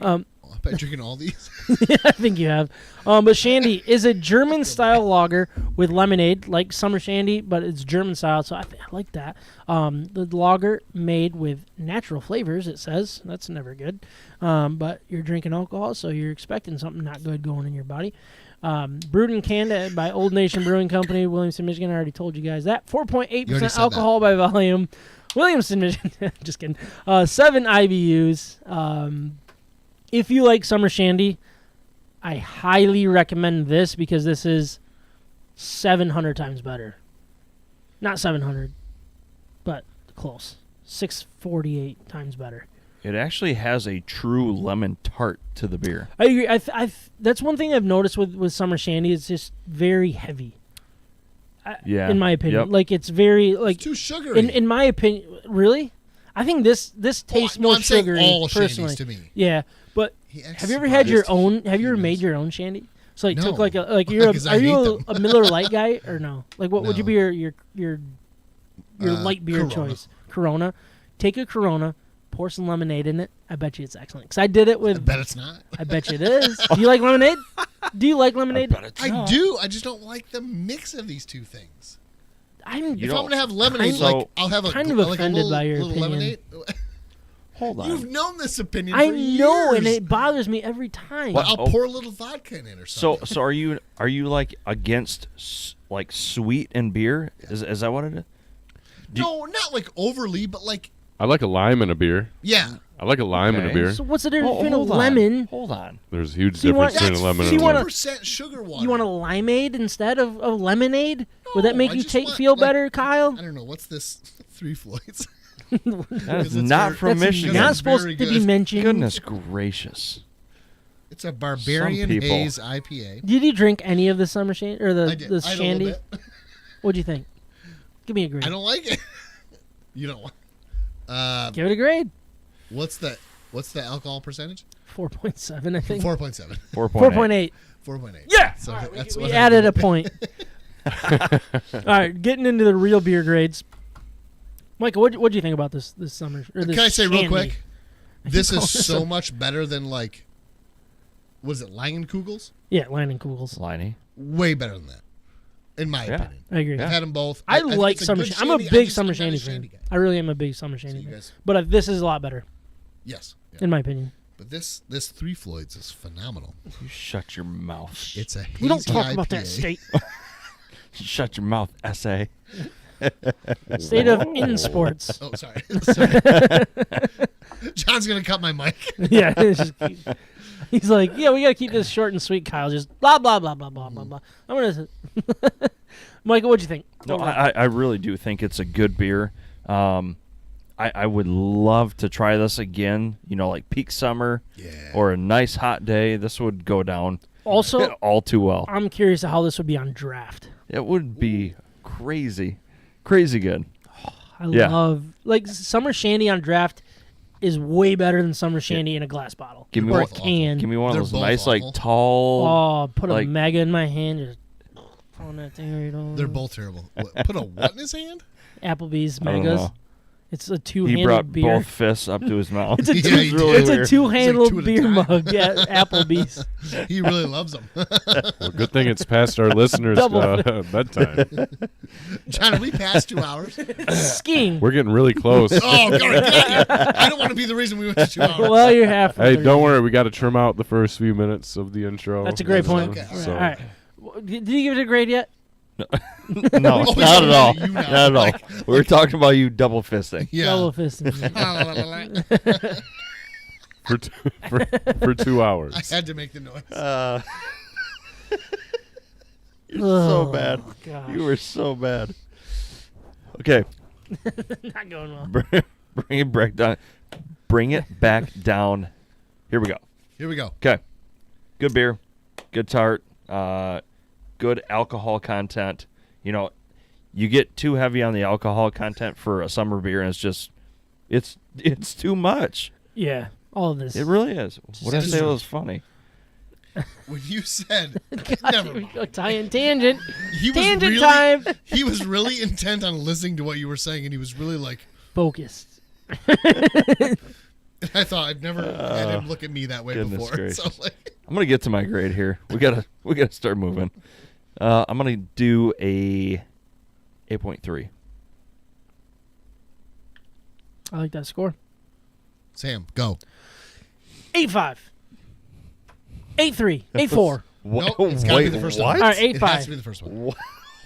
Am I drinking all these? Yeah, I think you have. But Shandy is a German-style lager with lemonade, like Summer Shandy, but it's German-style, so I like that. The lager made with natural flavors, it says. That's never good. But you're drinking alcohol, so you're expecting something not good going in your body. Brewed and canned by Old Nation Brewing Company, Williamston, Michigan. I already told you guys that. 4.8% alcohol by volume. Williamston, Michigan. Just kidding. 7 IBUs. If you like Summer Shandy, I highly recommend this because this is 700 times better. Not 700, but close. 648 times better. It actually has a true lemon tart to the beer. I agree. That's one thing I've noticed with Summer Shandy. It's just very heavy. Yeah. In my opinion. Yep. Like, it's very... like It's too sugary. In my opinion... Really? I think this tastes more I'm saying sugary, all personally. shandies to me. Yeah, but have you ever had your own... Have you ever made your own shandy? So, like, No. took like a... Like, you're Because I are you hate a Miller Lite guy or no? Like, what would you No. be your light beer Corona. choice? Corona. Take a Corona, pour some lemonade in it. I bet you it's excellent. Because I did it with... I bet it's not. I bet you it is. Do you like lemonade? Do you like lemonade? I do. I just don't like the mix of these two things. I'm If I'm going to have lemonade, So- I'll have a kind of like offended a little, by your little opinion. lemonade. Hold on. You've known this opinion I for know, years. and it bothers me every time. But I'll Oh. pour a little vodka in it or So something. so are you like against like sweet in beer? Is that what it is? No, not like overly, but like, I like a lime in a beer. yeah. I like a lime in a Okay. beer. So what's the difference between a hold on. lemon? Hold on. There's a huge So you want- difference between a lemon so and you a wanna- lime. 1% sugar water. You want a limeade instead of a lemonade? Would that No, make I you just want, feel like- better, Kyle? I don't know. What's this? Three Floyds. That Because is it's not very- from That's Michigan. not It's supposed very to be good. mentioned. Goodness gracious. It's a Barbarian Some people. Haze IPA. Did you drink any of the summer shandy or I the did. the I had a shandy? little bit. What'd you think? Give me a grade. I don't like it. You don't want. Give it a grade. What's the alcohol percentage? 4.7, I think. 4.7. 4.8. 4.8. Yeah. So All right, that's we what I added go a point. All right, getting into the real beer grades. Michael, what do you think about this summer? Or this Can I say real shandy? quick? This call is this so a- much better than like, was it Langenkugels? Yeah, Leinenkugels. Liney. Way better than that, in my Yeah. opinion. I agree. I've had them both. I think like it's a summer good shandy. I'm a shandy. big I'm summer not a shandy fan. shandy guy. I really am a big summer shandy you fan. guys- But this is a lot better, Yes. Yeah. in my opinion. But this Three Floyds is phenomenal. You shut your mouth. It's a hazy We don't talk IPA. about that state. Shut your mouth, SA. State of in sports. Oh, sorry. Sorry. John's gonna cut my mic. Yeah, it's just, he's like, yeah, we got to keep this short and sweet. Kyle, just blah blah blah blah blah blah blah. I'm gonna. Michael, what'd you think? No, I really do think it's a good beer. I would love to try this again. You know, like peak summer Yeah. or a nice hot day. This would go down Also, all too well. I'm curious how this would be on draft. It would be crazy good. I Yeah. love like summer shandy on draft is way better than summer shandy in a glass bottle Give me or a one- can. Give me one They're of those both nice, awful. like tall. Oh, put like- a mega in my hand, just throwing that thing right on. They're both terrible. Put a what in his hand? Applebee's I don't megas. know. It's a He two-handled brought beer. both fists up to his mouth. It's a Yeah, two- he did. really it's a weird. two-handled two at a beer time. mug at Applebee's. He really loves them. Well, good thing it's past our listeners' Double. bedtime. John, are we past 2 hours? Skiing. We're getting really close. Oh, God, get out. I don't want to be the reason we went to 2 hours. Well, you're halfway. Hey, there. don't worry. We got to trim out the first few minutes of the intro. That's a great point. Okay, So, All right. Did you give it a grade yet? No, Oh, not he's at all. looking at you now, Not at all. like- We were talking about you double fisting. Yeah. Double fisting. for 2 hours. I had to make the noise. You're so Oh, bad. gosh. You were so bad. Okay, Not going well. bring it back down. Bring it back down. Here we go. Here we go. Okay, good beer, good tart, good alcohol content. You know, you get too heavy on the alcohol content for a summer beer, and it's too much. Yeah, all of this. It really is. What did I say true. was funny? when you said never mind. Tangent. He was Tangent really, time. He was really intent on listening to what you were saying, and he was really like Focused. I thought I've never had him look at me that way Goodness before. gracious. So like, I'm gonna get to my grade here. We gotta start moving. I'm gonna do a 8.3. I like that score. Sam, go. 8.5. 8.3. 8.4. No, it's gotta be the first one. All right, It has to 8.5. be the first one.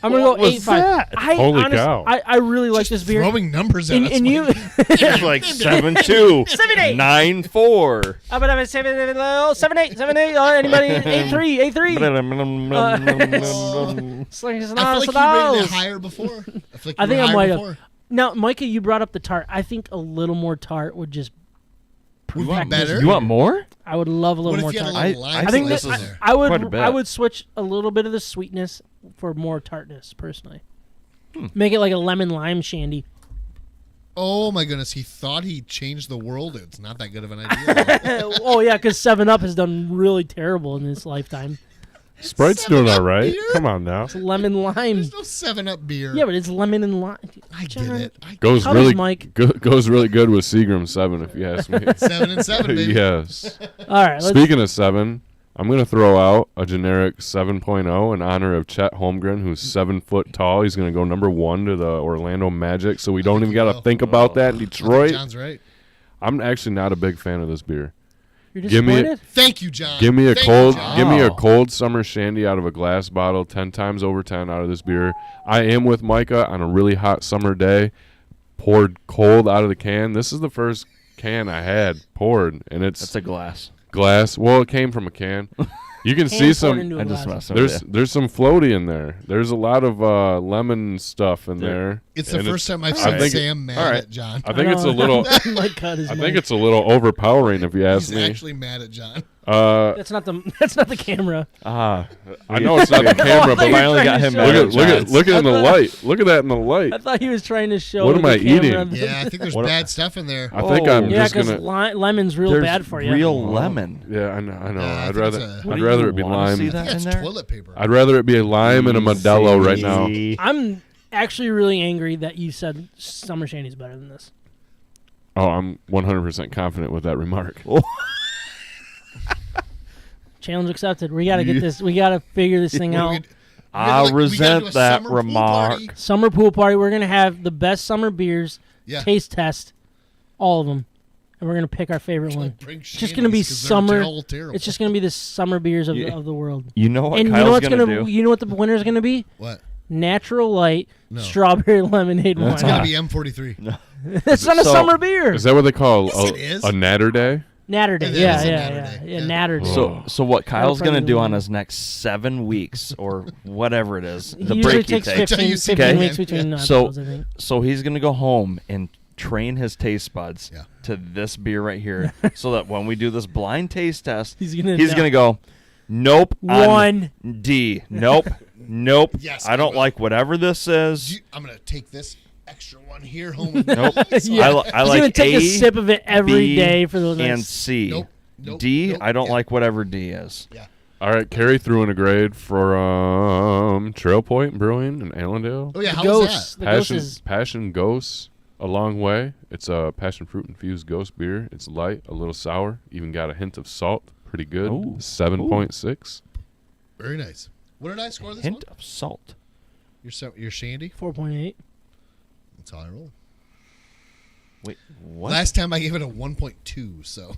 I'm gonna What go was 8.5. that? Holy cow. I really like this beer. Throwing numbers at And, us. and you, It's like 7.2, 7.8. 9.4. How about 7.8? 7.8. Anybody? 8.3. 8.3. It's like it's I not feel like you rated it us. higher before. I feel like I you think were I higher might before. have. Now, Micah, you brought up the tart. I think a little more tart would just Would be perfect better. this. You want more? I would love a little What more if you had a tart. little lime I think zest that in there? I Quite a would bit. I would switch a little bit of the sweetness for more tartness personally. Make it like a lemon lime shandy. Oh my goodness, he thought he changed the world. It's not that good of an idea. Oh yeah, because 7-Up has done really terrible in his lifetime. Sprite's doing 7-Up all right. beer? Come on now. It's lemon lime. There's no 7-Up beer. Yeah, but it's lemon and lime. I John, get it. I Goes How really does Mike? goes really good with Seagram 7, if you ask me. 7 and 7, baby. Yes. All right, let's, Speaking of 7, I'm going to throw out a generic 7.0 in honor of Chet Holmgren, who's 7 foot tall. He's going to go number 1 to the Orlando Magic, so we don't even got to think about that in I think Detroit. John's right. I'm actually not a big fan of this beer. you're give me disappointed. Thank you, John. Give me a Thank cold, you, John. give me a Wow. cold summer shandy out of a glass bottle, 10 times over 10 out of this beer. I am with Micah on a really hot summer day, poured cold out of the can. This is the first can I had poured, and it's That's a glass. glass. Well, it came from a can. You can see Poured some. into a I just glass. messed with There's some floaty in there. There's a lot of lemon stuff in there. It's the and first time I've I seen think- Sam mad all right. at John. I think it's a little. Mike cut his I mic. think it's a little overpowering, if you ask He's me. actually mad at John. That's not the camera. Ah, I know it's not the camera, but I finally was got trying him to mad show- at look at it in the I thought- light. Look at that in the light. I thought he was trying to show. What am the I camera eating? Yeah, I think there's What- bad stuff in there. I think Oh. I'm Yeah, just because gonna. lemon's real there's bad for you. real lemon. Yeah, I know. I I'd think rather. it's a- What I'd do rather you it be wanna see lime. that? That's in there? toilet paper. I'd rather it be a lime and a Modelo right now. Easy. I'm actually really angry that you said Summer Shandy's better than this. Oh, I'm 100% confident with that remark. Challenge accepted. We gotta get this. We gotta figure this thing What do out. we- we I gotta, like, we gotta resent do a that summer pool remark. party. Summer pool party. We're gonna have the best summer beers. Yeah. Taste test, all of them, and we're gonna pick our favorite one. Bring It's just gonna be shandies 'cause they're summer. all terrible. It's just gonna be the summer beers of, Yeah. of the world. You know what And you Kyle's know what's gonna gonna do? you know what the winner's gonna be? What? Natural light No. strawberry lemonade It's wine. gonna be M43. It's not a So- summer beer. Is that what they call Yes, it is. a natter day? Natter Day. It Yeah, is a yeah, Natter yeah, Day. yeah. Yeah. Natter Day. So what Kyle's Probably gonna do the on one. his next 7 weeks or whatever it is, He the usually break he takes takes. 15, You see 15 Okay. weeks between So- episodes, I think. So he's gonna go home and train his taste buds Yeah. to this beer right here, so that when we do this blind taste test, He's gonna go, nope, on One. D, nope, nope. Yes, I I don't will. like whatever this is. I'm gonna take this extra one here home. With Nope. Yeah. I He's like gonna take A, a sip of it every B, day for the and next. C. Nope. Nope. D, Nope. I don't Yeah. like whatever D is. Yeah. All right, Carrie threw in a grade for Trail Point Brewing in Allendale. Oh yeah, how Ghosts. was that? The Ghost Passion, is Passion Ghosts a long way. It's a passion fruit infused ghost beer. It's light, a little sour, even got a hint of salt. Pretty good. Ooh. 7.6. Very nice. What did I score this Hint one? of salt. Your shandy? 4.8. That's how I roll. Wait, what? Last time I gave it a 1.2, so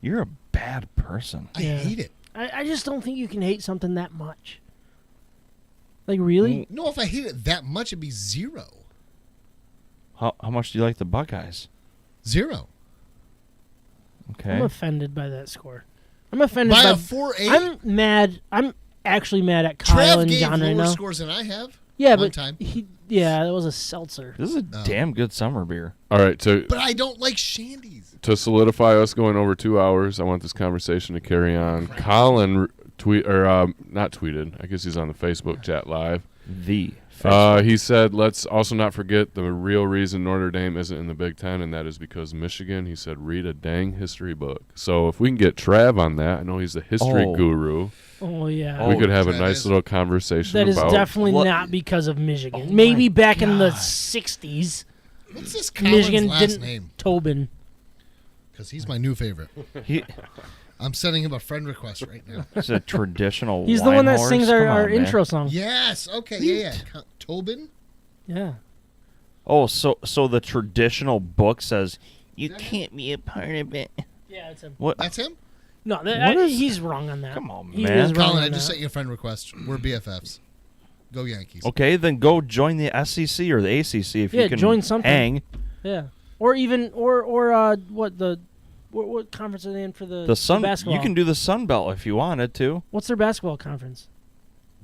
You're a bad person. I Yeah. hate it. I just don't think you can hate something that much. Like really? No, if I hate it that much, it'd be 0. How much do you like the Buckeyes? 0. Okay. I'm offended by that score. I'm offended By by. a 4.8? I'm mad. I'm actually mad at Kyle Trav and gave John right lower now. scores than I have. Yeah, one but time. that was a seltzer. This is a damn good summer beer. All right, But I don't like shandies. to solidify us going over 2 hours, I want this conversation to carry on. not tweeted. I guess he's on the Facebook chat live. He said, let's also not forget the real reason Notre Dame isn't in the Big Ten, and that is because Michigan. He said, read a dang history book. So if we can get Trav on that, I know he's a history guru. Oh, yeah. We could have a Trav nice little conversation That is about definitely not because of Michigan. Maybe back in the 60s. What's this Colin's Michigan last didn't. name? Tobin. Because he's my new favorite. I'm sending him a friend request right now. He's a traditional. He's the one that horse. sings Come our on, intro man. song. Yes. Okay. Yeah. Tobin. Yeah. Oh, so the traditional book says you can't be a part of it. Yeah, it's him. What? That's him. No, he's wrong on that. Come on, He man. is wrong Colin, on I just that. sent you a friend request. We're BFFs. Go Yankees. Okay, then go join the SEC or the ACC if Yeah, you can join something. hang. Yeah. Or even what conference are they in for the Sun. basketball? You can do the Sun Belt if you wanted to. What's their basketball conference?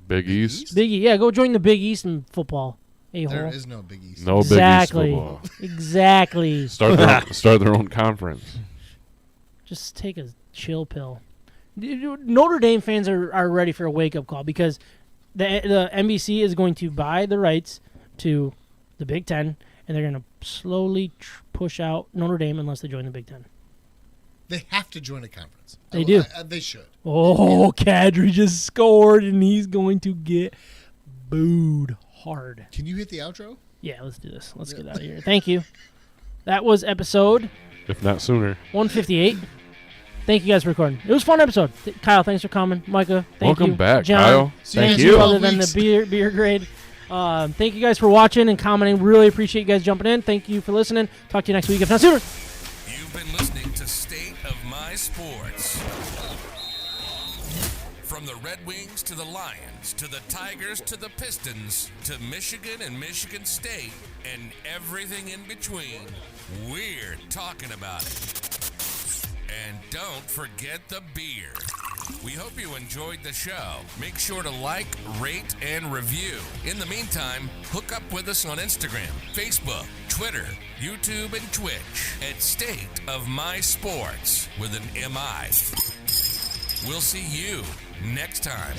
Big East. Big East. Yeah, go join the Big East in football. There A-hole. is no Big East. No Exactly. Big East football. Exactly. Start their own conference. Just take a chill pill. Notre Dame fans are ready for a wake-up call because the NBC is going to buy the rights to the Big Ten, and they're going to slowly push out Notre Dame unless they join the Big Ten. They have to join a conference. They do. They should. Oh, Kadri just scored, and he's going to get booed hard. Can you hit the outro? Yeah, let's do this. Let's get out of here. Thank you. That was episode If not sooner. 158. Thank you guys for recording. It was a fun episode. Kyle, thanks for coming. Micah, thank you. Welcome back, John, Kyle. Thank you. you. Other 12 than weeks. the beer grade. Thank you guys for watching and commenting. Really appreciate you guys jumping in. Thank you for listening. Talk to you next week, if not sooner. You've been listening to State of My Sports. From the Red Wings to the Lions, to the Tigers to the Pistons, to Michigan and Michigan State, and everything in between, we're talking about it. And don't forget the beer. We hope you enjoyed the show. Make sure to like, rate, and review. In the meantime, hook up with us on Instagram, Facebook, Twitter, YouTube, and Twitch at State of My Sports with an MI. We'll see you next time.